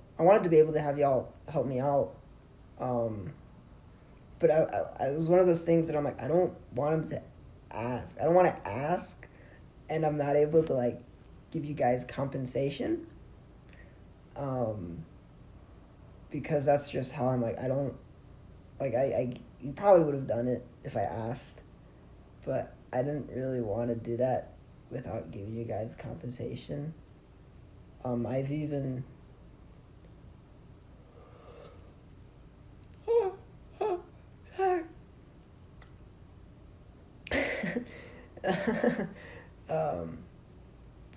be able to have y'all help me out. But it was one of those things that I'm like, I don't want him to ask. I don't want to ask, and I'm not able to like give you guys compensation. Because that's just how I'm like, I don't like you probably would have done it if I asked, but I didn't really want to do that without giving you guys compensation. I've even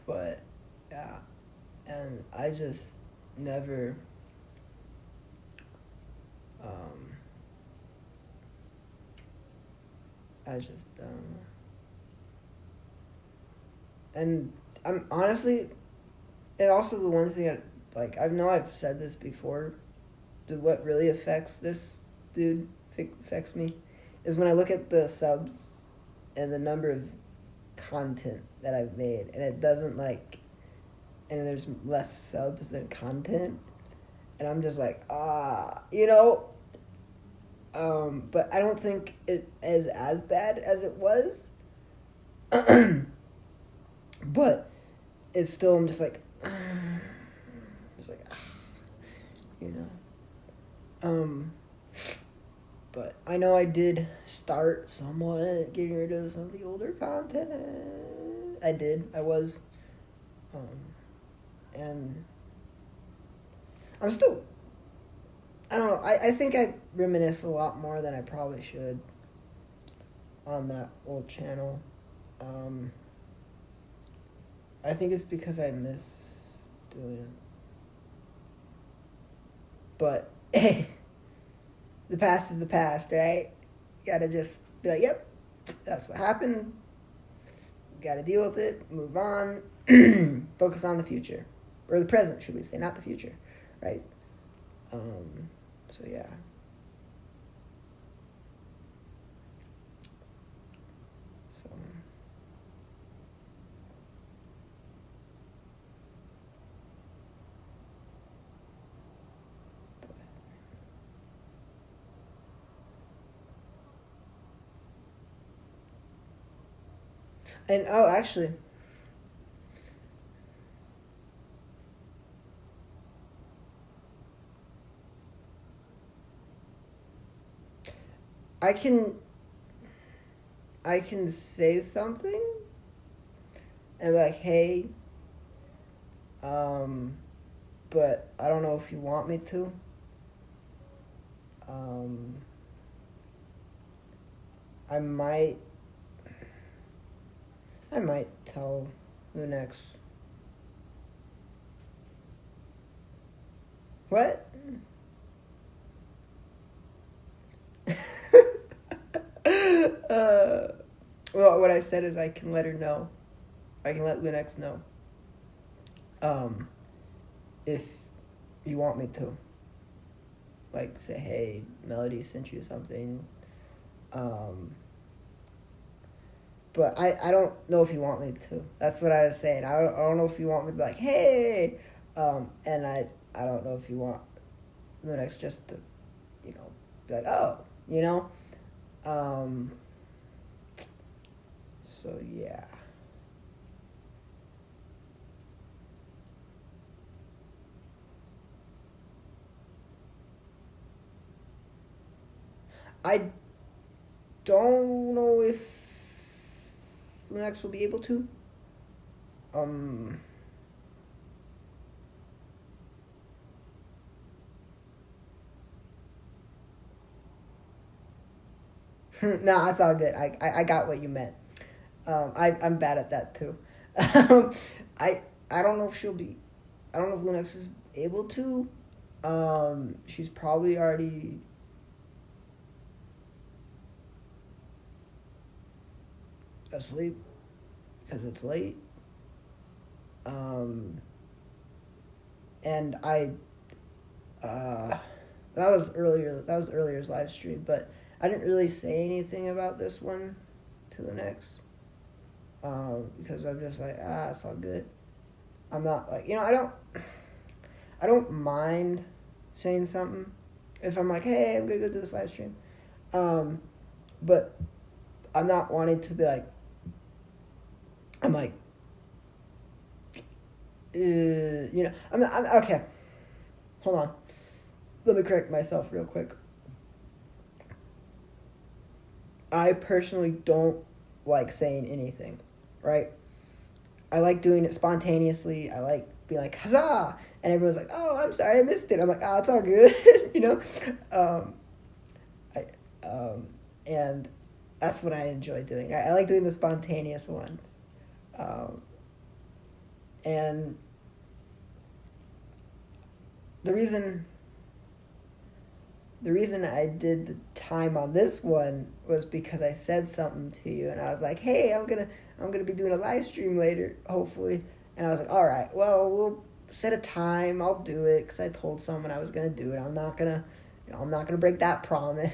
but yeah, and I just never I just and I'm honestly, and also the one thing that like I know I've said this before, what really affects this dude affects me is when I look at the subs and the number of content that I've made, and it doesn't like, and there's less subs than content, and I'm just like, but I don't think it is as bad as it was, but it's still, I'm just like, just like, you know. But I know I did start somewhat getting rid of some of the older content. I was. And I'm still, I don't know, I think I reminisce a lot more than I probably should on that old channel. I think it's because I miss doing it. But, hey, the past is the past, right? You gotta just be like, yep, that's what happened. You gotta deal with it, move on, focus on the future. Or the present, should we say, not the future, right? So, yeah. So... And, oh, actually, I can say something and be like, hey, but I don't know if you want me to. I might tell Lunex. What? Well, what I said is I can let her know. I can let Lunex know. If you want me to. Like, say, hey, Melody sent you something. But I don't know if you want me to. That's what I was saying. I don't know if you want me to be like, hey, and I don't know if you want Lunex just to, you know, be like, oh, you know. So yeah. I don't know if Lunex will be able to. No, it's all good. I got what you meant. I'm bad at that too. I don't know if she'll be. I don't know if Lunex is able to. She's probably already asleep because it's late. And that was earlier's live stream, but I didn't really say anything about this one to Lunex. Because I'm just like, it's all good. I'm not like, you know, I don't mind saying something if I'm like, hey, I'm gonna go do this live stream. But I'm not wanting to be like, I'm like, you know, I'm okay. Hold on. Let me correct myself real quick. I personally don't like saying anything, right? I like doing it spontaneously. I like being like, huzzah! And everyone's like, oh, I'm sorry, I missed it. I'm like, it's all good, you know? And that's what I enjoy doing. I like doing the spontaneous ones. And the reason I did the time on this one was because I said something to you, and I was like, hey, I'm gonna be doing a live stream later, hopefully. And I was like, all right, well, we'll set a time. I'll do it because I told someone I was gonna do it. I'm not gonna break that promise.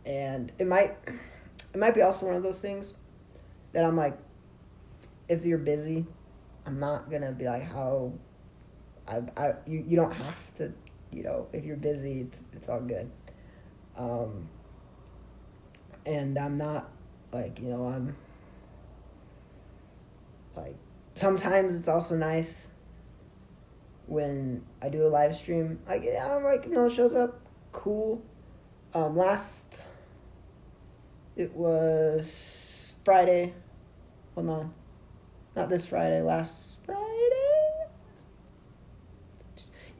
And it might be also one of those things that I'm like, if you're busy, I'm not gonna be like, how. You don't have to, you know, if you're busy, it's all good. And I'm not like, you know, I'm like sometimes it's also nice when I do a live stream. Like, yeah, I'm like, it shows up, cool. It was Friday. Hold on. Not this Friday, last Friday?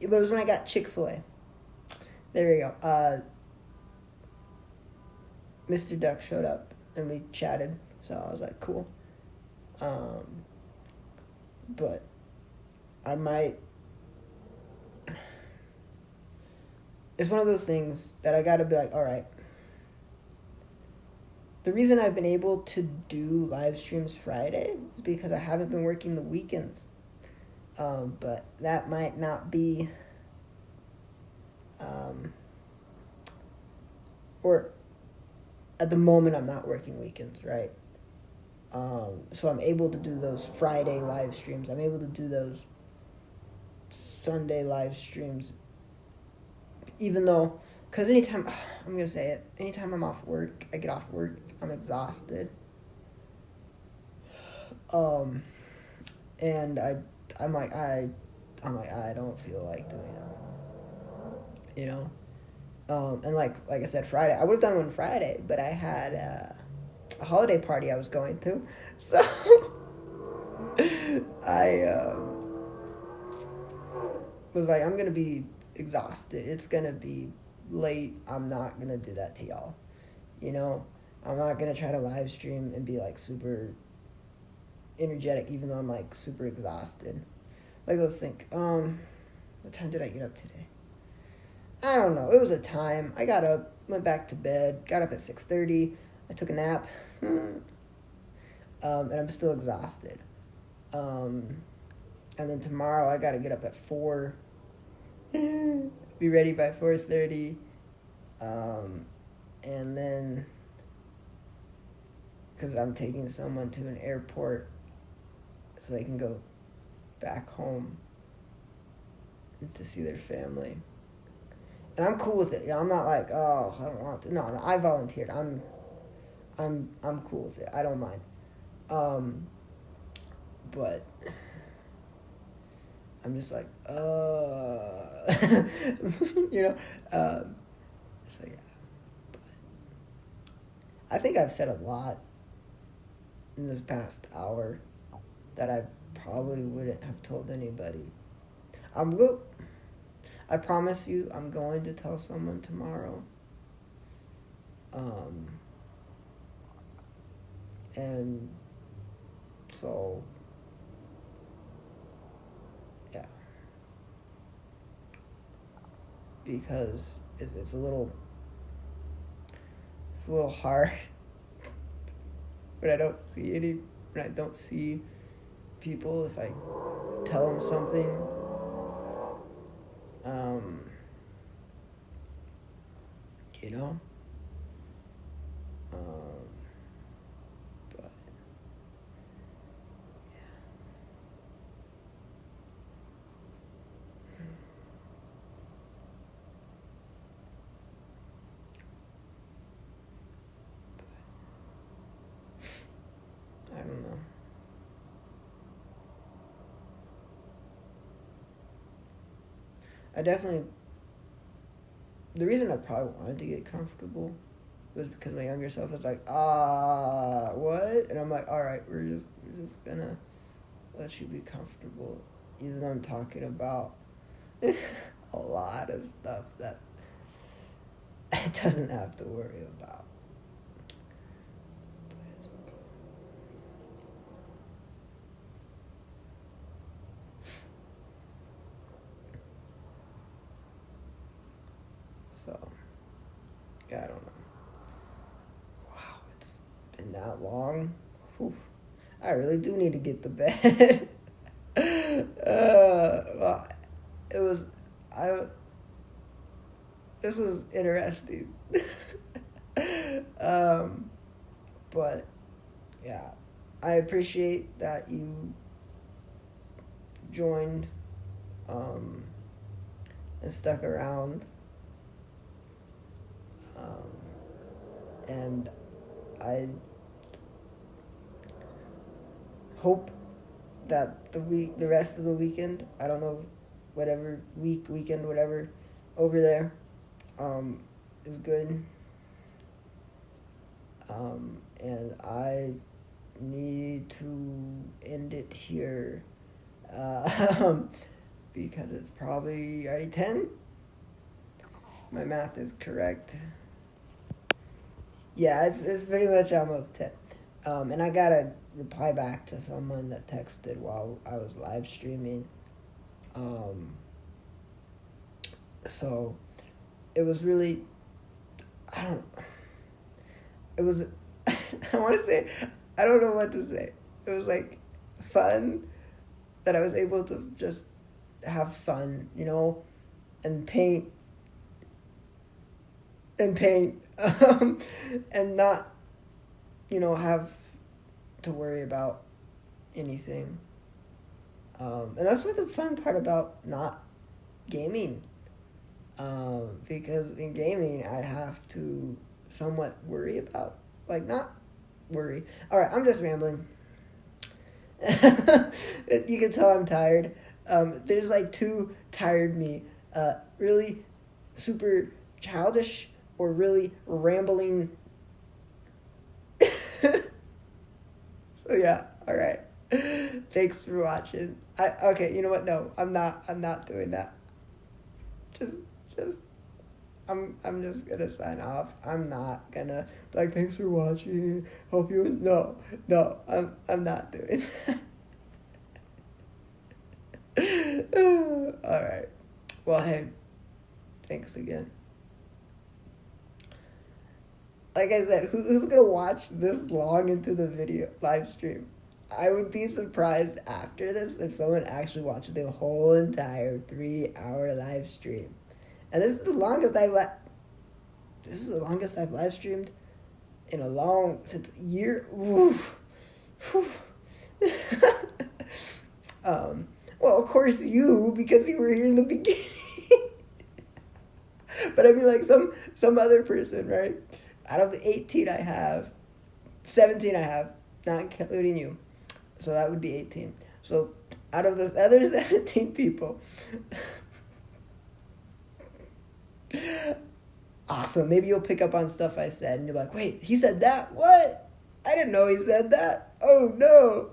But it was when I got Chick-fil-A. There we go. Mr. Duck showed up and we chatted. So I was like, cool. But I might... It's one of those things that I gotta be like, alright. The reason I've been able to do live streams Friday is because I haven't been working the weekends. But that might not be... or at the moment I'm not working weekends, right? So I'm able to do those Friday live streams. I'm able to do those Sunday live streams. Even though, because anytime, I'm going to say it, anytime I'm off work, I get off work, I'm exhausted. And I'm like, I don't feel like doing it. You know? And like I said, Friday, I would have done one Friday, but I had a holiday party I was going to, so I was like, I'm going to be exhausted. It's going to be late. I'm not going to do that to y'all. You know, I'm not going to try to live stream and be like super energetic, even though I'm like super exhausted. Like, let's think, what time did I get up today? I don't know. It was a time. I got up, went back to bed, got up at 6:30. I took a nap. And I'm still exhausted. And then tomorrow I got to get up at 4. Be ready by 4:30. And then, because I'm taking someone to an airport so they can go back home to see their family. And I'm cool with it. I'm not like, oh, I don't want to. No, I volunteered. I'm cool with it. I don't mind. But I'm just like, you know. So yeah. But I think I've said a lot in this past hour that I probably wouldn't have told anybody. I promise you, I'm going to tell someone tomorrow. And so, yeah. Because it's a little hard when I don't see people, if I tell them something. You know? But, yeah. I don't know. The reason I probably wanted to get comfortable was because my younger self was like, what? And I'm like, alright, we're just gonna let you be comfortable. Even though I'm talking about a lot of stuff that it doesn't have to worry about. But it's okay. So, yeah, I don't know. Wow, it's been that long. Whew. I really do need to get to bed. Well, this was interesting. But, yeah, I appreciate that you joined, and stuck around. And I hope that the rest of the weekend, I don't know, whatever weekend, whatever, over there, is good. And I need to end it here, because it's probably already 10. My math is correct. Yeah, it's pretty much almost 10. And I gotta reply back to someone that texted while I was live streaming. So it was really, it was, I want to say, I don't know what to say. It was like fun that I was able to just have fun, and paint, and not, have to worry about anything. And that's what the fun part about not gaming. Because in gaming, I have to somewhat worry about, not worry. All right, I'm just rambling. You can tell I'm tired. There's two tired me. Really super childish or really rambling. So yeah, all right. Thanks for watching. Okay, you know what? No, I'm not doing that. I'm just gonna sign off. I'm not gonna thanks for watching. Hope you no, I'm not doing that. All right. Well, hey, thanks again. Like I said, who's gonna watch this long into the video live stream? I would be surprised after this if someone actually watched the whole entire 3-hour live stream. And this is the longest I've live streamed in a long since year. Well, of course you, because you were here in the beginning. But I mean, some other person, right? Out of the 18 I have, 17 I have, not including you. So that would be 18. So out of the other 17 people, awesome. Maybe you'll pick up on stuff I said, and you're like, wait, he said that? What? I didn't know he said that. Oh, no.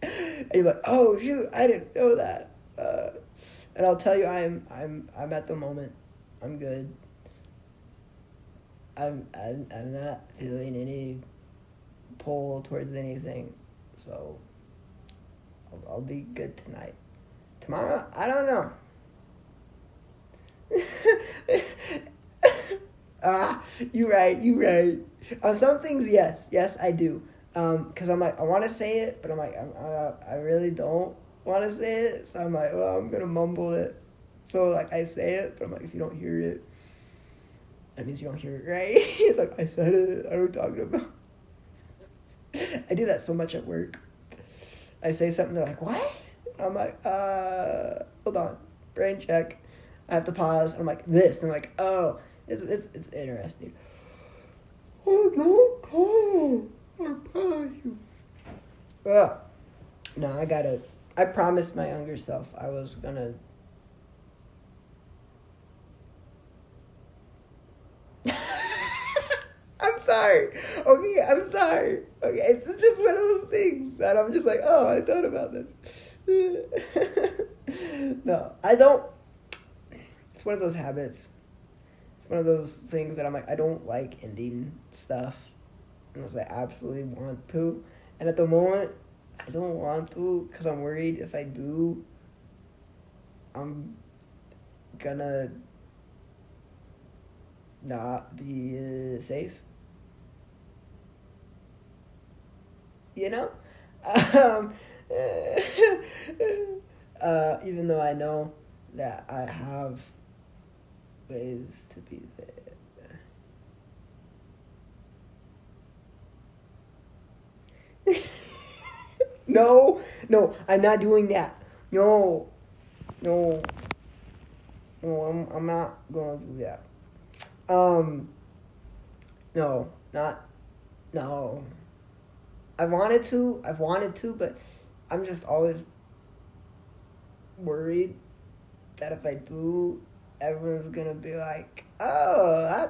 And you're like, oh, shoot, I didn't know that. And I'll tell you, I'm at the moment, I'm good. I'm not feeling any pull towards anything, so I'll be good tonight. Tomorrow, I don't know. You right. On some things, yes, I do. Cause I'm like, I want to say it, but I'm like, I really don't want to say it, so I'm like, well, I'm gonna mumble it. So I say it, but I'm like, if you don't hear it, that means you don't hear it, right? It's like, I said it, I know what I'm talking about. I do that so much at work. I say something, they're like, what? I'm like, hold on, brain check. I have to pause, and I'm like, this, and I'm like, oh, it's interesting. Oh, no, I promise you. Well, no, I promised my younger self I was gonna I'm sorry. Okay, I'm sorry. Okay, it's just one of those things that I'm just like, oh, I thought about this. No, I don't. It's one of those habits. It's one of those things that I'm like, I don't like ending stuff unless I absolutely want to. And at the moment, I don't want to because I'm worried if I do, I'm gonna not be safe. You know? Even though I know that I have ways to be there. No, I'm not doing that. No, I'm not gonna do that. No. I've wanted to, but I'm just always worried that if I do, everyone's gonna be like, "Oh,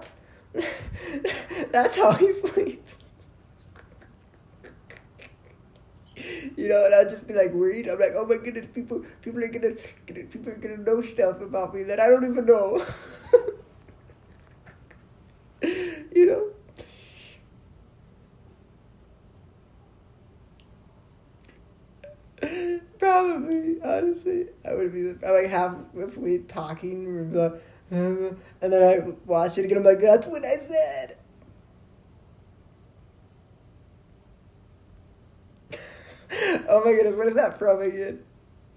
that's how he sleeps." You know, and I'll just be like worried. I'm like, "Oh my goodness, people are gonna know stuff about me that I don't even know." You know. Probably, honestly, I would be like half asleep talking, and then I watch it again. I'm like, that's what I said. Oh my goodness, what is that from again?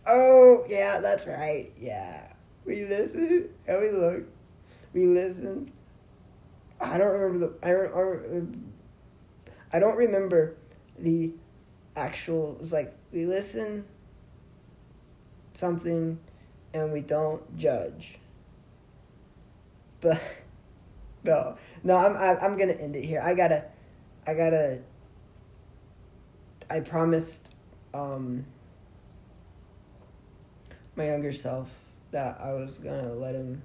Oh yeah, that's right. Yeah, we listen and we look. We listen. I don't remember I don't remember the actual. It's like we listen something and we don't judge. But no, I'm gonna end it here. I promised my younger self that I was gonna let him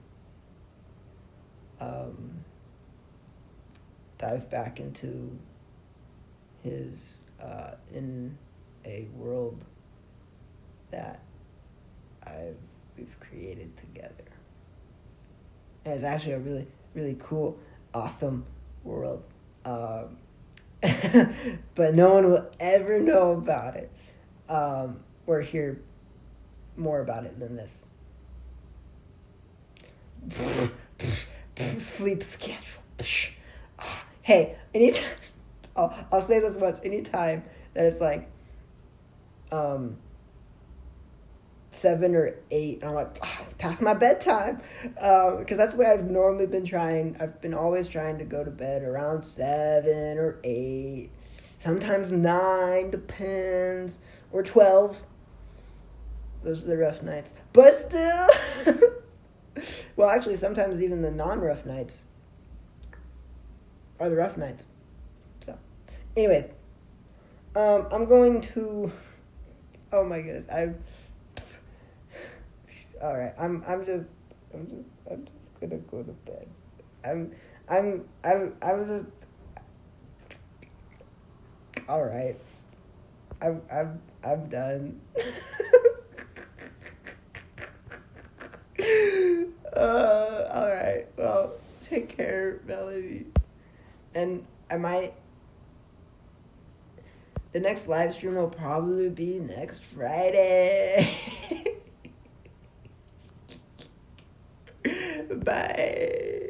dive back into his in a world that we've created together. And it's actually a really, really cool, awesome world. But no one will ever know about it or hear more about it than this. Sleep schedule. Hey, anytime, I'll say this once, anytime that it's like 7 or 8, and I'm like, it's past my bedtime, because that's what I've normally been trying. I've been always trying to go to bed around 7 or 8, sometimes 9, depends, or 12. Those are the rough nights, but still. Well, actually, sometimes even the non-rough nights are the rough nights. So, anyway, I'm going to. Oh my goodness, all right, I'm just gonna go to bed. I'm just. All right. I'm done. All right. Well, take care, Melody. And the next live stream will probably be next Friday. Bye.